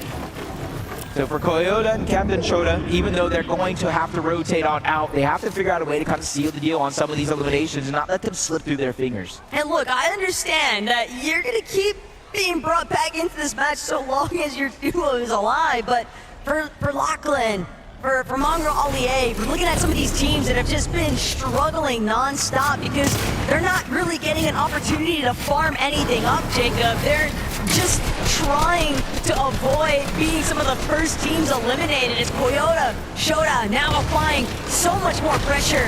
So for Coyote and Captain Shota, even though they're going to have to rotate on out, they have to figure out a way to kind of seal the deal on some of these eliminations and not let them slip through their fingers. And look, I understand that you're going to keep being brought back into this match so long as your duo is alive, but for Lachlan, for Mongrel Ali A, we're looking at some of these teams that have just been struggling non-stop because they're not really getting an opportunity to farm anything up, Jacob. They're just trying to avoid being some of the first teams eliminated as Coyote, Shota now applying so much more pressure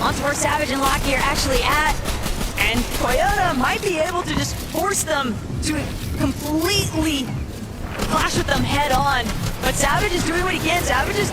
onto where Savage and Lockie are actually at. And Coyote might be able to just force them to completely clash with them head on. But Savage is doing what he can. Savage is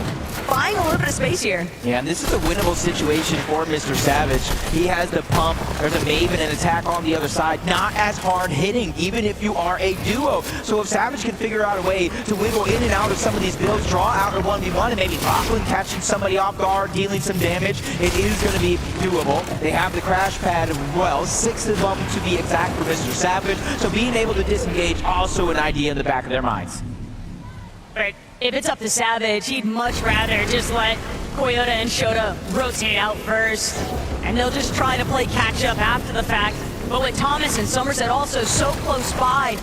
buying a little bit of space here. Yeah, and this is a winnable situation for Mr. Savage. He has the pump, there's a Maven and attack on the other side, not as hard hitting, even if you are a duo. So if Savage can figure out a way to wiggle in and out of some of these builds, draw out a 1v1, and maybe Lachlan catching somebody off guard, dealing some damage, it is going to be doable. They have the crash pad as well, 6 of them to be exact for Mr. Savage, so being able to disengage also an idea in the back of their minds. But if it's up to Savage, he'd much rather just let Koyota and Shota rotate out first, and they'll just try to play catch up after the fact. But with Thomas and Somerset also so close by,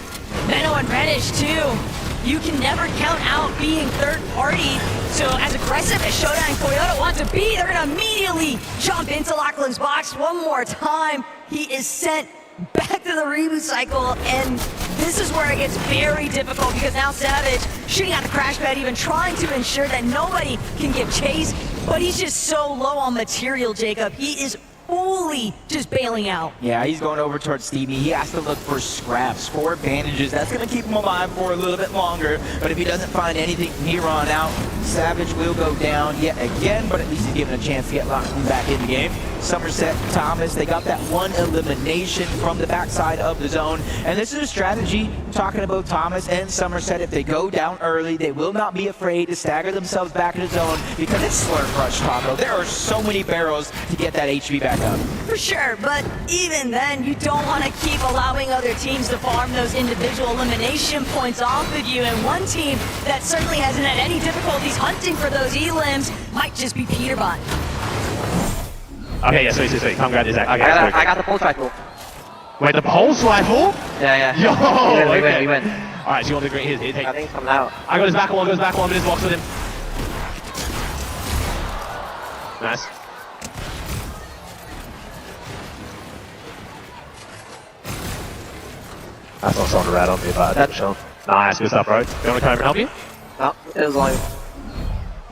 Menno and Reddish too, you can never count out being third party. So as aggressive as Shota and Koyota want to be, they're gonna immediately jump into Lachlan's box one more time. He is sent back to the reboot cycle, and this is where it gets very difficult because now Savage shooting at the crash pad, even trying to ensure that nobody can give chase, but he's just so low on material, Jacob. He is fully just bailing out. Yeah, he's going over towards Stevie. He has to look for scraps, for bandages. That's going to keep him alive for a little bit longer. But if he doesn't find anything from here on out, Savage will go down yet again, but at least he's given a chance to get Lachlan back in the game. Somerset, Thomas, they got that one elimination from the backside of the zone. And this is a strategy, talking about Thomas and Somerset. If they go down early, they will not be afraid to stagger themselves back in the zone because it's Slurp Rush, Taco. There are so many barrels to get that HP back up. For sure, but even then, you don't want to keep allowing other teams to farm those individual elimination points off of you. And one team that certainly hasn't had any difficulties hunting for those elims might just be Peterbot. Okay, yeah, sweet. Come grab this. Okay, I got the pulse rifle. Wait, the pulse rifle? Yeah. Yo! We win. Alright, so you want the green? Here, take. I think he's coming out. I got his back one, I'm in his box with him. Nice. That's not someone rat on me, but that's shown. Nice, good stuff, bro. You want me to come over and help you? No, it was long.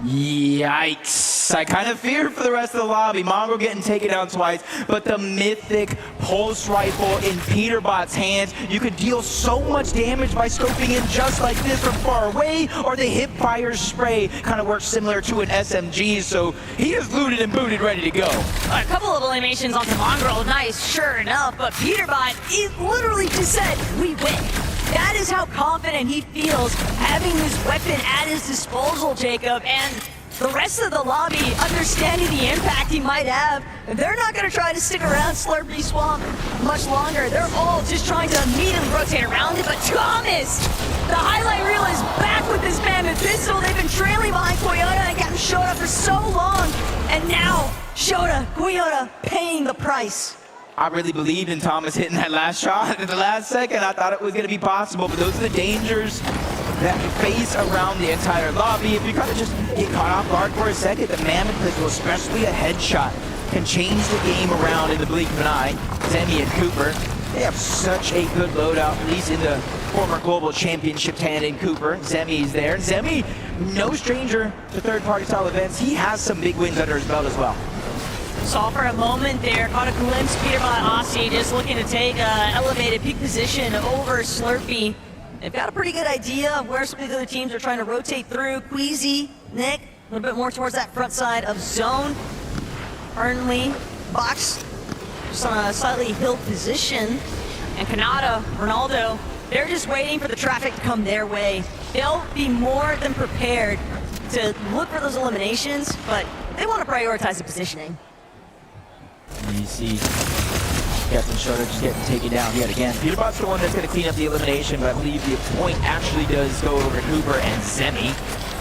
Yikes. I kind of feared for the rest of the lobby. Mongo getting taken down twice, but the mythic pulse rifle in Peterbot's hands, you could deal so much damage by scoping in just like this from far away, or the hip fire spray kind of works similar to an SMG, so he is looted and booted, ready to go. A couple of eliminations onto Mongrel, nice, sure enough, but Peterbot, he literally just said, we win. That is how confident he feels having this weapon at his disposal, Jacob, and the rest of the lobby, understanding the impact he might have, they're not going to try to stick around Slurpy Swamp much longer. They're all just trying to immediately rotate around it, but Thomas, the highlight reel is back with this mammoth pistol. They've been trailing behind Koyota and gotten Shota for so long, and now Shota, Koyota paying the price. I really believed in Thomas hitting that last shot at the last second. I thought it was going to be possible, but those are the dangers that you face around the entire lobby. If you kind of just get caught off guard for a second, the Mammoth pistol, especially a headshot, can change the game around in the blink of an eye. Zemi and Cooper, they have such a good loadout, at least in the former global championship tandem. Cooper, Zemi's there. Zemi, no stranger to third-party style events. He has some big wins under his belt as well. Saw for a moment there, caught a glimpse, Peterbot Aussie just looking to take an elevated peak position over Slurpy. They've got a pretty good idea of where some of the other teams are trying to rotate through. Queasy, Nick, a little bit more towards that front side of zone. Burnley, Box, just on a slightly hill position. And Kanata, Ronaldo, they're just waiting for the traffic to come their way. They'll be more than prepared to look for those eliminations, but they want to prioritize the positioning. You see Captain Shota just getting taken down yet again. Peterbot's the one that's going to clean up the elimination, but I believe the point actually does go over to Cooper and Zemi.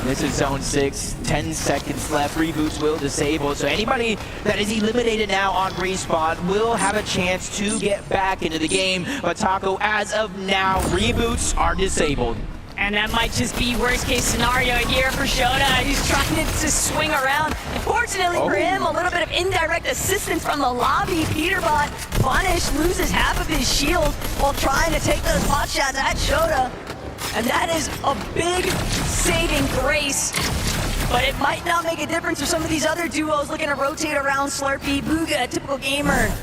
This is zone 6, 10 seconds left. Reboots will disable, so anybody that is eliminated now on respawn will have a chance to get back into the game. But Taco, as of now, reboots are disabled. And that might just be worst case scenario here for Shota. He's trying to just swing around. Fortunately for him, a little bit of indirect assistance from the lobby. Peterbot, punished, loses half of his shield while trying to take those pot shots at Shota. And that is a big saving grace. But it might not make a difference for some of these other duos looking to rotate around Slurpy. Booga, typical gamer.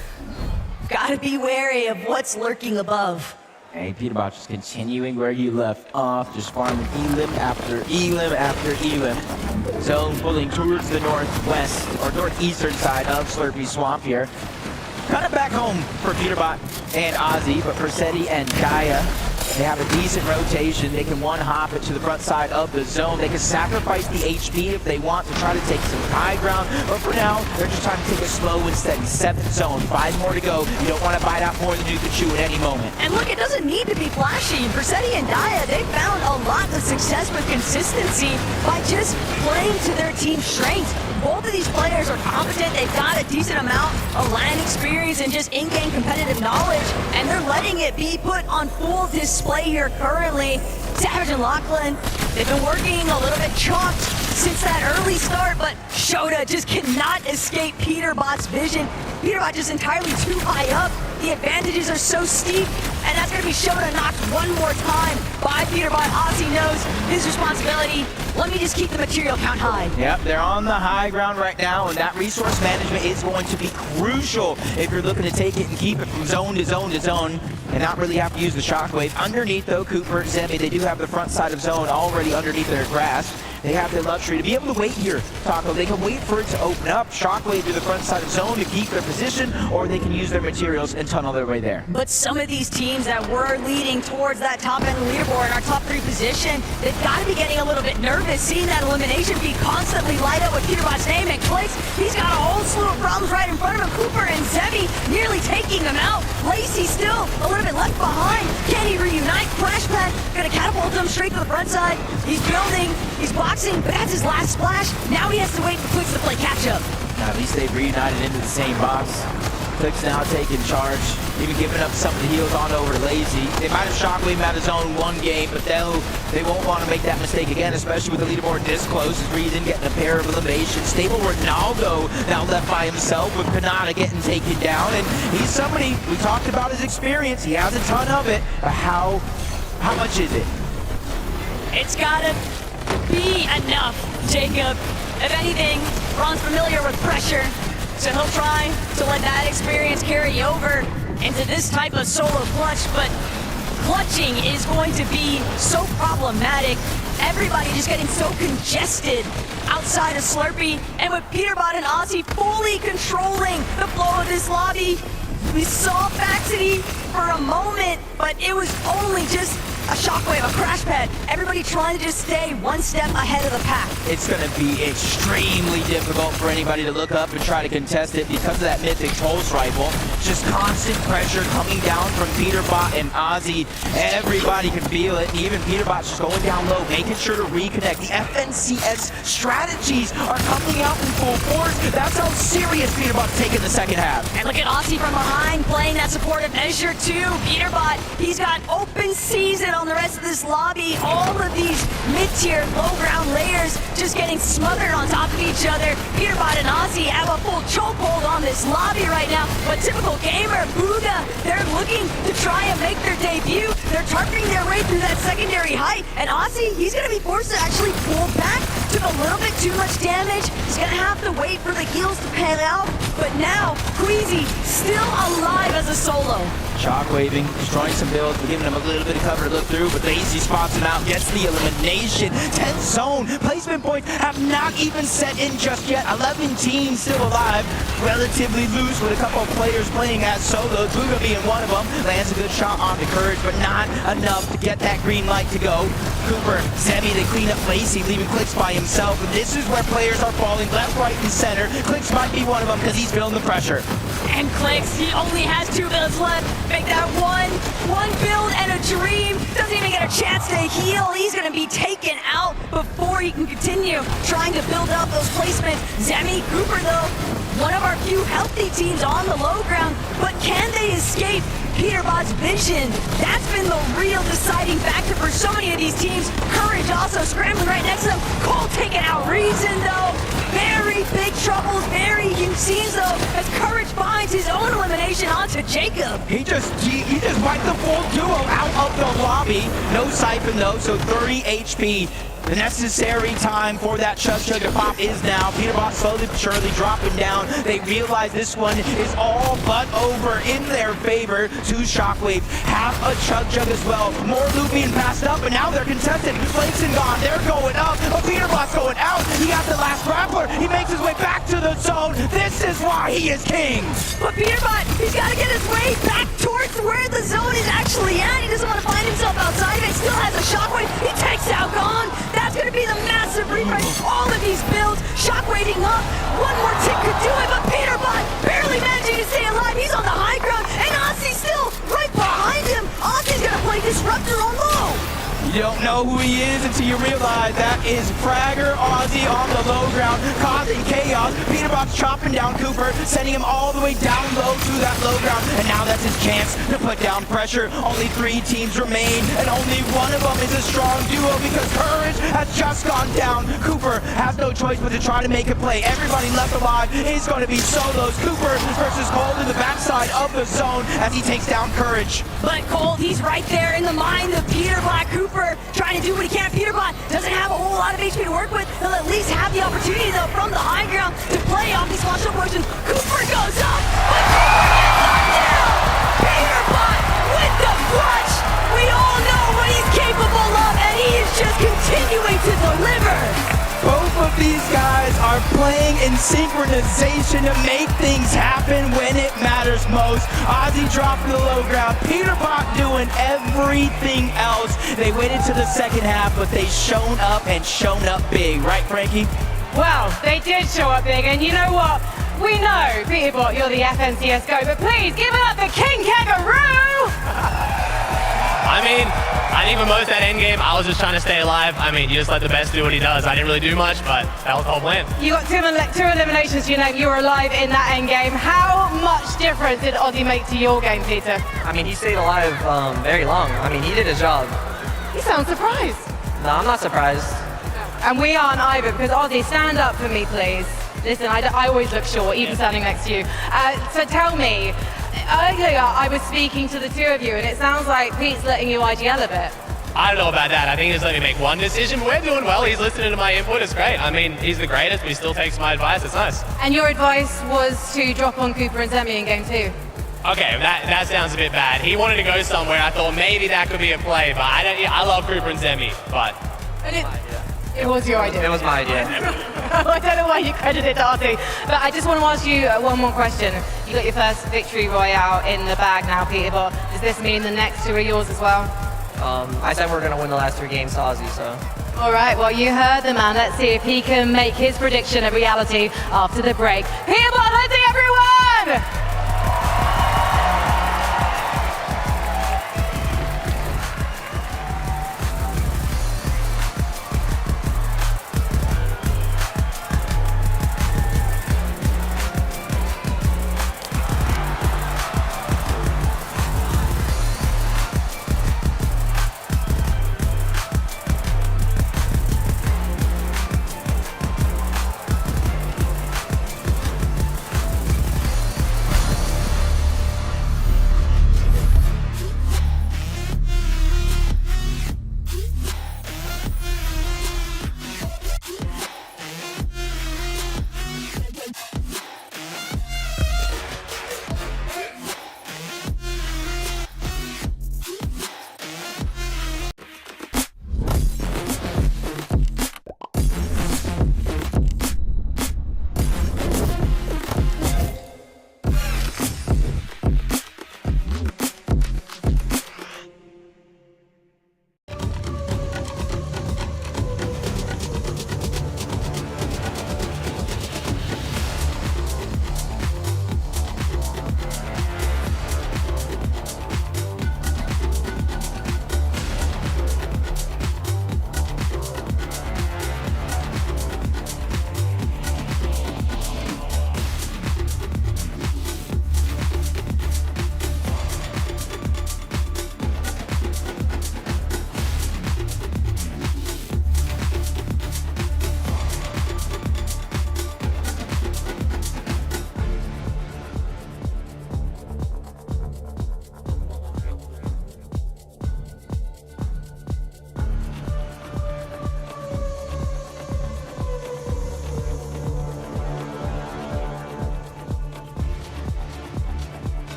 Gotta be wary of what's lurking above. Hey, Peterbot just continuing where he left off, just farming elim after elim after elim. Zone pulling towards the northwest or northeastern side of Slurpy Swamp here. Kind of back home for Peterbot and Ozzy, but Persetti and Gaia They have a decent rotation. They can one-hop it to the front side of the zone. They can sacrifice the HP if they want to try to take some high ground. But for now, they're just trying to take it slow and steady. 7th zone, 5 more to go. You don't want to bite out more than you can chew at any moment. And look, it doesn't need to be flashy. Versetti and Daya, they found a lot of success with consistency by just playing to their team's strengths. Both of these players are competent. They've got a decent amount of LAN experience and just in-game competitive knowledge, and they're letting it be put on full display here currently. Savage and Lachlan, they've been working a little bit chalked since that early start, but Shota just cannot escape Peterbot's vision. Peterbot just entirely too high up. The advantages are so steep, and that's going to be Shota knocked one more time by Peterbot. Ozzy knows his responsibility. Let me just keep the material count high. Yep, they're on the high ground right now, and that resource management is going to be crucial if you're looking to take it and keep it from zone to zone to zone and not really have to use the shockwave. Underneath, though, Cooper, Zemi, they do have the front side of zone already underneath their grasp. They have the luxury to be able to wait here, Taco. They can wait for it to open up, shockwave to the front side of zone to keep their position, or they can use their materials and tunnel their way there. But some of these teams that were leading towards that top end leaderboard in our top 3 position, they've got to be getting a little bit nervous seeing that elimination feed constantly light up with Peterbot's name and Clicks. He's got a whole slew of problems right in front of him. Cooper and Zemi nearly taking him out. Lacey still a little bit left behind. Can he reunite? Crash Pad gonna catapult him straight to the front side. He's building, he's boxing, but that's his last splash. Now he has to wait for Clicks to play catch up. Now, at least they've reunited into the same box. Clicks now taking charge, even giving up some of the heals on over to Lazy. They might have shockwave out of zone one game, but they won't want to make that mistake again, especially with the leaderboard this close. Reason getting a pair of eliminations. Stable Ronaldo now left by himself with Kanata getting taken down, and he's somebody, we talked about his experience. He has a ton of it, but how much is it? It's gotta be enough, Jacob. If anything, Ron's familiar with pressure, so he'll try to let that experience carry over into this type of solo clutch, but clutching is going to be so problematic. Everybody just getting so congested outside of Slurpee, and with Peterbot and Ozzy fully controlling the flow of this lobby, we saw Baxity for a moment, but it was only just a shockwave, a crash pad. Everybody trying to just stay one step ahead of the pack. It's going to be extremely difficult for anybody to look up and try to contest it because of that mythic pulse rifle. Just constant pressure coming down from Peterbot and Ozzy. Everybody can feel it. And even Peterbot's just going down low, making sure to reconnect. The FNCS strategies are coming out in full force. That's how serious Peterbot's taking the second half. And look at Ozzy from behind playing that supportive measure too. Peterbot, he's got open season on the rest of this lobby. All of these mid-tier, low-ground layers just getting smothered on top of each other. Peterbot and Ozzy have a full chokehold on this lobby right now. But typical gamer, Booga, they're looking to try and make their debut. They're targeting their way through that secondary height. And Ozzy, he's going to be forced to actually pull back. Took a little bit too much damage. He's going to have to wait for the heals to pan out. But now, Queasy still alive as a solo. Shockwaving, destroying some builds, but giving him a little bit of cover to look through, but Lazy spots him out, gets the elimination. 10th zone, placement points have not even set in just yet. 11 teams still alive, relatively loose with a couple of players playing as solos, Booga being one of them. Lands a good shot on the Courage, but not enough to get that green light to go. Cooper, Zemi, they clean up Lacey, leaving Clicks by himself, and this is where players are falling left, right, and center. Clicks might be one of them because he's feeling the pressure. And Clicks, he only has 2 builds left. Make that one build and a dream. Doesn't even get a chance to heal. He's gonna be taken out before he can continue trying to build up those placements. Zemi, Cooper though, one of our few healthy teams on the low ground, but can they escape Peterbot's vision? That's been the real deciding factor for so many of these teams. Courage also scrambling right next to them. Cole taking out Reason though. Very big troubles, very huge scenes though, as Courage finds his own elimination onto Jacob. He just wiped the full duo out of the lobby. No Siphon though, so 30 HP. The necessary time for that Chug Chug to pop is now. Peterbot slowly but surely dropping down. They realize this one is all but over in their favor. 2 Shockwave, half a Chug Chug as well. More loot being passed up, and now they're contested. Flakes and gone, they're going up, but Peterbot's going out. He got the last grappler. He makes his way back to the zone. This is why he is king. But Peterbot, he's got to get his way back towards where the zone is actually at. He doesn't want to find himself You don't know who he is until you realize that is Fragger Ozzy on the low ground, causing chaos. Peterbot's chopping down Cooper, sending him all the way down low to that low ground. And now that's his chance to put down pressure. Only 3 teams remain, and only one of them is a strong duo because Courage has just gone down. Cooper has no choice but to try to make a play. Everybody left alive is going to be solos. Cooper versus Cold in the backside of the zone as he takes down Courage. But Cold, he's right there in the mind of Peterbot. Cooper trying to do what he can. Peterbot doesn't have a whole lot of HP to work with. He'll at least have the opportunity, though, from the high ground to play off these launch potions. Cooper goes up, but Cooper gets knocked down! Peterbot with the clutch! We all know what he's capable of, and he is just continuing to deliver! Both of these guys are playing in synchronization to make things happen when it matters most. Ozzy dropping the low ground, Peterbot doing everything else. They waited to the second half, but they shown up and shown up big. Right, Frankie? Well, they did show up big, and you know what? We know, Peterbot, you're the FNCS GOAT, but please give it up for King Kangaroo! I mean, I think for most of that end game, I was just trying to stay alive. I mean, you just let the best do what he does. I didn't really do much, but that was the whole plan. You got two eliminations to your name. You were alive in that end game. How much difference did Ozzy make to your game, Peter? I mean, he stayed alive very long. I mean, he did his job. You sound surprised. No, I'm not surprised. And we aren't either, because Ozzy, stand up for me, please. Listen, I always look short, even standing next to you. So tell me, earlier I was speaking to the two of you, and it sounds like Pete's letting you IGL a bit. I don't know about that. I think he's let me make one decision. We're doing well. He's listening to my input. It's great. I mean, he's the greatest, but he still takes my advice. It's nice. And your advice was to drop on Cooper and Zemi in game 2. Okay, that sounds a bit bad. He wanted to go somewhere. I thought maybe that could be a play, but I love Cooper and Zemi, but... It was your idea. It was my idea. I don't know why you credit it to Ozzy, but I just want to ask you one more question. You got your first victory royale in the bag now, Peter, but does this mean the next 2 are yours as well? I said we're going to win the last 3 games to Ozzy, so... All right, well, you heard the man. Let's see if he can make his prediction a reality after the break. Peter Bot, let's see everyone!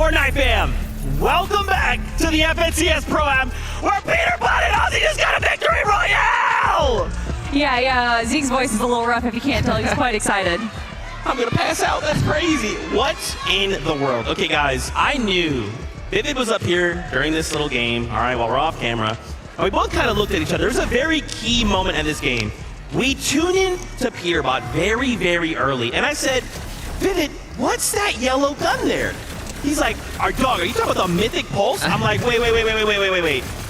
Fortnite fam, welcome back to the FNCS Pro-Am, where Peter Bot and Ozzy just got a victory royale! Yeah, Zeke's voice is a little rough if you can't tell. He's quite excited. I'm gonna pass out, that's crazy. What in the world? Okay guys, I knew Vivid was up here during this little game, all right, while we're off camera, and we both kind of looked at each other. There's a very key moment in this game. We tune in to Peterbot very, very early, and I said, Vivid, what's that yellow gun there? He's like, our dog, are you talking about the Mythic Pulse? I'm like, wait.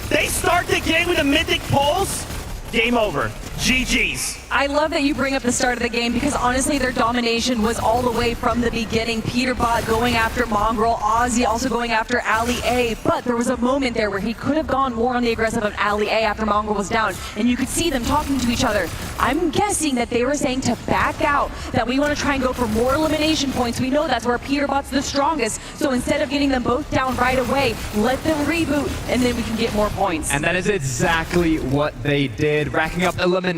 They start the game with a Mythic Pulse? Game over. GG's. I love that you bring up the start of the game because honestly their domination was all the way from the beginning. Peterbot going after Mongraal, Ozzy also going after Ali A, but there was a moment there where he could have gone more on the aggressive of Ali A after Mongraal was down, and you could see them talking to each other. I'm guessing that they were saying to back out, that we want to try and go for more elimination points. We know that's where Peterbot's the strongest, so instead of getting them both down right away, let them reboot, and then we can get more points. And that is exactly what they did, racking up elimination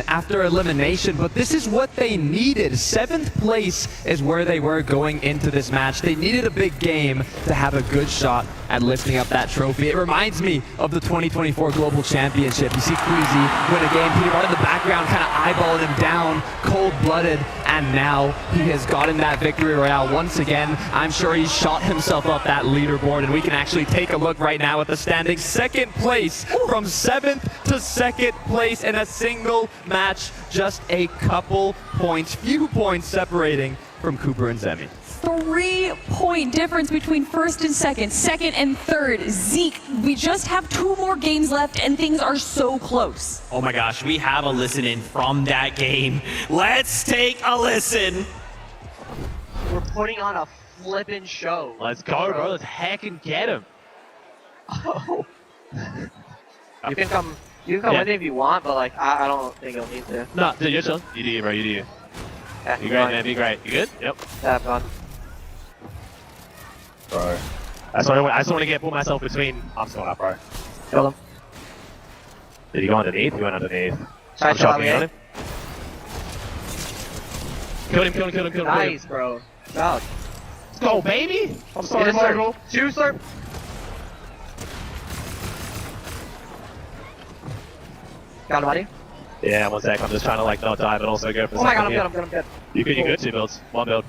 after elimination, but this is what they needed. 7th place is where they were going into this match. They needed a big game to have a good shot at lifting up that trophy. It reminds me of the 2024 Global Championship. You see Queasy win a game, Peterbot in the background kind of eyeballing him down, cold-blooded, and now he has gotten that victory royale once again. I'm sure he shot himself up that leaderboard, and we can actually take a look right now at the standings. 2nd place from 7th to 2nd place in a single match. Just a couple points, few points separating from Cooper and Zemi. 3-point difference between 1st and 2nd, 2nd and 3rd. Zeke, we just have 2 more games left and things are so close. Oh my gosh, we have a listen in from that game. Let's take a listen. We're putting on a flippin' show. Let's go, bro. Let's heck and get him. Oh. You can come with me if you want, but like I don't think you'll need to. No, dude, you're chill. You do you, bro. You do you. Yeah, Be great, man. Be great. You good? Yep. Tap on. Bro. I just want to put myself between. I'm just going up, bro. Kill him. Did he go underneath? He went underneath. Try I'm to shot shocking me. on him. Kill him. Nice, bro. God. Let's go, baby. I'm sorry, Marvel. 2 slurp. Got him, buddy. Yeah, 1 sec. I'm just trying to like not die, but also go for. Oh my god, I'm good. You good? 2 builds. 1 build.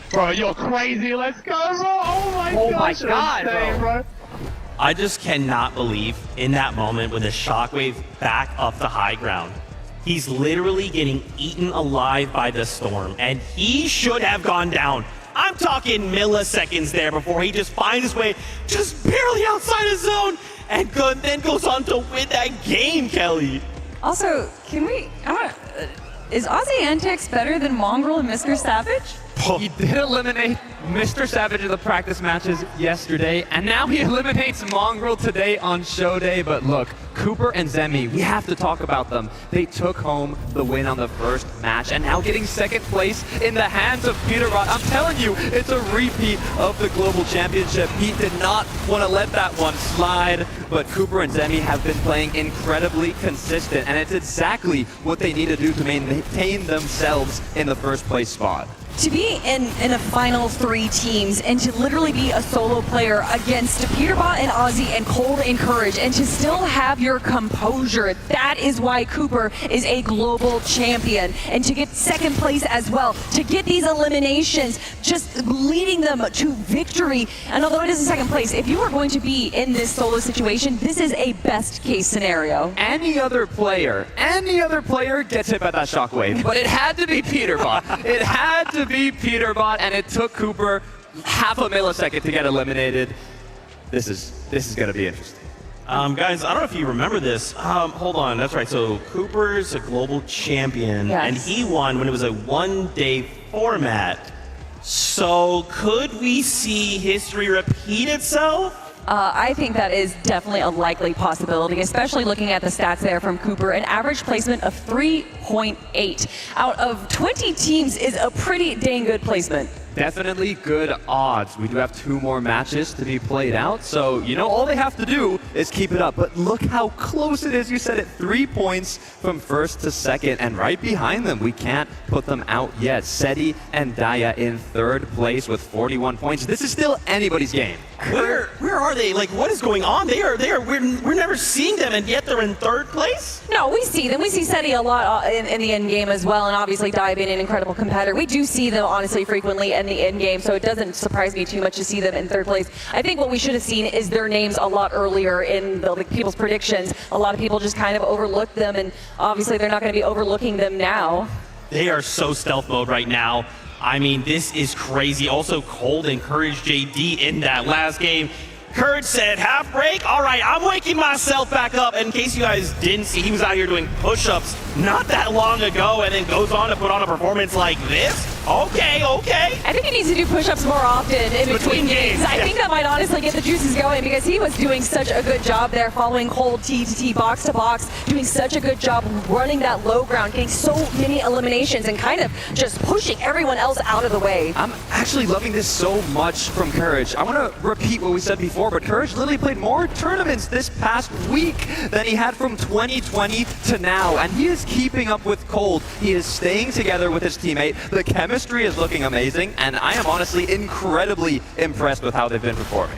Bro, you're crazy. Let's go, bro. Oh my god, bro. Bro. I just cannot believe in that moment when the shockwave back up the high ground. He's literally getting eaten alive by the storm, and he should have gone down. I'm talking milliseconds there before he just finds his way just barely outside his zone and then goes on to win that game, Kelly. Also, is Ozzy Antics better than Mongraal and Mr. Savage? He did eliminate Mr. Savage in the practice matches yesterday, and now he eliminates Mongraal today on show day. But look, Cooper and Zemi, we have to talk about them. They took home the win on the first match, and now getting 2nd place in the hands of Peterbot. I'm telling you, it's a repeat of the Global Championship. He did not want to let that one slide, but Cooper and Zemi have been playing incredibly consistent, and it's exactly what they need to do to maintain themselves in the 1st place spot. To be in a final 3 teams and to literally be a solo player against Peterbot and Ozzy and Cold and Courage and to still have your composure, that is why Cooper is a global champion. And to get 2nd place as well, to get these eliminations, just leading them to victory. And although it is a 2nd place, if you are going to be in this solo situation, this is a best case scenario. Any other player gets hit by that shockwave, but it had to be Peterbot. It had to be Peterbot, and it took Cooper half a millisecond to get eliminated. This is gonna be interesting. Guys, I don't know if you remember this. Hold on, that's right. So Cooper's a global champion, and he won when it was a 1-day format. So could we see history repeat itself? I think that is definitely a likely possibility, especially looking at the stats there from Cooper. An average placement of 3.2 19.8 out of 20 teams is a pretty dang good placement. Definitely good odds. We do have 2 more matches to be played out, so all they have to do is keep it up. But look how close it is. You said it, 3 points from first to second, and right behind them, we can't put them out yet. Seti and Daya in 3rd place with 41 points. This is still anybody's game. Where are they? Like, what is going on? We're never seeing them, and yet they're in 3rd place? No, we see them. We see Seti a lot in the end game as well, and obviously Daya being an incredible competitor. We do see them, honestly, frequently in the end game, so it doesn't surprise me too much to see them in 3rd place. I think what we should have seen is their names a lot earlier in the people's predictions. A lot of people just kind of overlooked them, and obviously they're not going to be overlooking them now. They are so stealth mode right now. I mean, this is crazy. Also, Cold encouraged JD in that last game. Courage said, half break? All right, I'm waking myself back up. In case you guys didn't see, he was out here doing push-ups not that long ago and then goes on to put on a performance like this. Okay. I think he needs to do push-ups more often in between games. I think that might honestly get the juices going because he was doing such a good job there following Cold T to T, box to box, doing such a good job running that low ground, getting so many eliminations and kind of just pushing everyone else out of the way. I'm actually loving this so much from Courage. I want to repeat what we said before, but Courage literally played more tournaments this past week than he had from 2020 to now, and he is keeping up with Cold. He is staying together with his teammate. The chemistry is looking amazing, and I am honestly incredibly impressed with how they've been performing.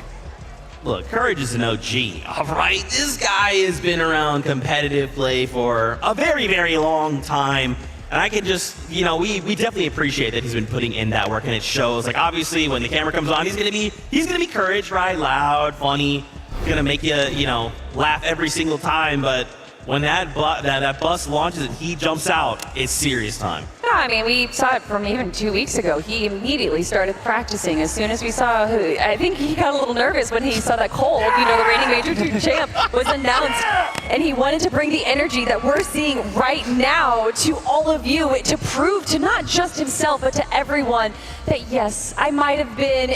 Look, Courage is an OG, all right? This guy has been around competitive play for a very, very long time. And I can just, we definitely appreciate that he's been putting in that work, and it shows. Like, obviously, when the camera comes on, he's gonna be Courage, right? Loud, funny, gonna make you, laugh every single time. But when that bus launches and he jumps out, it's serious time. No, I mean, we saw it from even 2 weeks ago. He immediately started practicing as soon as we saw I think he got a little nervous when he saw that Cold, the reigning Major 2 champ, was announced. And he wanted to bring the energy that we're seeing right now to all of you to prove to not just himself, but to everyone that, yes, I might have been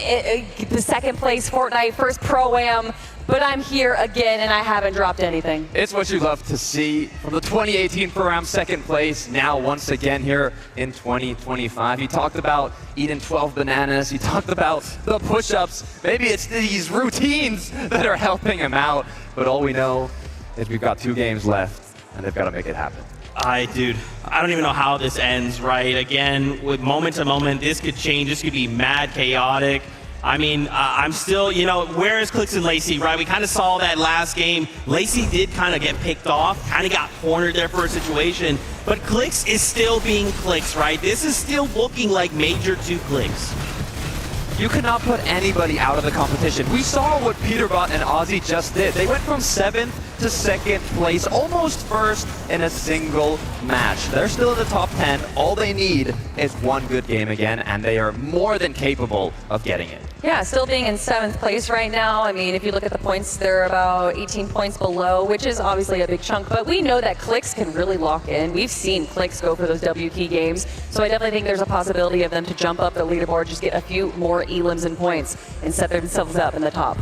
the 2nd place Fortnite first Pro-Am, but I'm here again and I haven't dropped anything. It's what you love to see from the 2018 Pro-Am 2nd place, now once again here in 2025. He talked about eating 12 bananas. He talked about the push-ups. Maybe it's these routines that are helping him out, but all we know is we've got 2 games left and they've got to make it happen. Dude, I don't even know how this ends, right? Again, with moment to moment, this could change. This could be mad chaotic. I mean, I'm still, where is Clix and Lacey, right? We kind of saw that last game. Lacey did kind of get picked off, kind of got cornered there for a situation, but Clix is still being Clix, right? This is still looking like Major 2 Clix. You cannot put anybody out of the competition. We saw what Peterbot and Ozzy just did. They went from 7th to 2nd place, almost first in a single match. They're still in the top 10. All they need is 1 good game again, and they are more than capable of getting it. Yeah, still being in 7th place right now. I mean, if you look at the points, they're about 18 points below, which is obviously a big chunk, but we know that Clix can really lock in. We've seen Clix go for those W key games, so I definitely think there's a possibility of them to jump up the leaderboard, just get a few more elims and points, and set themselves up in the top.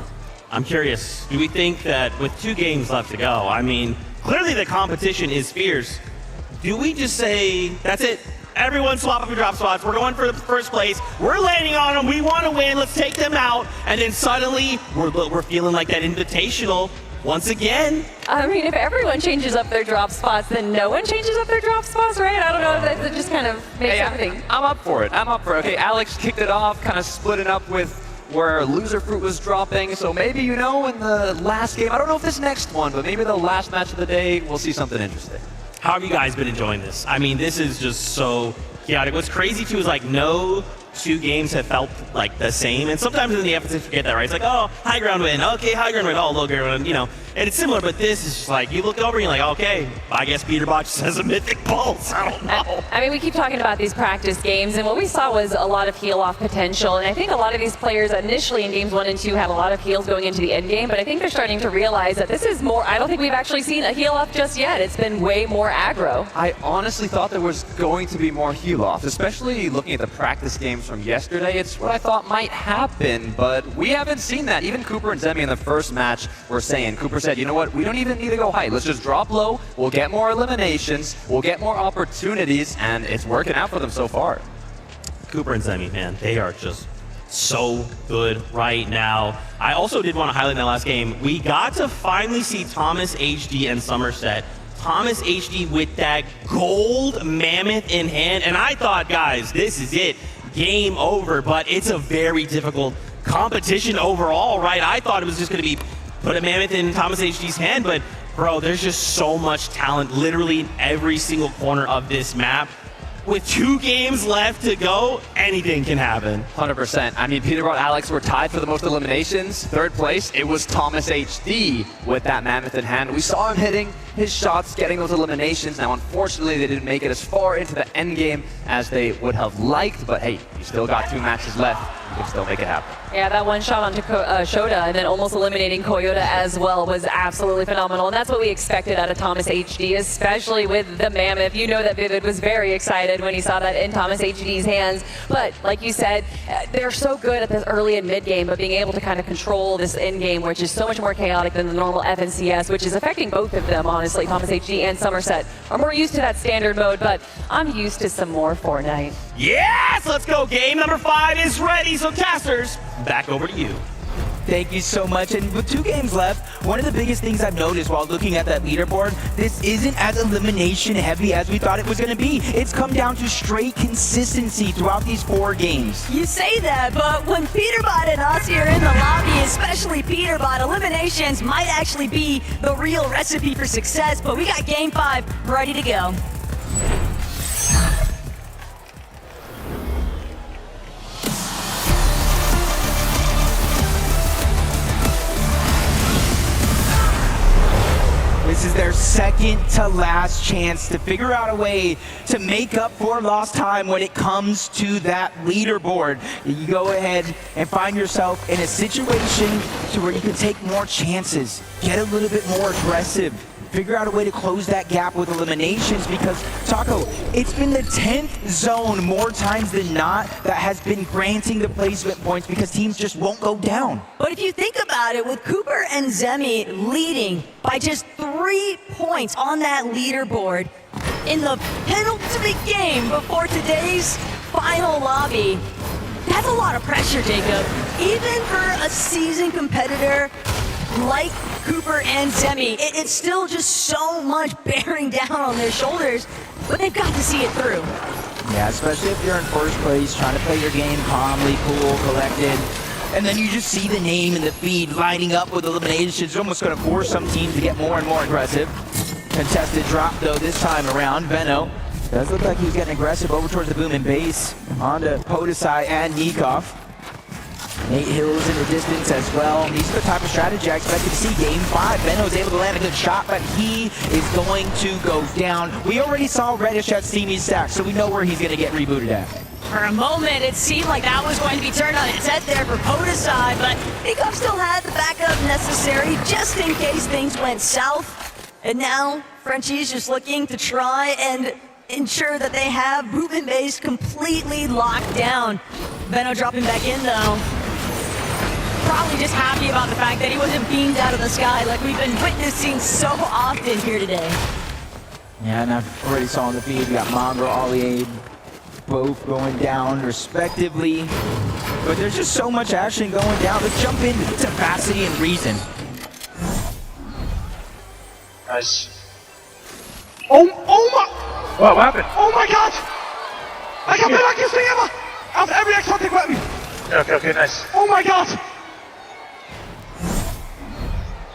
I'm curious, do we think that with 2 games left to go, I mean, clearly the competition is fierce. Do we just say, that's it? Everyone swap up your drop spots. We're going for the first place. We're landing on them. We want to win. Let's take them out. And then suddenly, we're feeling like that invitational once again. I mean, if everyone changes up their drop spots, then no one changes up their drop spots, right? I don't know if that just kind of makes everything. I'm up for it. Okay, Alex kicked it off, kind of splitting up with where Loser Fruit was dropping. So maybe, in the last game, I don't know if this next one, but maybe the last match of the day, we'll see something interesting. How have you guys been enjoying this? I mean, this is just so chaotic. What's crazy too is like no 2 games have felt like the same, and sometimes in the emphasis forget that, right? It's like, oh, high ground win, okay, high ground win, oh, low ground win, and it's similar, but this is just like, you look over and you're like, okay, I guess Peterbot just has a mythic pulse, I don't know. I mean, we keep talking about these practice games, and what we saw was a lot of heal-off potential, and I think a lot of these players initially in games 1 and 2 had a lot of heals going into the end game, but I think they're starting to realize that this is more, I don't think we've actually seen a heal-off just yet. It's been way more aggro. I honestly thought there was going to be more heal-off, especially looking at the practice games from yesterday. It's what I thought might happen, but we haven't seen that. Even Cooper and Zemi in the first match were saying, Cooper said, you know what, we don't even need to go high. Let's just drop low. We'll get more eliminations. We'll get more opportunities, and it's working out for them so far. Cooper and Zemi, man, they are just so good right now. I also did want to highlight in that last game, we got to finally see Thomas HD and Somerset. Thomas HD with that gold mammoth in hand, and I thought, guys, this is it, game over, but it's a very difficult competition overall, right? I thought it was just going to be put a mammoth in Thomas HD's hand, but bro, there's just so much talent literally in every single corner of this map. With 2 games left to go, anything can happen. 100%. I mean, Peterbot and Alex were tied for the most eliminations. Third place, it was Thomas HD with that mammoth in hand. We saw him hitting his shots, getting those eliminations. Now, unfortunately, they didn't make it as far into the end game as they would have liked, but hey, you still got 2 matches left. You can still make it happen. Yeah, that one shot onto Shota and then almost eliminating Koyota as well was absolutely phenomenal. And that's what we expected out of Thomas HD, especially with the mammoth. You know that Vivid was very excited when he saw that in Thomas HD's hands. But like you said, they're so good at this early and mid game, but being able to kind of control this end game, which is so much more chaotic than the normal FNCS, which is affecting both of them, honestly. Thomas HD and Somerset are more used to that standard mode, but I'm used to some more Fortnite. Yes, let's go. Game number 5 is ready. So casters, back over to you. Thank you so much. And with 2 games left, one of the biggest things I've noticed while looking at that leaderboard, this isn't as elimination heavy as we thought it was going to be. It's come down to straight consistency throughout these 4 games. You say that, but when Peterbot and Aussie are in the lobby, especially Peterbot, eliminations might actually be the real recipe for success. But we got game 5 ready to go. This is their second to last chance to figure out a way to make up for lost time when it comes to that leaderboard. You go ahead and find yourself in a situation to where you can take more chances, get a little bit more aggressive, figure out a way to close that gap with eliminations, because Taco, it's been the 10th zone more times than not that has been granting the placement points because teams just won't go down. But if you think about it, with Cooper and Zemi leading by just 3 points on that leaderboard in the penultimate game before today's final lobby, that's a lot of pressure, Jacob. Even for a seasoned competitor like Cooper and Zemi, it's still just so much bearing down on their shoulders, but they've got to see it through. Yeah, especially if you're in first place, trying to play your game calmly, cool, collected, and then you just see the name in the feed lighting up with eliminations. It's almost going to force some teams to get more and more aggressive. Contested drop, though, this time around. Veno does look like he's getting aggressive over towards the boom and base onto Podesai and Nikov. Nate Hill's in the distance as well. These are the type of strategy I expected to see. Game 5, Veno's able to land a good shot, but he is going to go down. We already saw Reddish at Steamy's stack, so we know where he's going to get rebooted at. For a moment, it seemed like that was going to be turned on its head there for Podesai, but Nikov still had the backup necessary just in case things went south. And now, Frenchie's just looking to try and ensure that they have movement base completely locked down. Veno dropping back in, though. Probably just happy about the fact that he wasn't beamed out of the sky like we've been witnessing so often here today. Yeah, and I've already saw on the feed, we got Mongrel, Ollie, both going down respectively. But there's just so much action going down. Let's jump into Vacity and Reason. Nice. Oh my! What happened? Oh my god! I got the luckiest thing ever! Out of every exotic weapon! Okay, nice. Oh my god!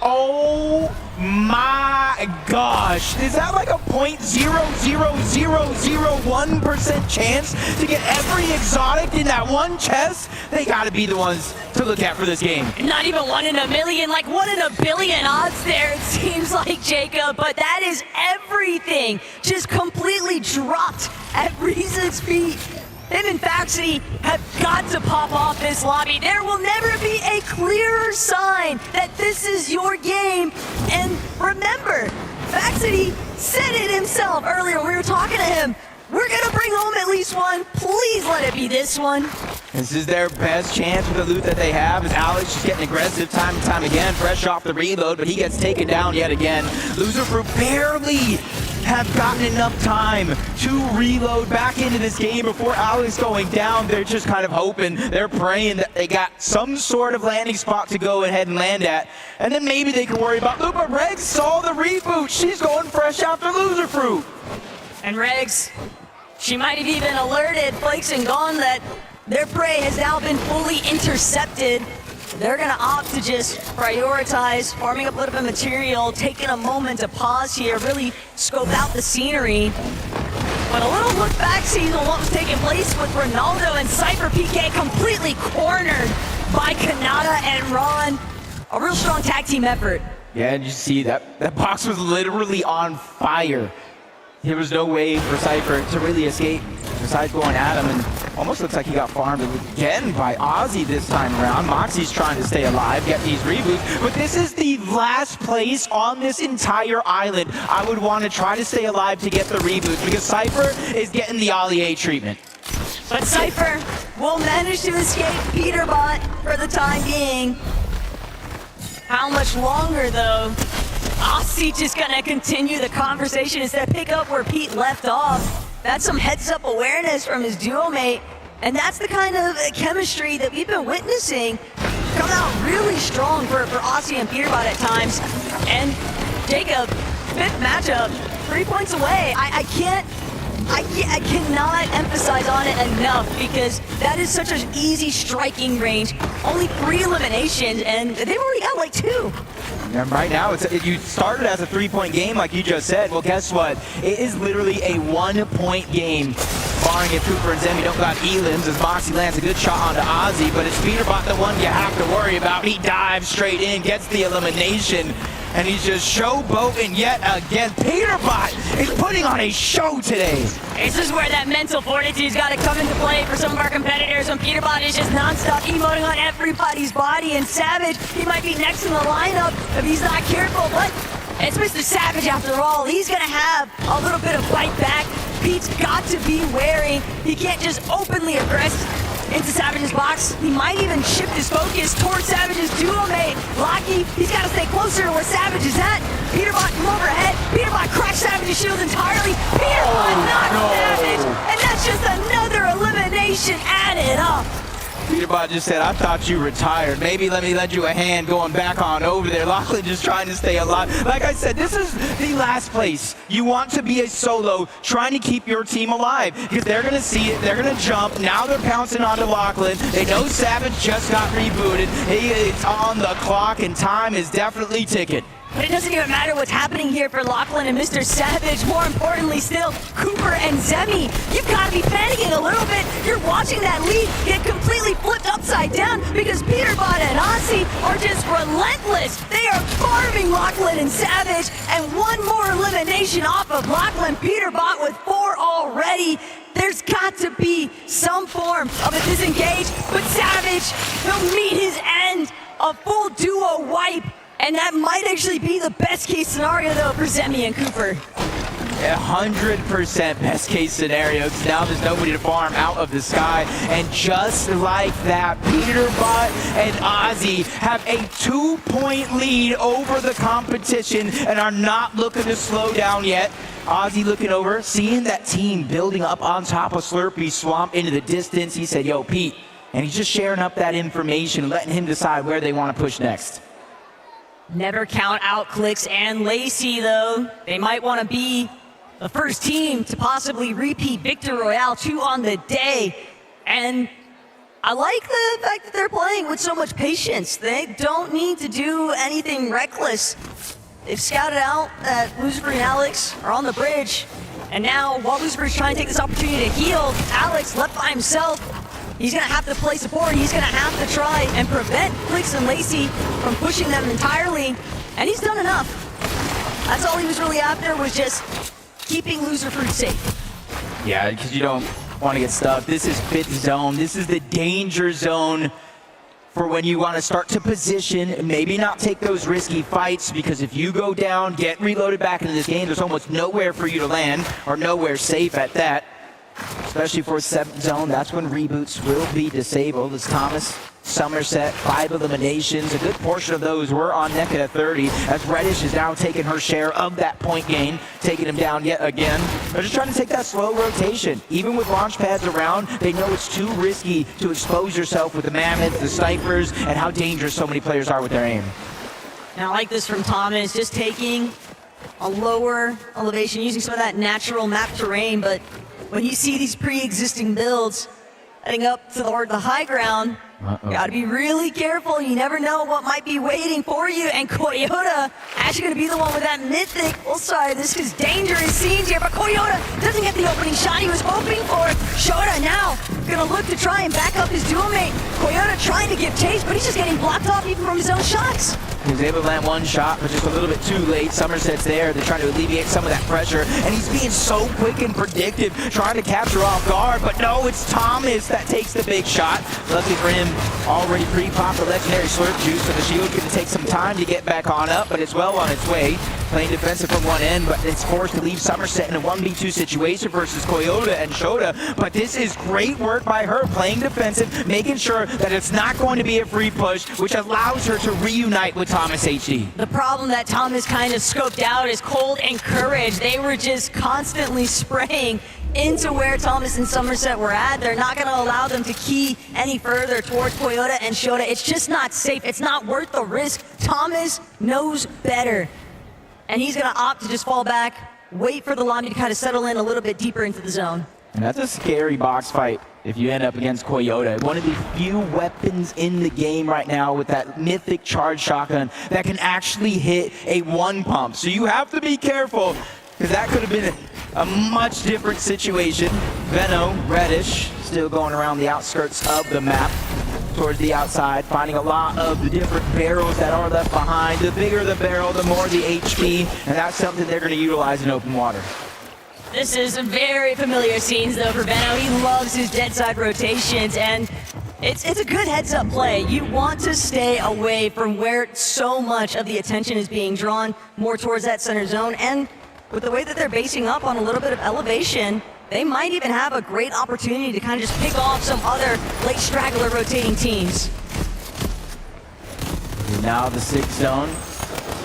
Oh my gosh. Is that like a 0.00001% chance to get every exotic in that one chest? They gotta be the ones to look at for this game. Not even 1 in a million, like 1 in a billion odds there, it seems like, Jacob. But that is everything just completely dropped at Reason's feet. Him and Vacity have got to pop off this lobby. There will never be a clearer sign that this is your game. And remember, Vacity said it himself earlier when we were talking to him. We're gonna bring home at least one. Please let it be this one. This is their best chance with the loot that they have, as Alex just getting aggressive time and time again, fresh off the reload, but he gets taken down yet again. Loser Fruit barely have gotten enough time to reload back into this game before Alex going down. They're just kind of hoping, they're praying that they got some sort of landing spot to go ahead and land at, and then maybe they can worry about loot. But Regs saw the reboot. She's going fresh after Loser Fruit. And Regs, she might have even alerted Flakes and Gone that their prey has now been fully intercepted. They're gonna opt to just prioritize farming up a little bit of material, taking a moment to pause here, really scope out the scenery. But a little look back sees on what was taking place with Ronaldo and Cypher PK completely cornered by Kanata and Ron. A real strong tag team effort. Yeah, and you see that box was literally on fire. There was no way for Cypher to really escape besides going at him, and almost looks like he got farmed again by Ozzy this time around. Moxie's trying to stay alive, get these reboots, but this is the last place on this entire island I would want to try to stay alive to get the reboots, because Cypher is getting the Ollie treatment. But Cypher will manage to escape Peterbot for the time being. How much longer, though? Ozzy just gonna continue the conversation instead of pick up where Pete left off. That's some heads-up awareness from his duo mate, and that's the kind of chemistry that we've been witnessing come out really strong for Ozzy and Peterbot at times. And Jacob, 5th matchup, 3 points away. I cannot emphasize on it enough, because that is such an easy striking range. Only 3 eliminations, and they've already got like 2. And right now, you started as a 3-point game, like you just said. Well, guess what? It is literally a 1-point game, barring if Cooper and Zemi don't got elims, as Moxie lands a good shot onto Ozzy, but it's Peterbot the one you have to worry about. He dives straight in, gets the elimination, and he's just showboating yet again. Peterbot is putting on a show today. This is where that mental fortitude's got to come into play for some of our competitors when Peterbot is just non-stop emoting on everybody's body. And Savage, he might be next in the lineup if he's not careful, but it's Mr. Savage after all. He's going to have a little bit of bite back. Pete's got to be wary. He can't just openly aggress into Savage's box. He might even shift his focus towards Savage's duo mate, Locky. He's got to stay closer to where Savage is at. Peterbot come overhead. Peterbot cracks Savage's shield entirely. Peterbot knocks Savage, and that's just another elimination added up. Peterbot just said, I thought you retired. Maybe let me lend you a hand going back on over there. Lachlan just trying to stay alive. Like I said, this is the last place you want to be a solo, trying to keep your team alive, because they're going to see it, they're going to jump. Now they're pouncing onto Lachlan. They know Savage just got rebooted. It's on the clock, and time is definitely ticking. But it doesn't even matter what's happening here for Lachlan and Mr. Savage. More importantly still, Cooper and Zemi. You've got to be panicking a little bit. You're watching that lead get completely flipped upside down because Peterbot and Ozzy are just relentless. They are farming Lachlan and Savage, and one more elimination off of Lachlan. Peterbot with 4 already. There's got to be some form of a disengage, but Savage will meet his end. A full duo wipe. And that might actually be the best case scenario, though, for Zemi and Cooper. 100% best case scenario, because now there's nobody to farm out of the sky. And just like that, Peterbot and Ozzy have a 2-point lead over the competition and are not looking to slow down yet. Ozzy looking over, seeing that team building up on top of Slurpee Swamp into the distance. He said, yo, Pete. And he's just sharing up that information, letting him decide where they want to push next. Never count out Clix and Lacey, though. They might want to be the first team to possibly repeat Victor Royale 2 on the day. And I like the fact that they're playing with so much patience. They don't need to do anything reckless. They've scouted out that Lucifer and Alex are on the bridge. And now, while Lucifer's trying to take this opportunity to heal, Alex left by himself. He's going to have to play support. He's going to have to try and prevent Clix and Lacey from pushing them entirely. And he's done enough. That's all he was really after, was just keeping Loser Fruit safe. Yeah, because you don't want to get stuck. This is 5th zone. This is the danger zone for when you want to start to position, maybe not take those risky fights, because if you go down, get reloaded back into this game, there's almost nowhere for you to land, or nowhere safe at that. especially for 7th zone. That's when reboots will be disabled. As Thomas, Somerset, 5 eliminations. A good portion of those were on Nekka at 30, as Reddish is now taking her share of that point gain, taking him down yet again. They're just trying to take that slow rotation. Even with launch pads around, they know it's too risky to expose yourself with the Mammoths, the Snipers, and how dangerous so many players are with their aim. Now, I like this from Thomas, just taking a lower elevation, using some of that natural map terrain, but when you see these pre-existing builds heading up to the high ground, you gotta be really careful. You never know what might be waiting for you. And Coyota actually gonna be the one with that mythic. Oh, sorry, this is dangerous scenes here, but Coyota doesn't get the opening shot he was hoping for. Shota now gonna look to try and back up his dual mate. Coyota trying to give chase, but he's just getting blocked off even from his own shots. He was able to land one shot, but just a little bit too late. Somerset's there. They're trying to alleviate some of that pressure, and he's being so quick and predictive, trying to capture off guard, but no, it's Thomas that takes the big shot. Lucky for him, already pre-popped the legendary slurp juice, so the shield can take some time to get back on up, but it's well on its way. Playing defensive from one end, but it's forced to leave Somerset in a 1v2 situation versus Coyota and Shota. But this is great work by her, playing defensive, making sure that it's not going to be a free push, which allows her to reunite with Thomas HD. The problem that Thomas kind of scoped out is Cold and Courage. They were just constantly spraying into where Thomas and Somerset were at. They're not going to allow them to key any further towards Coyota and Shota. It's just not safe. It's not worth the risk. Thomas knows better. And he's going to opt to just fall back, wait for the Lobby to kind of settle in a little bit deeper into the zone. And that's a scary box fight if you end up against Coyota. One of the few weapons in the game right now with that mythic charge shotgun that can actually hit a one pump. So you have to be careful, because that could have been a much different situation. Veno, Reddish, still going around the outskirts of the map, towards the outside, finding a lot of the different barrels that are left behind. The bigger the barrel, the more the HP, and that's something they're going to utilize in open water. This is very familiar scenes though for Veno. He loves his dead side rotations, and it's a good heads-up play. You want to stay away from where so much of the attention is being drawn more towards that center zone, and with the way that they're basing up on a little bit of elevation, they might even have a great opportunity to kind of just pick off some other late straggler rotating teams. Now the 6th zone,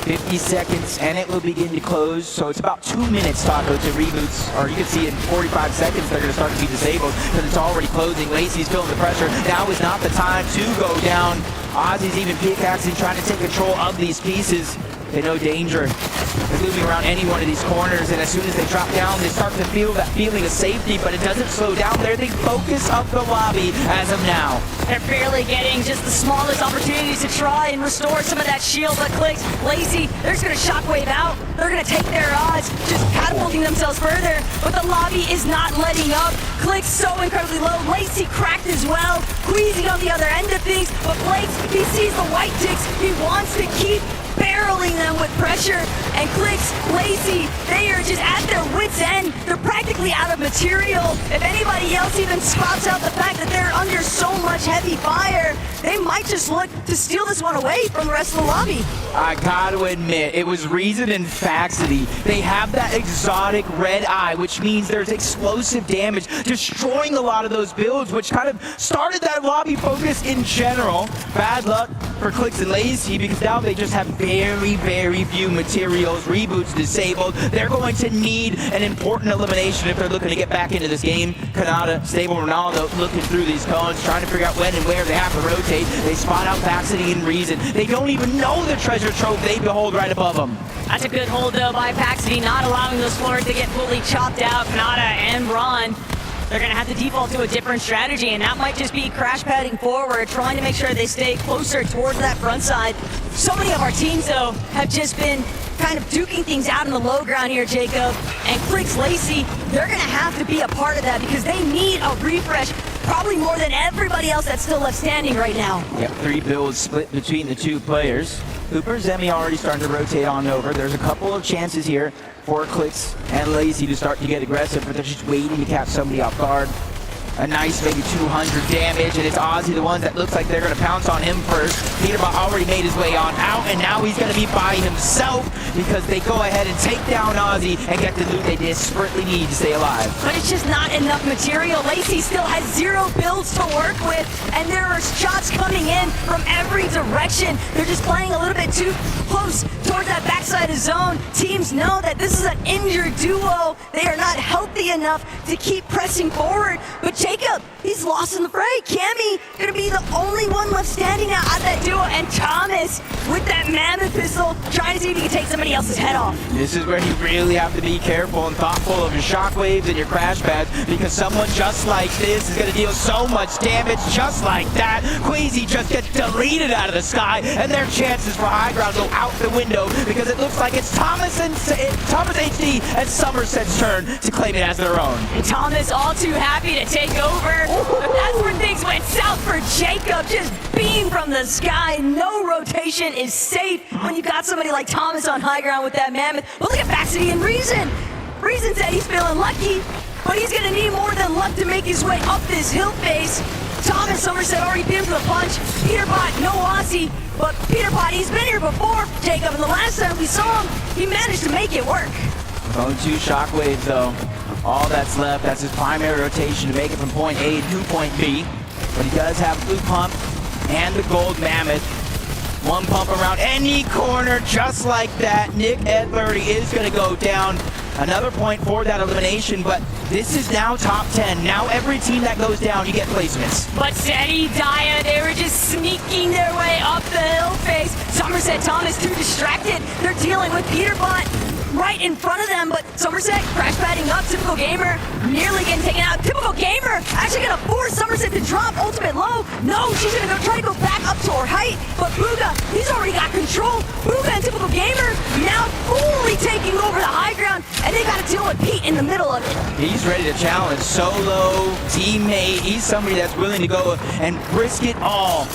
50 seconds, and it will begin to close. So it's about 2 minutes, Taco, to reboots, or you can see in 45 seconds they're going to start to be disabled because it's already closing. Lacey's feeling the pressure. Now is not the time to go down. Ozzy's even pickaxing, trying to take control of these pieces. They know danger. They're moving around any one of these corners, and as soon as they drop down, they start to feel that feeling of safety, but it doesn't slow down there. They focus up the lobby as of now. They're barely getting just the smallest opportunities to try and restore some of that shield, but Clix, Lacey, they're just going to shockwave out. They're going to take their odds, just catapulting themselves further, but the lobby is not letting up. Clix so incredibly low. Lacey cracked as well, squeezing on the other end of things, but Blake, he sees the white ticks. He wants to keep barreling them with pressure, and Clix, Lacey, they are just at their wits' end. They're practically out of material. If anybody else even spots out the fact that they're under so much heavy fire, they might just look to steal this one away from the rest of the lobby. I gotta admit, it was Reason and Faxity. They have that exotic red eye, which means there's explosive damage, destroying a lot of those builds, which kind of started that lobby focus in general. Bad luck for Clix and Lacey, because now they just have very, very few materials. Reboots disabled. They're going to need an important elimination if they're looking to get back into this game. Kanata, Stable, Ronaldo looking through these cones, trying to figure out when and where they have to rotate. They spot out Faxity and Reason. They don't even know the treasure trove they behold right above them. That's a good hold though by Faxity, not allowing those floors to get fully chopped out. Kanata and Ron, they're going to have to default to a different strategy, and that might just be crash padding forward, trying to make sure they stay closer towards that front side. So many of our teams, though, have just been kind of duking things out in the low ground here, Jacob. And Clix, Lacey, they're going to have to be a part of that because they need a refresh, probably more than everybody else that's still left standing right now. Yep, 3 builds split between the 2 players. Cooper, Zemi already starting to rotate on over. There's a couple of chances here for Clix and Lacey to start to get aggressive, but they're just waiting to catch somebody off guard. a nice maybe 200 damage, and it's Ozzy, the ones that looks like they're going to pounce on him first. Peterbot already made his way on out, and now he's going to be by himself because they go ahead and take down Ozzy and get the loot they desperately need to stay alive. But it's just not enough material. Lacey still has 0 builds to work with, and there are shots coming in from every direction. They're just playing a little bit too close towards that backside of zone. Teams know that this is an injured duo. They are not healthy enough to keep pressing forward. But Jacob, he's lost in the fray. Cammy gonna be the only one left standing out of that duo, and Thomas with that mammoth pistol trying to see if he can take somebody else's head off. This is where you really have to be careful and thoughtful of your shockwaves and your crash pads, because someone just like this is going to deal so much damage just like that. Queasy just gets deleted out of the sky, and their chances for high ground go out the window because it looks like it's Thomas HD and Somerset's turn to claim it as their own. And Thomas all too happy to take over. But that's where things went south for Jacob. Just beam from the sky. No rotation is safe when you've got somebody like Thomas on high ground with that mammoth. But look at Baxity and Reason. Reason said he's feeling lucky, but he's gonna need more than luck to make his way up this hill face. Thomas Somerset already been for the punch. Peterbot, no Aussie, but Peterbot, he's been here before, Jacob, and the last time we saw him, he managed to make it work. Only 2 shockwaves though. All that's left, that's his primary rotation to make it from point A to point B. But he does have Blue Pump and the Gold Mammoth. 1 pump around any corner just like that. Nick Edlerty is going to go down. Another point for that elimination, but this is now top 10. Now every team that goes down, you get placements. But Seti, Daya, they were just sneaking their way up the hill face. Somerset, Thomas too distracted. They're dealing with Peterbot right in front of them, but Somerset crash padding up. Typical Gamer nearly getting taken out. Typical Gamer actually gonna force Somerset to drop ultimate low. No, she's gonna go try to go back up to her height, but Booga, he's already got control. Booga and Typical Gamer now fully taking over the high ground, and they gotta deal with Pete in the middle of it. He's ready to challenge solo, teammate. He's somebody that's willing to go and risk it all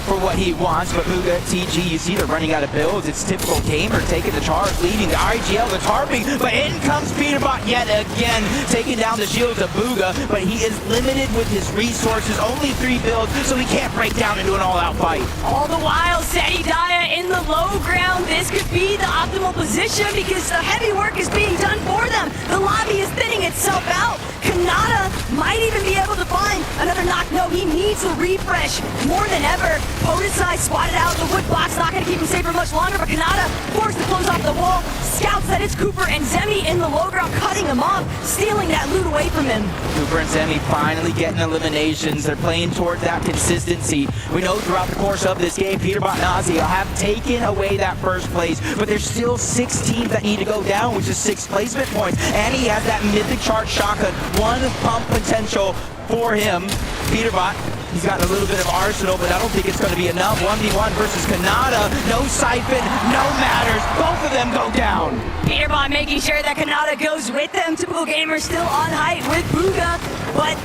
for what he wants. But Booga, TG, you see they're running out of builds. It's Typical Gamer taking the charge, leading the IGL, the tarping, but in comes Peterbot yet again, taking down the shields of Booga, but he is limited with his resources, only 3 builds, so he can't break down into an all-out fight. All the while, Seti Daya in the low ground. This could be the optimal position because the heavy work is being done for them. The lobby is thinning itself out. Kanata might even be able to find another knock. No, he needs a refresh more than ever. Podesai spotted out the wood box, not going to keep him safe for much longer, but Kanata forced to close off the wall. Scouts that it's Cooper and Zemi in the low ground, cutting him off, stealing that loot away from him. Cooper and Zemi finally getting eliminations. They're playing towards that consistency. We know throughout the course of this game, Peterbot and Ozzy have taken away that first place, but there's still 6 teams that need to go down, which is 6 placement points. And he has that mythic charge shotgun, 1 pump potential for him. Peterbot, he's got a little bit of arsenal, but I don't think it's going to be enough. 1v1 versus Kanata. No Siphon, no matters. Both of them go down. Peterbot making sure that Kanata goes with them. Typical Gamer still on height with Booga, but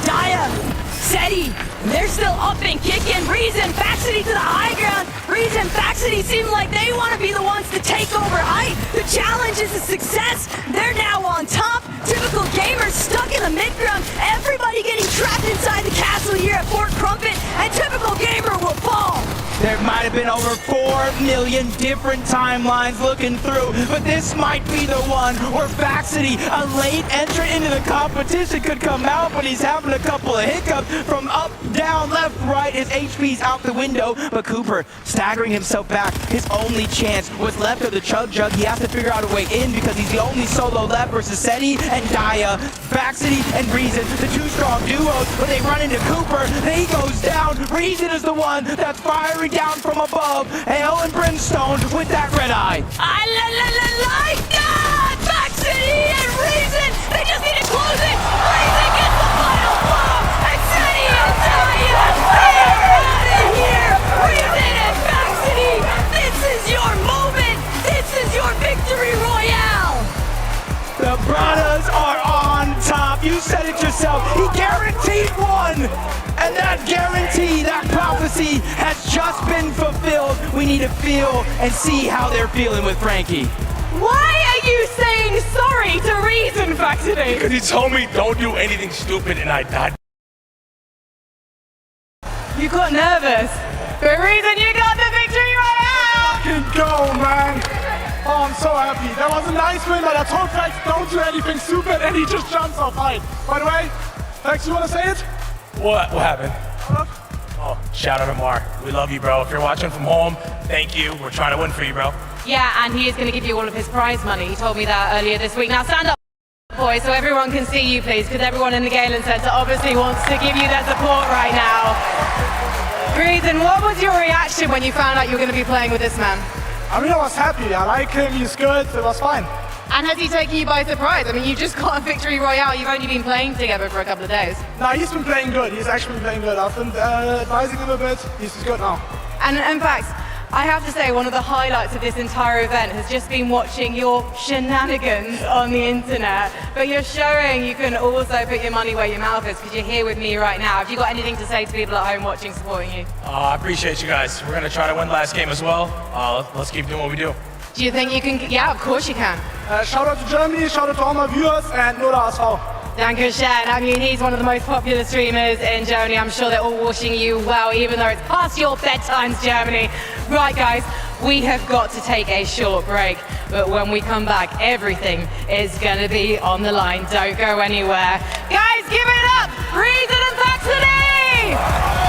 Daya, Seti, they're still up and kicking. Reason, Faxity to the high ground. Reason, Faxity seem like they want to be the ones to take over height. The challenge is a success. They're now on top. Typical Gamer stuck in the mid-ground. Everybody getting trapped inside the castle here at Fort Crumpet, and Typical Gamer will fall. There might have been over 4 million different timelines looking through, but this might be the one where Faxity, a late entrant into the competition, could come out, but he's having a couple of hiccups from up, down, left, right. His HP's out the window, but Cooper staggering himself back. His only chance was left of the Chug Jug. He has to figure out a way in because he's the only solo left versus Seti and Daya. Faxity and Reason, the 2 strong duos, when they run into Cooper, he goes down. Reason is the one that's firing down from above. Hell and Brimstone with that red eye. Like that! Faxity and Reason, they just need to close it. Reason gets the final blow, and Seti and Daya, they're out of here. Reason and Faxity, this is your moment. This is your victory royale. The brothers are on top. You said it yourself. He guaranteed 1. And that guarantee, that prophecy has just been fulfilled. We need to feel and see how they're feeling with Frankie. Why are you saying sorry to Reason, Faxity? Because he told me don't do anything stupid and I died. You got nervous. But Reason, you got the victory royale! Fucking go, man. Oh, I'm so happy. That was a nice win, but I told Vex don't do anything stupid, and he just jumps off height. By the way, Vex, you want to say it? What happened? Oh, shout out to Mark. We love you, bro. If you're watching from home, thank you. We're trying to win for you, bro. Yeah, and he is going to give you all of his prize money. He told me that earlier this week. Now stand up, boys, so everyone can see you, please, because everyone in the Galen Center obviously wants to give you their support right now. Reason, what was your reaction when you found out you were going to be playing with this man? I mean, I was happy. I like him. He's good. It was fine. And has he taken you by surprise? I mean, you just got a victory royale. You've only been playing together for a couple of days. No, he's been playing good. He's actually been playing good. I've been advising him a bit. He's good now. And in fact, I have to say one of the highlights of this entire event has just been watching your shenanigans on the internet. But you're showing you can also put your money where your mouth is because you're here with me right now. Have you got anything to say to people at home watching, supporting you? I appreciate you guys. We're going to try to win last game as well. Let's keep doing what we do. Do you think you can? Yeah, of course you can. Shout out to Germany, shout out to all my viewers, and nur der HSV. Dankeschön. I mean, he's one of the most popular streamers in Germany. I'm sure they're all wishing you well, even though it's past your bedtimes, Germany. Right, guys, we have got to take a short break. But when we come back, everything is going to be on the line. Don't go anywhere. Guys, give it up! Reason and Vaxity!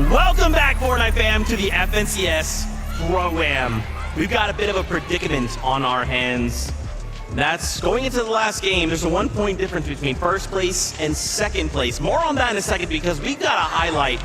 Welcome back, Fortnite fam, to the FNCS Pro-Am. We've got a bit of a predicament on our hands. That's going into the last game. There's a 1 point difference between first place and second place. More on that in a second because we've got to highlight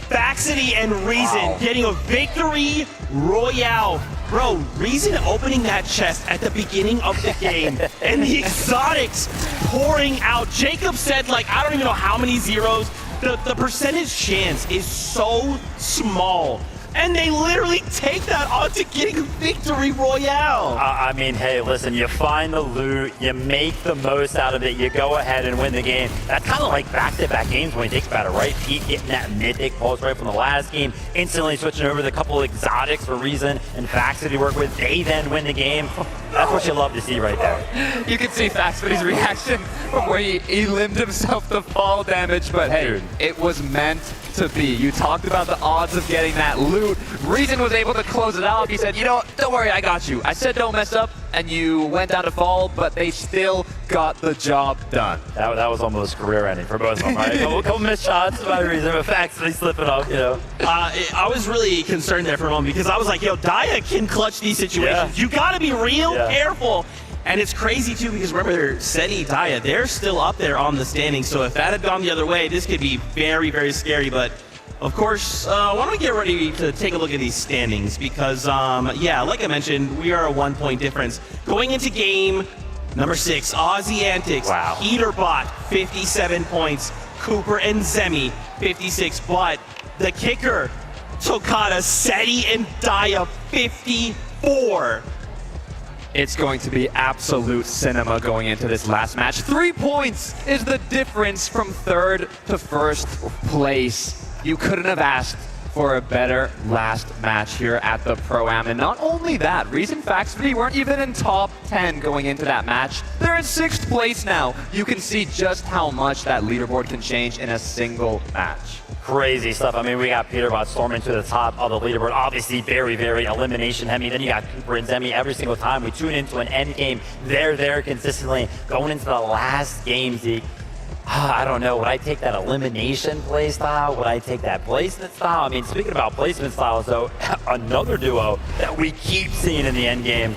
Faxity and Reason getting a victory royale. Bro, Reason opening that chest at the beginning of the game and the exotics pouring out. Jacob said, like, I don't even know how many zeros. The percentage chance is so small. And they literally take that on to getting victory royale. I mean, hey, listen, you find the loot, you make the most out of it, you go ahead and win the game. That's kind of like back-to-back games when you think about it, right? Pete getting that mythic pulse right from the last game, instantly switching over to a couple of exotics for Reason and Faxity to work with. They then win the game. That's what you love to see right there. You can see Faxity's reaction from where he limbed himself to fall damage, but hey, dude, it was meant to be. You talked about the odds of getting that loot. Reason was able to close it out. He said, you know, don't worry, I got you. I said don't mess up, and you went down to fall, but they still got the job done. That was almost career ending for both of them, right? a couple missed shots by Reason, but Faxity slipping up, you know. I was really concerned there for a moment because I was like, yo, Daya can clutch these situations. Yeah. You gotta be real careful. And it's crazy too because remember, Seti, Daya, they're still up there on the standings. So if that had gone the other way, this could be very, very scary. But of course, why don't we get ready to take a look at these standings? Because, yeah, like I mentioned, we are a 1 point difference. Going into game number 6, Aussie Antics, Peterbot, 57 points, Cooper and Zemi, 56. But the kicker, Tokata, Seti, and Daya, 54. It's going to be absolute cinema going into this last match. 3 points is the difference from third to first place. You couldn't have asked for a better last match here at the Pro-Am. And not only that, Reason Faxity weren't even in top 10 going into that match. They're in 6th place now. You can see just how much that leaderboard can change in a single match. Crazy stuff. I mean, we got Peterbot storming to the top of the leaderboard. Obviously, very, very elimination heavy. Then you got Cooper and Zemi every single time we tune into an end game. They're there consistently. Going into the last game, Zeke. I don't know. Would I take that elimination play style? Would I take that placement style? I mean, speaking about placement styles, though, another duo that we keep seeing in the end game.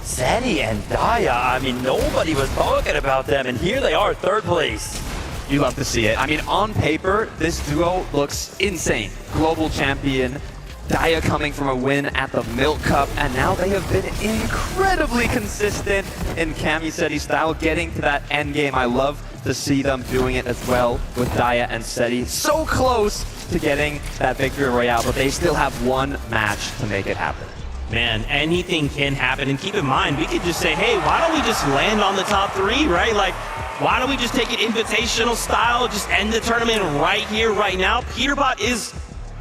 Seti and Daya. I mean, nobody was talking about them, and here they are, 3rd place. You love to see it. I mean, on paper, this duo looks insane. Global champion, Daya coming from a win at the Milk Cup, and now they have been incredibly consistent in Cammy Seti style, getting to that end game. I love to see them doing it as well with Daya and Seti. So close to getting that victory royale, but they still have one match to make it happen. Man, anything can happen. And keep in mind, we could just say, hey, why don't we just land on the top 3, right? Like, why don't we just take it invitational style, just end the tournament right here, right now? Peterbot is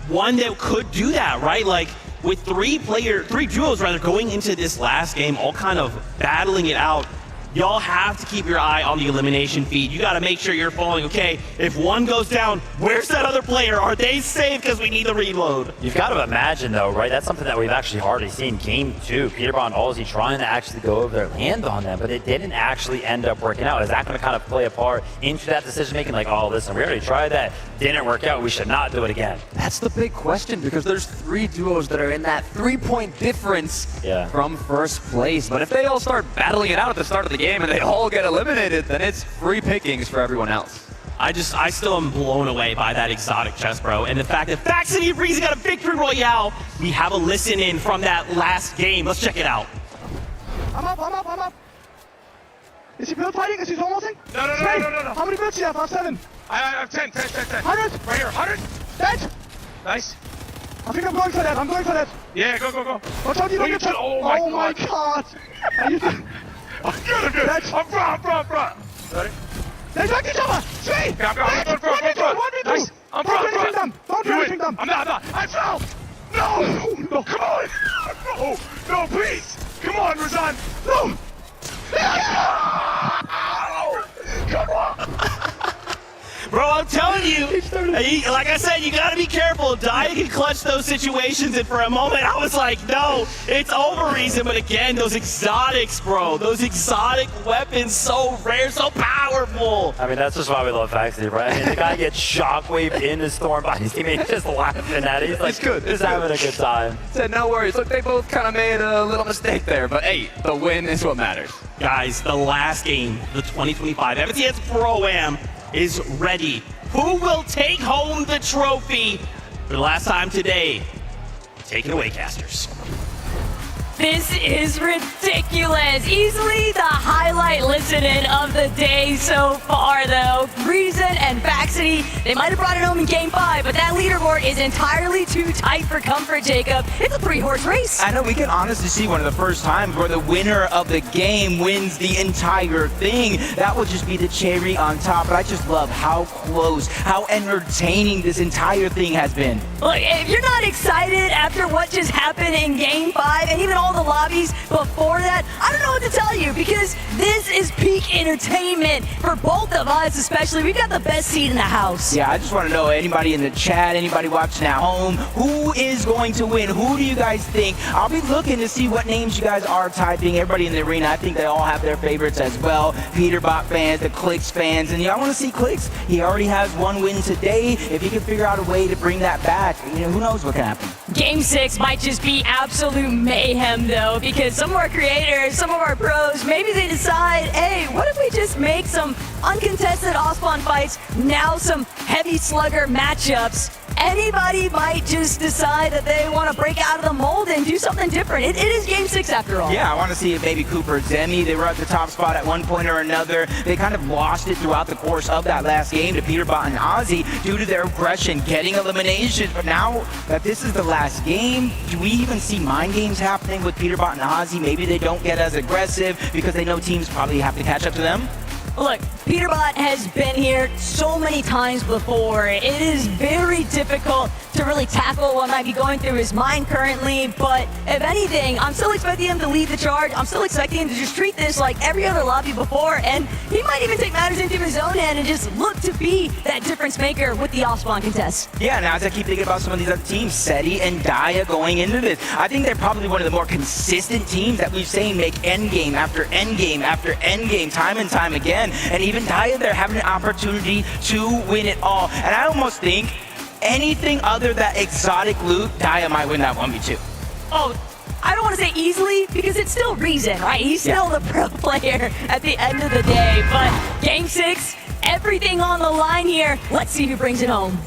one that could do that, right? Like, with 3 duos going into this last game, all kind of battling it out. Y'all have to keep your eye on the elimination feed. You got to make sure you're following, okay, if one goes down, where's that other player? Are they safe? Because we need the reload. You've got to imagine, though, right? That's something that we've actually already seen. Game 2, Peterbot and Aussie trying to actually go over there, land on them, but it didn't actually end up working out. Is that going to kind of play a part into that decision-making? Like, oh, listen, we already tried that. Didn't work out. We should not do it again. That's the big question because there's 3 duos that are in that 3-point difference from first place. But if they all start battling it out at the start of the game and they all get eliminated, then it's free pickings for everyone else. I still am blown away by that exotic chest, bro. And the fact that Faxity and Reason got a victory royale. We have a listen in from that last game. Let's check it out. I'm up. Is he build fighting? Is he almost? No. How many builds do you have? I have 7. I have 10. 100? Right here, 100. Dead? Nice. I think I'm going for that. Yeah, go. Watch out, you don't get shot. Oh my god. I'm good. I'm front. Ready? They got each other. Sweet. I'm front. Nice. I'm front. Don't do anything dumb. I'm not. I fell. No. Come on. No, please. Come on, Razan. No. Come on. Bro, I'm telling you, like I said, you gotta be careful. Dia can clutch those situations, and for a moment I was like, no, it's over, Reason. But again, those exotics, bro, those exotic weapons, so rare, so powerful. I mean, that's just why we love Vaxi, right? I mean, the guy gets shockwave in his Storm by his teammate just laughing at it. He's like, he's having a good time. Said no worries. Look, they both kind of made a little mistake there, but hey, the win is what matters. Guys, the last game, the 2025 FNCS Pro-Am is ready. Who will take home the trophy for the last time today? Take it away, casters. This is ridiculous. Easily the highlight listening of the day so far, though. Reason and Vaxity, they might have brought it home in Game 5, but that leaderboard is entirely too tight for comfort, Jacob. It's a 3-horse race. I know we can honestly see one of the first times where the winner of the game wins the entire thing. That would just be the cherry on top, but I just love how close, how entertaining this entire thing has been. Look, if you're not excited after what just happened in Game 5 and even all the lobbies before that, I don't know what to tell you, because this is peak entertainment for both of us, especially. We've got the best seat in the house. Yeah, I just want to know, anybody in the chat, anybody watching at home, who is going to win? Who do you guys think? I'll be looking to see what names you guys are typing. Everybody in the arena, I think they all have their favorites as well. Peterbot fans, the Clix fans, and I want to see Clix. He already has one win today. If he can figure out a way to bring that back, who knows what can happen. Game 6 might just be absolute mayhem, though, because some of our creators, some of our pros, maybe they decide, hey, what if we just make some uncontested off-spawn fights, now some heavy slugger matchups? Anybody might just decide that they want to break out of the mold and do something different. It is Game 6 after all. Yeah, I want to see if maybe Cooper Demi, they were at the top spot at one point or another. They kind of lost it throughout the course of that last game to Peterbot and Ozzy due to their aggression, getting eliminations. But now that this is the last game, do we even see mind games happening with Peterbot and Ozzy? Maybe they don't get as aggressive because they know teams probably have to catch up to them? Look, Peterbot has been here so many times before. It is very difficult to really tackle what might be going through his mind currently, but if anything, I'm still expecting him to lead the charge. I'm still expecting him to just treat this like every other lobby before, and he might even take matters into his own hand and just look to be that difference maker with the off-spawn contest. Yeah, now as I keep thinking about some of these other teams, SETI and Dia going into this, I think they're probably one of the more consistent teams that we've seen make endgame after endgame after endgame, time and time again. And even Dia, they're having an opportunity to win it all. And I almost think anything other than exotic loot, Dia might win that 1v2. Oh, I don't want to say easily, because it's still Reason, right? He's still the pro player at the end of the day. But Game 6, everything on the line here. Let's see who brings it home.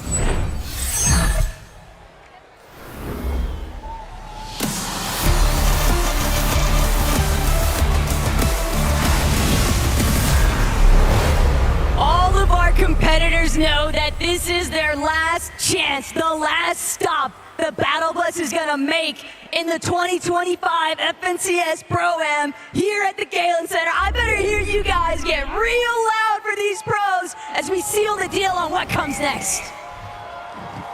All of our competitors know that this is their last chance, the last stop the Battle Bus is gonna make in the 2025 FNCS Pro-Am here at the Galen Center. I better hear you guys get real loud for these pros as we seal the deal on what comes next.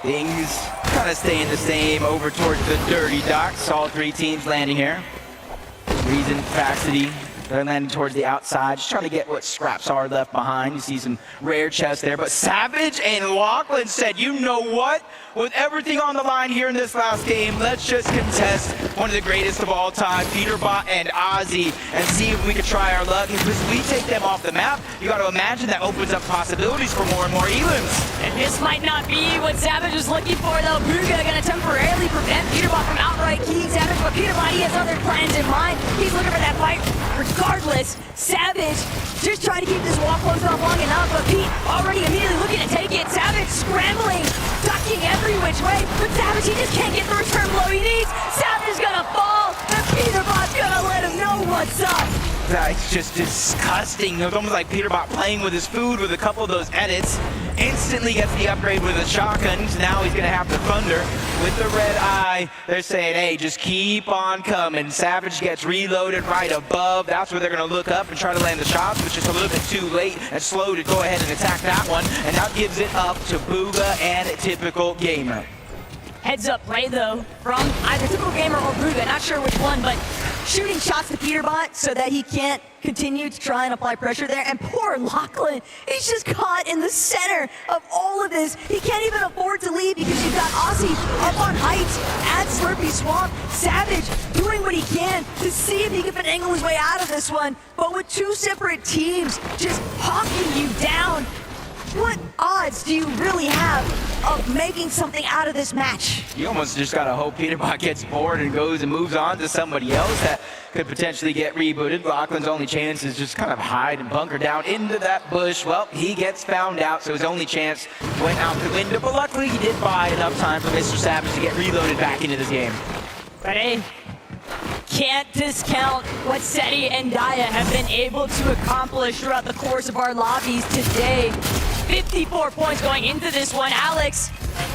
Things kind of staying the same over towards the Dirty Docks. All three teams landing here. Reason, Vaxity, they're landing towards the outside, just trying to get what scraps are left behind. You see some rare chests there, but Savage and Lachlan said, you know what? With everything on the line here in this last game, let's just contest one of the greatest of all time, Peterbot and Ozzy, and see if we can try our luck. If we take them off the map, you got to imagine that opens up possibilities for more and more elims. And this might not be what Savage was looking for, though. Bruga gonna temporarily prevent Peterbot from outright keying Savage, but Peterbot, he has other plans in mind. He's looking for that fight. Regardless, Savage just trying to keep this wall closed off long enough, but Pete already immediately looking to take it. Savage scrambling, ducking every which way, but Savage, he just can't get the return blow he needs. Savage is gonna fall, and Peterbot's gonna let him know what's up. That's just disgusting. It was almost like Peterbot playing with his food with a couple of those edits. Instantly gets the upgrade with a shotgun. So now he's gonna have the Thunder with the red eye. They're saying, hey, just keep on coming. Savage gets reloaded right above. That's where they're gonna look up and try to land the shots, which is a little bit too late and slow to go ahead and attack that one. And that gives it up to Booga and Typical Gamer. Heads up play, though, from either Typical Gamer or Bruga. Not sure which one, but shooting shots to Peterbot so that he can't continue to try and apply pressure there. And poor Lachlan, he's just caught in the center of all of this. He can't even afford to leave because you've got Aussie up on heights at Slurpy Swamp. Savage doing what he can to see if he can finagle his way out of this one. But with two separate teams just hawking you down, what odds do you really have of making something out of this match? You almost just gotta hope Peterbot gets bored and goes and moves on to somebody else that could potentially get rebooted. Lachlan's only chance is just kind of hide and bunker down into that bush. Well, he gets found out, so his only chance went out the window. But luckily, he did buy enough time for Mr. Savage to get reloaded back into this game. Ready? Can't discount what Seti and Daya have been able to accomplish throughout the course of our lobbies today. 54 points going into this one. Alex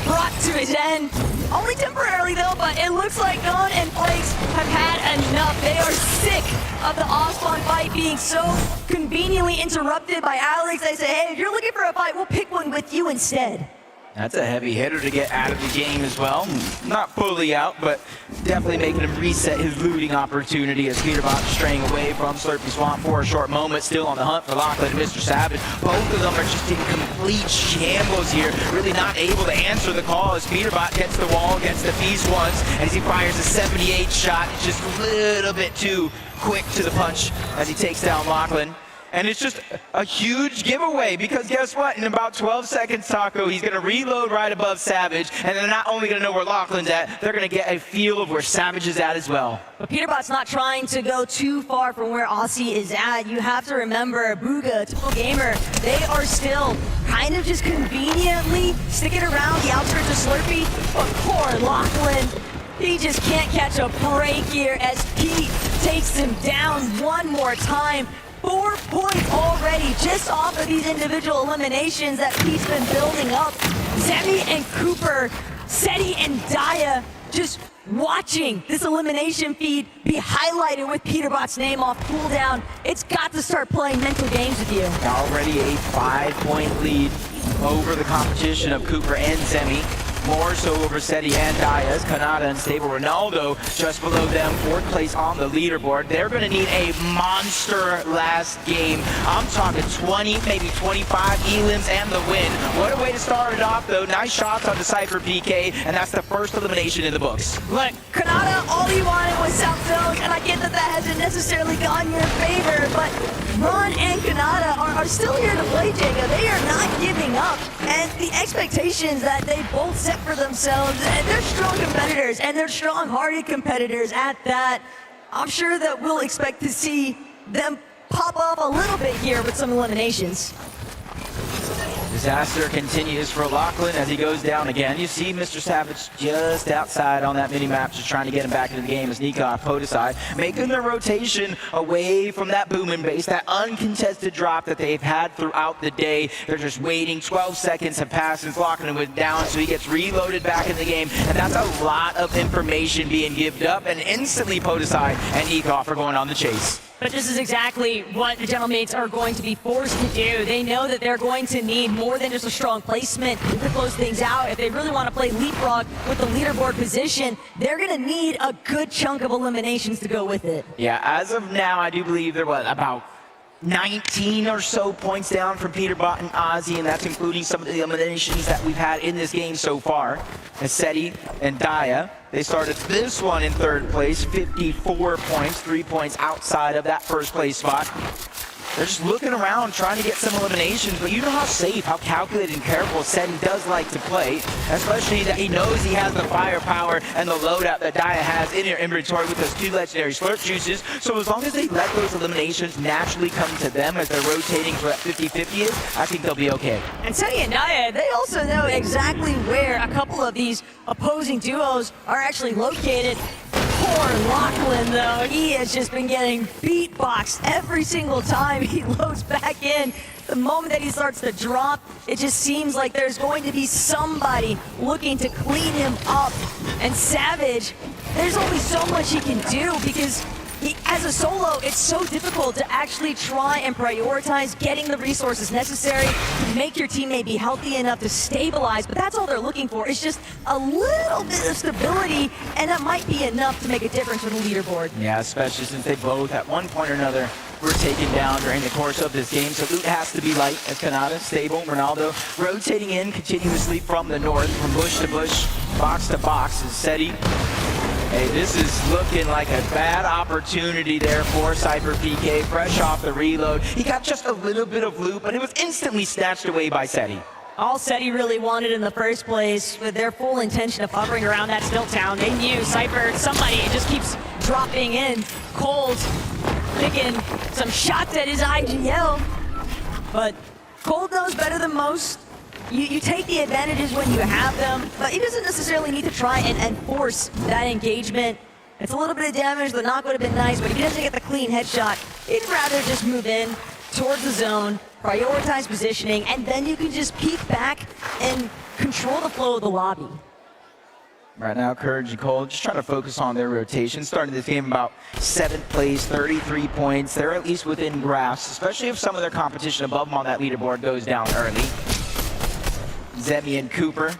brought to his end. Only temporarily though, but it looks like Gon and Flakes have had enough. They are sick of the off-spawn fight being so conveniently interrupted by Alex. They say, hey, if you're looking for a fight, we'll pick one with you instead. That's a heavy hitter to get out of the game as well. Not fully out, but definitely making him reset his looting opportunity as Peterbot straying away from Slurpy Swamp for a short moment. Still on the hunt for Lachlan and Mr. Savage. Both of them are just in complete shambles here. Really not able to answer the call as Peterbot gets the wall, gets the feast once, as he fires a 78 shot. It's just a little bit too quick to the punch as he takes down Lachlan. And it's just a huge giveaway because guess what? In about 12 seconds, Taco, he's going to reload right above Savage. And they're not only going to know where Lachlan's at, they're going to get a feel of where Savage is at as well. But Peterbot's not trying to go too far from where Aussie is at. You have to remember, Booga, Typical Gamer, they are still kind of just conveniently sticking around the outskirts of Slurpy. But poor Lachlan, he just can't catch a break here as Pete takes him down one more time. 4 points already just off of these individual eliminations that Pete's been building up. Zemi and Cooper, Seti and Daya just watching this elimination feed be highlighted with Peterbot's name off cooldown. It's got to start playing mental games with you. Already a 5-point lead over the competition of Cooper and Zemi. More so over Seti and Diaz. Kanata and Stable Ronaldo just below them, 4th place on the leaderboard. They're going to need a monster last game. I'm talking 20, maybe 25 elims and the win. What a way to start it off, though. Nice shots on the Cypher PK, and that's the first elimination in the books. Look, Kanata, all he wanted was South Zones, and I get that that hasn't necessarily gone in your favor, but Ron and Kanata are still here to play, Jacob. They are not giving up, and the expectations that they both set for themselves, and they're strong competitors, and they're strong-hearted competitors at that. I'm sure that we'll expect to see them pop off a little bit here with some eliminations. Disaster continues for Lachlan as he goes down again. You see Mr. Savage just outside on that mini-map, just trying to get him back into the game as Nikov, Podesai, making their rotation away from that booming base, that uncontested drop that they've had throughout the day. They're just waiting. 12 seconds have passed since Lachlan was down, so he gets reloaded back in the game, and that's a lot of information being given up, and instantly Podesai and Nikov are going on the chase. But this is exactly what the Gentlemates are going to be forced to do. They know that they're going to need more than just a strong placement to close things out. If they really want to play leapfrog with the leaderboard position, they're going to need a good chunk of eliminations to go with it. Yeah, as of now, I do believe they're, about 19 or so points down from Peterbot and Ozzy, and that's including some of the eliminations that we've had in this game so far. As Seti and Daya, they started this one in 3rd place, 54 points, 3 points outside of that 1st place spot. They're just looking around, trying to get some eliminations, but you know how safe, how calculated and careful Seti does like to play, especially that he knows he has the firepower and the loadout that Daya has in her inventory with those 2 legendary Slurp juices. So as long as they let those eliminations naturally come to them as they're rotating for that 50-50 is, I think they'll be okay. And Seti and Daya, they also know exactly where a couple of these opposing duos are actually located. Poor Lachlan, though, he has just been getting beatboxed every single time he loads back in. The moment that he starts to drop, it just seems like there's going to be somebody looking to clean him up. And Savage, there's only so much he can do because As a solo, it's so difficult to actually try and prioritize getting the resources necessary to make your teammate be healthy enough to stabilize, but that's all they're looking for. It's just a little bit of stability, and that might be enough to make a difference with the leaderboard. Yeah, especially since they both, at one point or another, were taken down during the course of this game. So loot has to be light as Kanata, stable, Ronaldo rotating in continuously from the north, from bush to bush, box to box. Is Seti. Hey, this is looking like a bad opportunity there for Cypher PK, fresh off the reload. He got just a little bit of loot, but it was instantly snatched away by Seti. All Seti really wanted in the first place, with their full intention of hovering around that still town. They knew Cypher, somebody just keeps dropping in. Cold picking some shots at his IGL, but Cold knows better than most. You take the advantages when you have them, but he doesn't necessarily need to try and force that engagement. It's a little bit of damage. The knock would have been nice, but if he doesn't get the clean headshot, he'd rather just move in towards the zone, prioritize positioning, and then you can just peek back and control the flow of the lobby. Right now, Courage and Cole just trying to focus on their rotation. Starting this game about 7th place, 33 points. They're at least within grasp, especially if some of their competition above them on that leaderboard goes down early. Zemi and Cooper,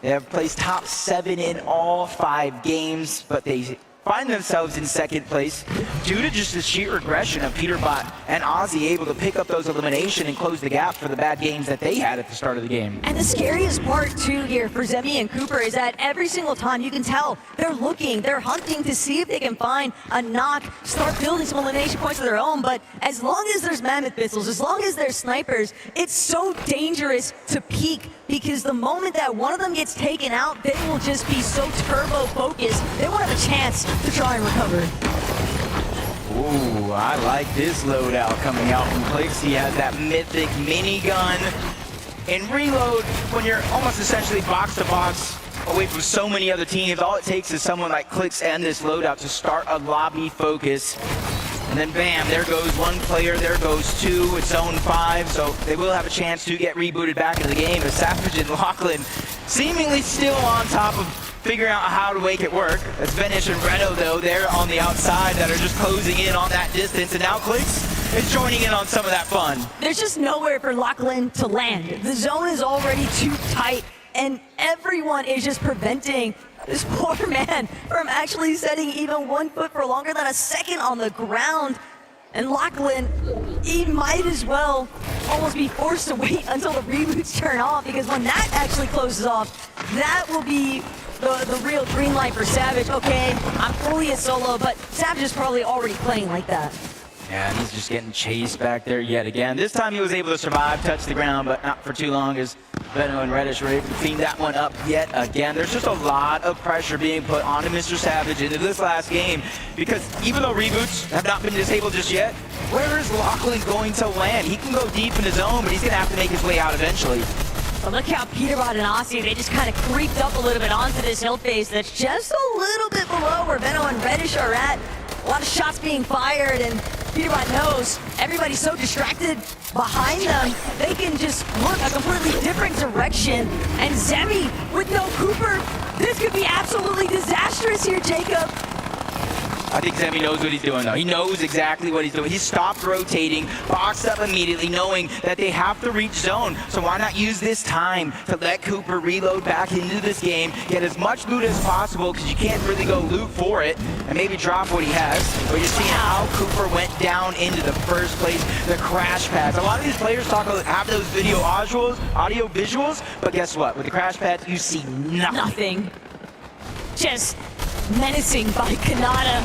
they have placed top 7 in all 5 games, but they find themselves in 2nd place due to just the sheer regression of Peterbot and Ozzy able to pick up those elimination and close the gap for the bad games that they had at the start of the game. And the scariest part too here for Zemi and Cooper is that every single time you can tell they're looking, they're hunting to see if they can find a knock, start building some elimination points of their own, but as long as there's Mammoth pistols, as long as there's snipers, it's so dangerous to peek, because the moment that one of them gets taken out, they will just be so turbo focused, they won't have a chance to try and recover. Ooh, I like this loadout coming out from Clix. He has that mythic minigun. In reload, when you're almost essentially box to box away from so many other teams, all it takes is someone like Clix and this loadout to start a lobby focus. And then bam, there goes one player, there goes 2, it's zone 5, so they will have a chance to get rebooted back into the game. But Savage and Lachlan seemingly still on top of figuring out how to make it work. That's Venish and Reno though, they're on the outside that are just closing in on that distance, and now Clix is joining in on some of that fun. There's just nowhere for Lachlan to land. The zone is already too tight, and everyone is just preventing this poor man from actually setting even 1 foot for longer than a second on the ground. And Lachlan, he might as well almost be forced to wait until the reboots turn off, because when that actually closes off, that will be the real green light for Savage. Okay, I'm fully a solo, but Savage is probably already playing like that. Yeah, and he's just getting chased back there yet again. This time he was able to survive, touch the ground, but not for too long, as Veno and Reddish were able to clean that one up yet again. There's just a lot of pressure being put onto Mr. Savage into this last game, because even though reboots have not been disabled just yet, where is Lachlan going to land? He can go deep in his own, but he's going to have to make his way out eventually. But look how Peterbot and Aussie, they just kind of creeped up a little bit onto this hill face that's just a little bit below where Veno and Reddish are at. A lot of shots being fired, and Peterbot knows everybody's so distracted behind them, they can just look a completely different direction. And Zemi with no Cooper, this could be absolutely disastrous here, Jacob. I think Zemi knows what he's doing though. He knows exactly what he's doing. He stopped rotating, boxed up immediately, knowing that they have to reach zone. So why not use this time to let Cooper reload back into this game, get as much loot as possible, because you can't really go loot for it, and maybe drop what he has. But you're seeing how Cooper went down into the first place, the crash pads. A lot of these players have those audio visuals, but guess what? With the crash pads, you see nothing. Just menacing by Kanata.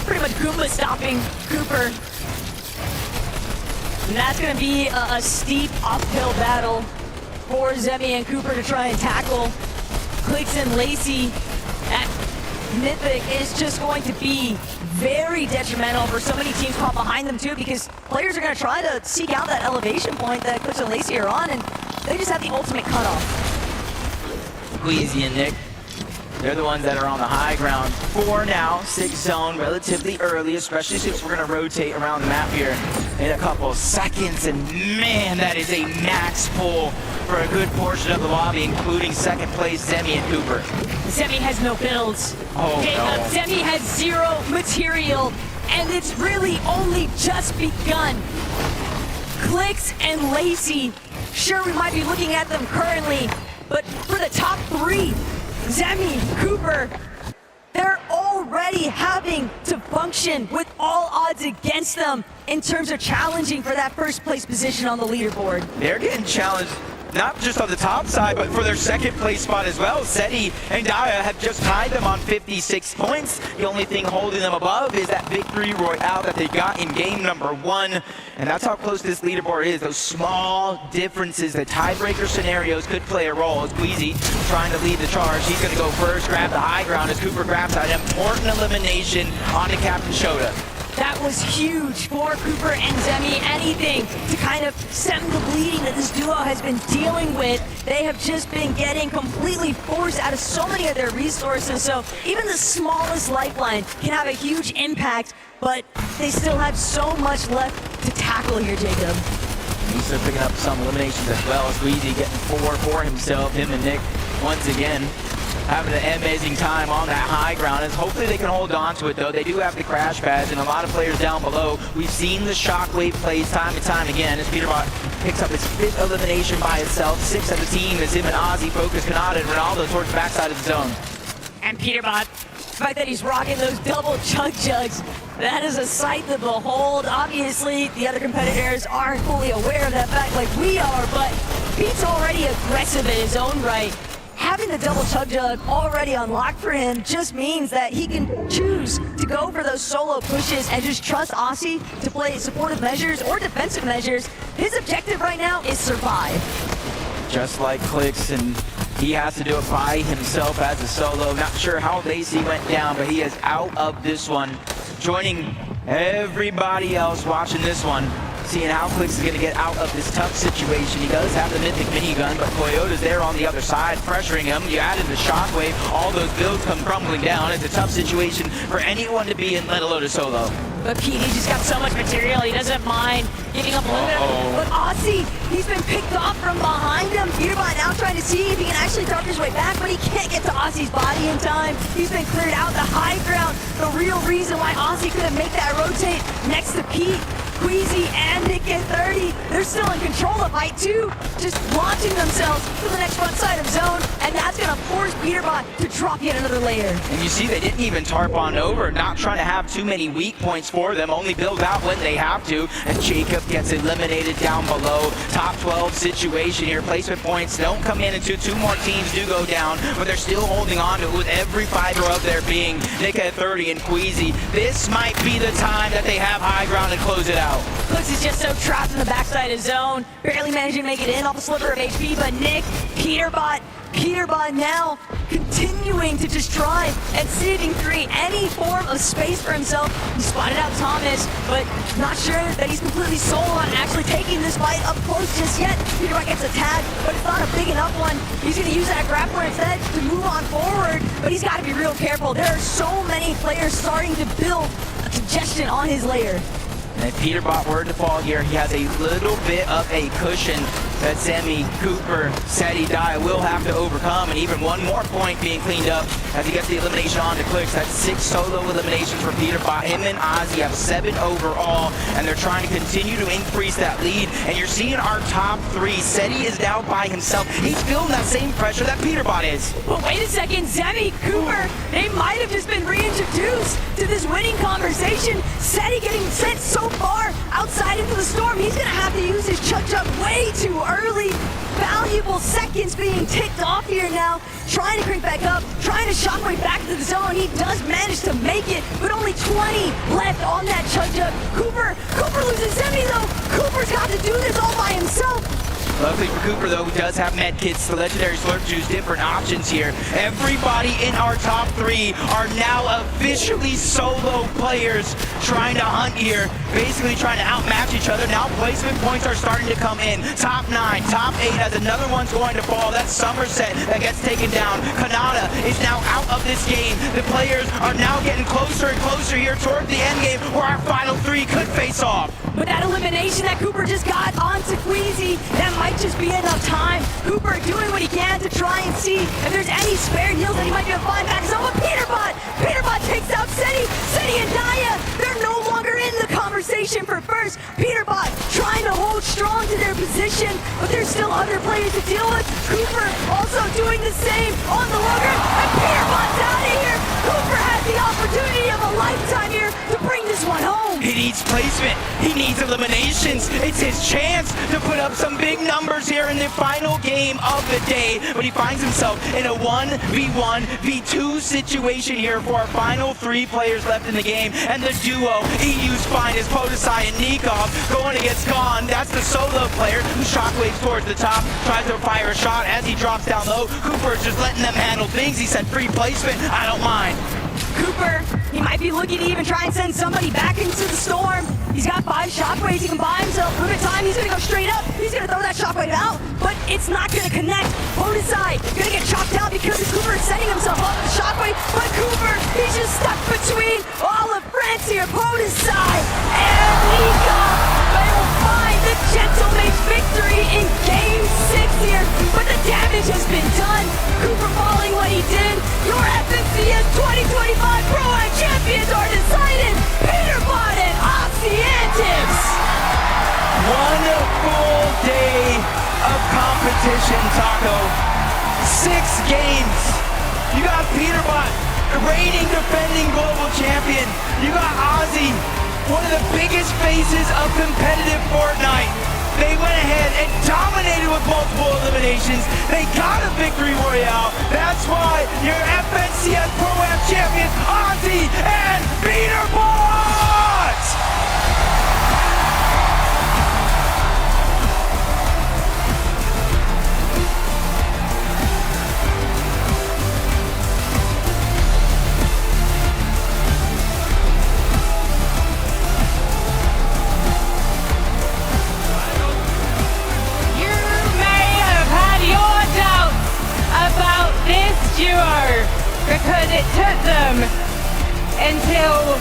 Pretty much Goomba stopping Cooper. And that's going to be a steep uphill battle for Zemi and Cooper to try and tackle. Clix and Lacey at Mythic is just going to be very detrimental for so many teams caught behind them too, because players are going to try to seek out that elevation point that Clix and Lacey are on, and they just have the ultimate cutoff. Queasy and Nick They're the ones that are on the high ground. 4 now, 6 zone, relatively early, especially since we're gonna rotate around the map here in a couple seconds. And man, that is a max pull for a good portion of the lobby, including second place Zemi and Cooper. Zemi has no builds. Oh, no. Zemi has 0 material, and it's really only just begun. Clix and Lacey, sure we might be looking at them currently, but for the top 3, Zemi, Cooper, they're already having to function with all odds against them in terms of challenging for that first place position on the leaderboard. They're getting challenged not just on the top side, but for their second place spot as well. Seti and Daya have just tied them on 56 points. The only thing holding them above is that victory royale that they got in game number 1. And that's how close this leaderboard is. Those small differences, the tiebreaker scenarios could play a role. As Queasy trying to lead the charge. He's going to go first, grab the high ground as Cooper grabs that important elimination onto Captain Shota. That was huge for Cooper and Zemi. Anything to kind of stem the bleeding that this duo has been dealing with. They have just been getting completely forced out of so many of their resources. So even the smallest lifeline can have a huge impact, but they still have so much left to tackle here, Jacob. He's still picking up some eliminations as well. Squeezy getting 4 for himself. Him and Nick once again having an amazing time on that high ground, and hopefully they can hold on to it though. They do have the crash pads and a lot of players down below. We've seen the shockwave plays time and time again as Peterbot picks up his 5th elimination by itself. 6 of the team as him and Ozzy focus Kanata and Ronaldo towards the backside of the zone. And Peterbot, the fact that he's rocking those double chug jugs, that is a sight to behold. Obviously, the other competitors aren't fully aware of that fact like we are, but Pete's already aggressive in his own right. Having the double chug jug already unlocked for him just means that he can choose to go for those solo pushes and just trust Aussie to play supportive measures or defensive measures. His objective right now is survive. Just like Clix, and he has to do it by himself as a solo. Not sure how Lacey went down, but he is out of this one. Joining everybody else watching this one, seeing how Clix is going to get out of this tough situation. He does have the Mythic minigun, but Toyota's there on the other side, pressuring him. You added the shockwave, all those builds come crumbling down. It's a tough situation for anyone to be in, let alone a solo. But Pete, he's just got so much material, he doesn't mind giving up a little bit. But Aussie, he's been picked off from behind him. Peterbot now trying to see if he can actually dart his way back, but he can't get to Aussie's body in time. He's been cleared out the high ground. The real reason why Aussie couldn't make that rotate next to Pete, Queasy, and Nick at 30. They're still in control of fight 2, just launching themselves to the next front side of zone, and that's gonna force Peterbot to drop yet another layer. And you see they didn't even tarp on over, not trying to have too many weak points for them, only build out when they have to, and Jacob gets eliminated down below. Top 12 situation here, placement points don't come in until 2 more teams do go down, but they're still holding on to it with every fiber of their being. Nick at 30 and Queasy, this might be the time that they have high ground and close it out. Clix is just so trapped in the backside of zone, barely managing to make it in off a sliver of HP, but Nick, Peterbot now continuing to just try and see if he can create any form of space for himself. He spotted out Thomas, but not sure that he's completely sold on actually taking this fight up close just yet. Peterbot gets a tag, but it's not a big enough one. He's going to use that grappler instead to move on forward, but he's got to be real careful. There are so many players starting to build a congestion on his layer. And if Peterbot were to fall here, he has a little bit of a cushion that Zemi, Cooper, Seti, Daya will have to overcome, and even one more point being cleaned up as he gets the elimination on to Clix. That's 6 solo eliminations for Peterbot. Him and Ozzy have 7 overall, and they're trying to continue to increase that lead. And you're seeing our top 3. Seti is down by himself. He's feeling that same pressure that Peterbot is. But wait a second, Zemi, Cooper, they might have just been reintroduced to this winning conversation. Seti getting sent so far outside into the storm, he's gonna have to use his chug jug way too early. Valuable seconds being ticked off here now. Trying to crank back up, trying to shockwave back to the zone. He does manage to make it, but only 20 left on that chug jug. Cooper loses Zemi though. Cooper's got to do this all by himself. Luckily for Cooper, though, who does have med kits, the legendary Slurp Juice, different options here. Everybody in our top 3 are now officially solo players trying to hunt here. basically trying to outmatch each other. Now placement points are starting to come in. Top 9, top 8 as another one's going to fall. That's Somerset that gets taken down. Kanata is now out of this game. The players are now getting closer and closer here toward the end game where our final 3 could face off. But that elimination that Cooper just got onto Queasy, that might just be enough time. Cooper doing what he can to try and see if there's any spare heals that he might be able to find back. So with Peterbot takes out Seti. Seti and Daya, they're no longer in the conversation for first. Peterbot trying to hold strong to their position, but there's still other players to deal with. Cooper also doing the same on the low ground, and Peterbot's out of here. Cooper has the opportunity of a lifetime here to bring this one home. He needs placement. He needs eliminations. It's his chance to put up some big numbers here in the final game of the day. But he finds himself in a 1v1, v2 situation here for our final 3 players left in the game. And the duo, EU's finest, Podesai and Nikov, going against Gone. That's the solo player who shockwaves towards the top, tries to fire a shot as he drops down low. Cooper's just letting them handle things. He said free placement, I don't mind. Cooper, he might be looking to even try and send somebody back into the storm. He's got 5 shockwaves. He can buy himself a little bit of time. He's going to go straight up. He's going to throw that shockwave out, but it's not going to connect. Podesai going to get chopped out because Cooper is setting himself up with the shockwave, but Cooper, he's just stuck between all of France here. Podesai and Nikov, they will find the gentleman's victory in Game 6 here, but the damage has been done. Cooper falling what he did. Your FNCS 2025 Pro-Am champions are decided. Peterbot and Oxyantics. One full day of competition, Taco. 6 games. You got Peterbot, reigning defending global champion. You got Ozzy, one of the biggest faces of competitive Fortnite. They went ahead and dominated with multiple eliminations. They got a victory royale. That's why your FNCS Pro-Am champions, Ozzy and Peterbot! Because it took them until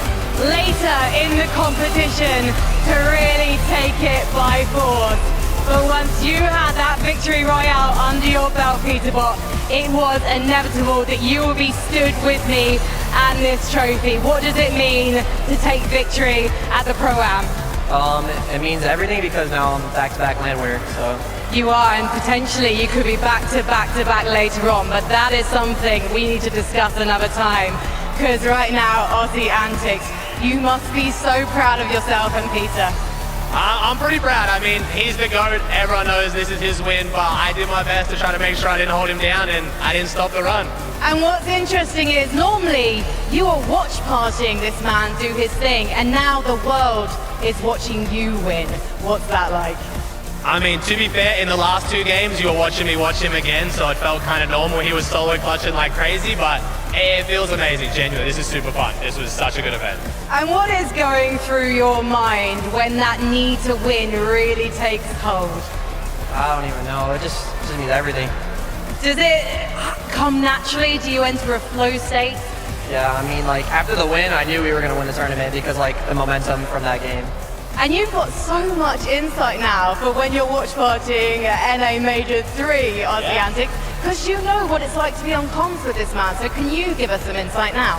later in the competition to really take it by force. But once you had that victory royale under your belt, Peterbot, it was inevitable that you will be stood with me and this trophy. What does it mean to take victory at the Pro-Am? It means everything because now I'm back-to-back land winner, so. You are, and potentially you could be back-to-back later on, but that is something we need to discuss another time. Because right now, Aussie Antics, you must be so proud of yourself and Peter. I'm pretty proud. I mean, he's the GOAT. Everyone knows this is his win, but I did my best to try to make sure I didn't hold him down, and I didn't stop the run. And what's interesting is normally you are watch partying this man do his thing, and now the world is watching you win. What's that like? I mean, to be fair, in the last 2 games, you were watching me watch him again, so it felt kind of normal. He was solo clutching like crazy, but it feels amazing, genuinely. This is super fun. This was such a good event. And what is going through your mind when that need to win really takes hold? I don't even know. It just means everything. Does it come naturally? Do you enter a flow state? Yeah, I mean, like, after the win, I knew we were going to win the tournament because, like, the momentum from that game. And you've got so much insight now for when you're watch partying at NA Major 3, Aussie Antics, because you know what it's like to be on comms with this man. So can you give us some insight now?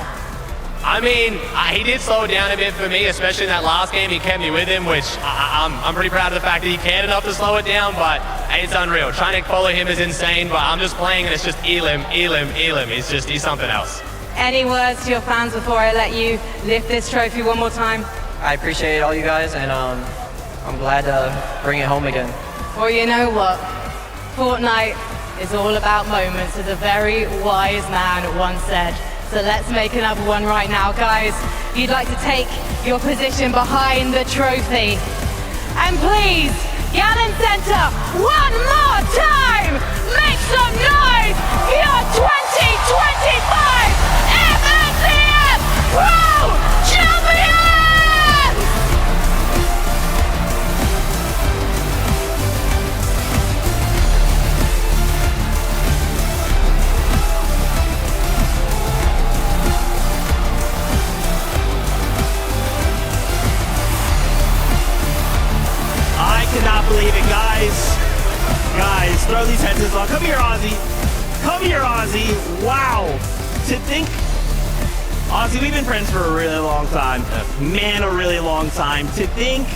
I mean, he did slow it down a bit for me, especially in that last game. He kept me with him, which I'm pretty proud of the fact that he cared enough to slow it down, but it's unreal. Trying to follow him is insane, but I'm just playing and it's just Elim. He's something else. Any words to your fans before I let you lift this trophy one more time? I appreciate all you guys, and I'm glad to bring it home again. Well, you know what? Fortnite is all about moments, as a very wise man once said. So let's make another one right now, guys. If you'd like to take your position behind the trophy. And please, Gallon Center, one more time! Make some noise! Your 2025 FNCS Pro Champions! cannot believe it, guys. Guys, throw these headsets on. Come here, Ozzy. Come here, Ozzy. Wow. To think, Ozzy, we've been friends for a really long time. Man, a really long time. To think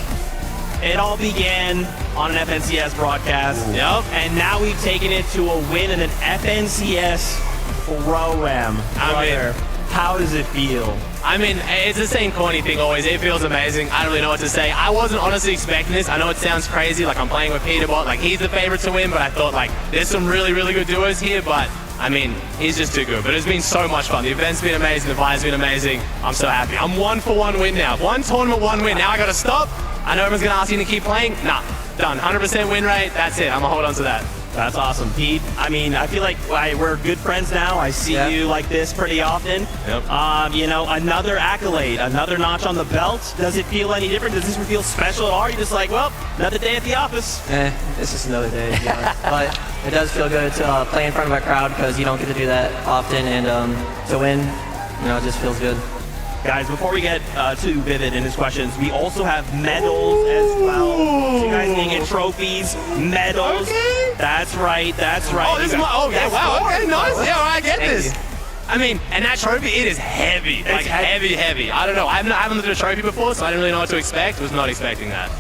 it all began on an FNCS broadcast. Yep. And now we've taken it to a win in an FNCS Pro-Am. Brother, how does it feel? I mean, it's the same corny thing always. It feels amazing. I don't really know what to say. I wasn't honestly expecting this. I know it sounds crazy, like I'm playing with Peterbot, like he's the favorite to win, but I thought like there's some really, really good duos here, but I mean, he's just too good. But it's been so much fun. The event's been amazing, the vibe's been amazing. I'm so happy. I'm 1-for-1 win now. One tournament, one win. Now I gotta stop. I know everyone's gonna ask you to keep playing. Nah, done. 100% win rate, that's it. I'm gonna hold on to that. That's awesome, Pete. I mean, I feel like we're good friends now. I see you like this pretty often. Yep. You know, another accolade, another notch on the belt. Does it feel any different? Does this feel special at all? Are you just like, well, another day at the office? It's just another day, to be honest. But it does feel good to play in front of a crowd because you don't get to do that often, and to win, you know, it just feels good. Guys, before we get to Vivid and his questions, we also have medals as well. So you guys can get trophies, medals. Okay. That's right, that's right. Oh, this is my, oh, yeah, wow, okay, nice. Yeah, I get Thank this. you. I mean, and that trophy, it is heavy. Like, heavy. I don't know. I haven't looked at a trophy before, so I didn't really know what to expect. Was not expecting that.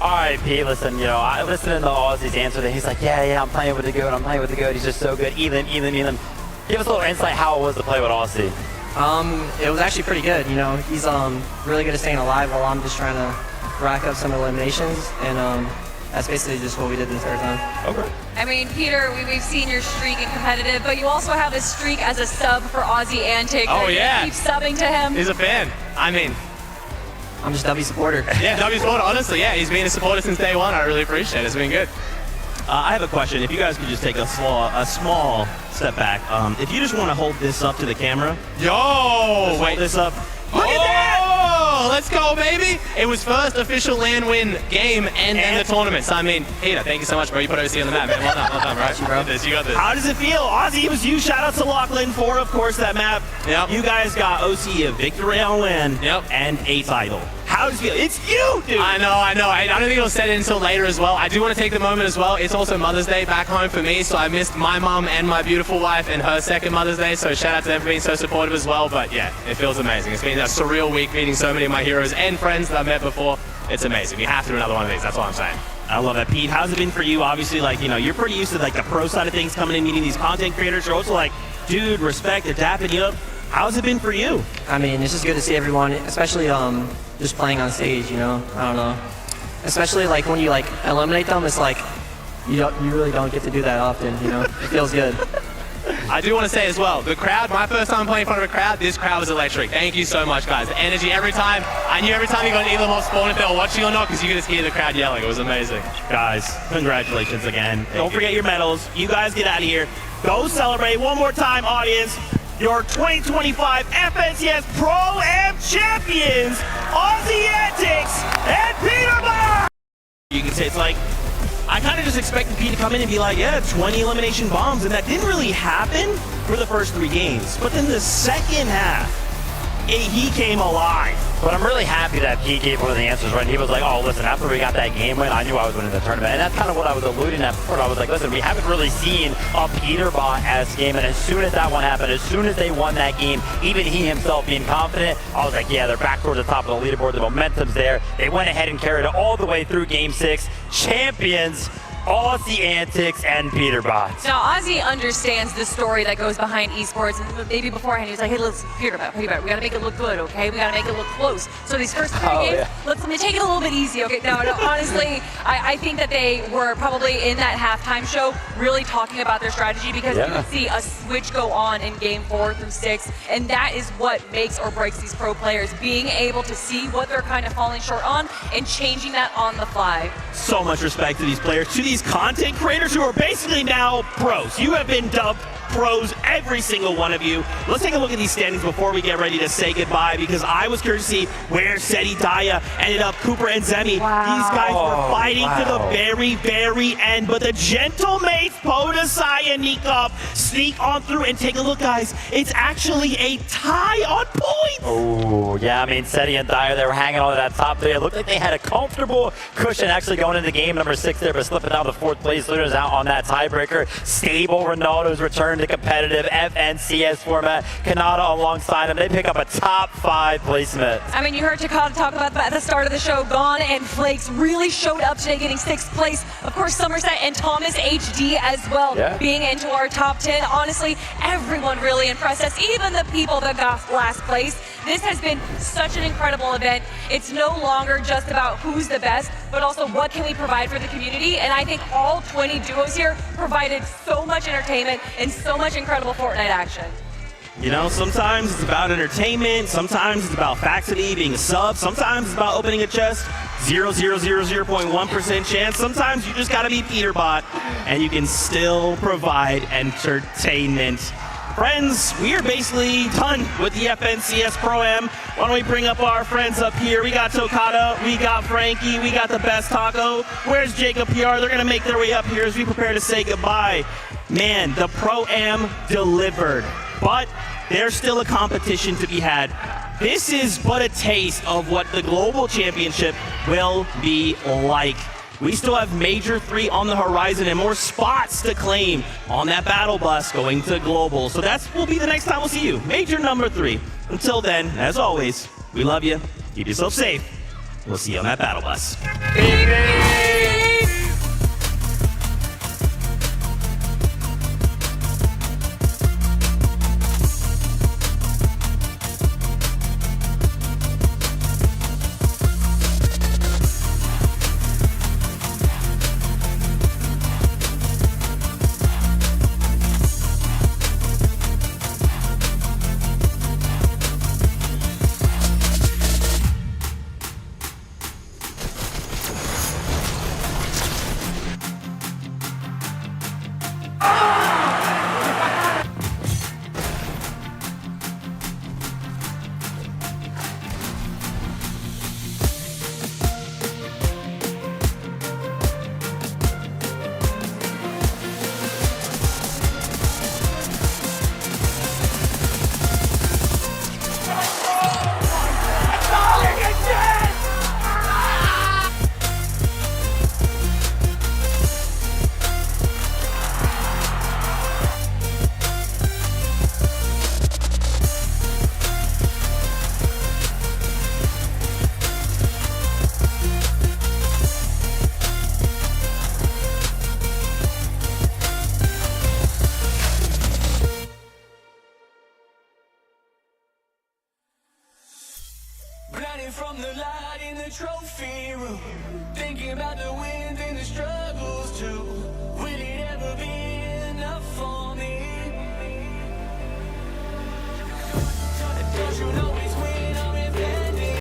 All right, Pete, listen, you know, I listened to Ozzy's answer that he's like, yeah, I'm playing with the GOAT, He's just so good. Elam. Give us a little insight how it was to play with Ozzy. It was actually pretty good. You know, he's really good at staying alive while I'm just trying to rack up some eliminations, and that's basically just what we did the entire time. Okay. I mean, Peter, we've seen your streak in competitive, but you also have a streak as a sub for Ozzy Antic. Oh, yeah. Keep subbing to him. He's a fan. I mean, I'm just W supporter. yeah, W supporter, honestly, yeah. He's been a supporter since day one. I really appreciate it. It's been good. I have a question. If you guys could just take a small step back. If you just want to hold this up to the camera. Yo! Hold this up. Look at that! Oh, let's go, baby! It was first official LAN win game and the tournament. So, I mean, Peter, thank you so much, bro. You put OC on the map, man. Well done, right? You got this. How does it feel? Ozzy, it was you. Shout out to Lachlan for, of course, that map. Yep. You guys got OC a victory on LAN and a title. How does it feel? It's you, dude! I know. I don't think it'll set it until later as well. I do want to take the moment as well. It's also Mother's Day back home for me, so I missed my mom and my beautiful wife and her second Mother's Day, so shout out to them for being so supportive as well. But yeah, it feels amazing. It's been a surreal week meeting so many of my heroes and friends that I've met before. It's amazing. We have to do another one of these. That's all I'm saying. I love that, Pete. How's it been for you? Obviously, like, you know, you're pretty used to like the pro side of things, coming in, meeting these content creators. You're also like, dude, respect, they're dapping you up. How's it been for you? I mean, it's just good to see everyone, especially just playing on stage, you know? I don't know. Especially like when you like eliminate them, it's like you really don't get to do that often, you know? It feels good. I do want to say as well, the crowd, my first time playing in front of a crowd, this crowd was electric. Thank you so much, guys. The energy every time. I knew every time you got an Elam off spawn if they were watching or not, because you could just hear the crowd yelling. It was amazing. Guys, congratulations again. Don't forget your medals. You guys get out of here. Go celebrate one more time, audience. Your 2025 FNCS Pro-Am champions, Ozzy Antics and Peterbot! You can say it's like, I kind of just expected Pete to come in and be like, yeah, 20 elimination bombs, and that didn't really happen for the first 3 games. But then the second half, he came alive. But I'm really happy that he gave one of the answers, right? He was like, oh, listen, after we got that game win, I knew I was winning the tournament. And that's kind of what I was alluding at before. I was like, listen, we haven't really seen a Peterbot-esque game. And as soon as that one happened, as soon as they won that game, even he himself being confident, I was like, yeah, they're back towards the top of the leaderboard. The momentum's there. They went ahead and carried it all the way through Game 6. Champions, Ozzy Antics and Peterbot. Now, Ozzy understands the story that goes behind esports, and maybe beforehand he was like, hey, listen, Peterbot, we gotta make it look good, okay? We gotta make it look close. So these first 3 games, let me take it a little bit easy, okay? No, honestly, I think that they were probably in that halftime show really talking about their strategy, because you could see a switch go on in game 4 through 6, and that is what makes or breaks these pro players, being able to see what they're kind of falling short on and changing that on the fly. So much respect to these players, to these content creators who are basically now pros. You have been dubbed pros, every single one of you. Let's take a look at these standings before we get ready to say goodbye, because I was curious to see where Seti Daya ended up. Cooper and Zemi, these guys were fighting to the very, very end, but the Gentlemates, Podesai and Nikov, sneak on through. And take a look, guys, it's actually a tie on points. Oh, yeah, I mean, Seti and Dyer, they were hanging on to that top three. It looked like they had a comfortable cushion actually going into game number 6 there, but slipping down to 4th place. Leaders out on that tiebreaker. Stable Ronaldo's return to competitive FNCS format. Kanata alongside him. They pick up a top 5 placement. I mean, you heard Takata talk about that at the start of the show. Gon and Flakes really showed up today, getting 6th place. Of course, Somerset and Thomas HD as well, being into our top 10. Honestly, everyone really impressed us, even the people that got last place. This has been such an incredible event. It's no longer just about who's the best, but also what can we provide for the community. And I think all 20 duos here provided so much entertainment and so much incredible Fortnite action. You know, sometimes it's about entertainment, sometimes it's about Faxity being a sub, sometimes it's about opening a chest, 0.1% chance, sometimes you just gotta be Peterbot, and you can still provide entertainment. Friends, we are basically done with the FNCS Pro-Am. Why don't we bring up our friends up here? We got Tokata, we got Frankie, we got the best taco. Where's Jacob PR? They're gonna make their way up here as we prepare to say goodbye. Man, the Pro-Am delivered, but there's still a competition to be had. This is but a taste of what the Global Championship will be like. We still have Major 3 on the horizon and more spots to claim on that battle bus going to Global. So will be the next time we'll see you. Major number 3. Until then, as always, we love you. Keep yourself safe. We'll see you on that battle bus. From the light in the trophy room, thinking about the wins and the struggles too. Will it ever be enough for me? Don't you know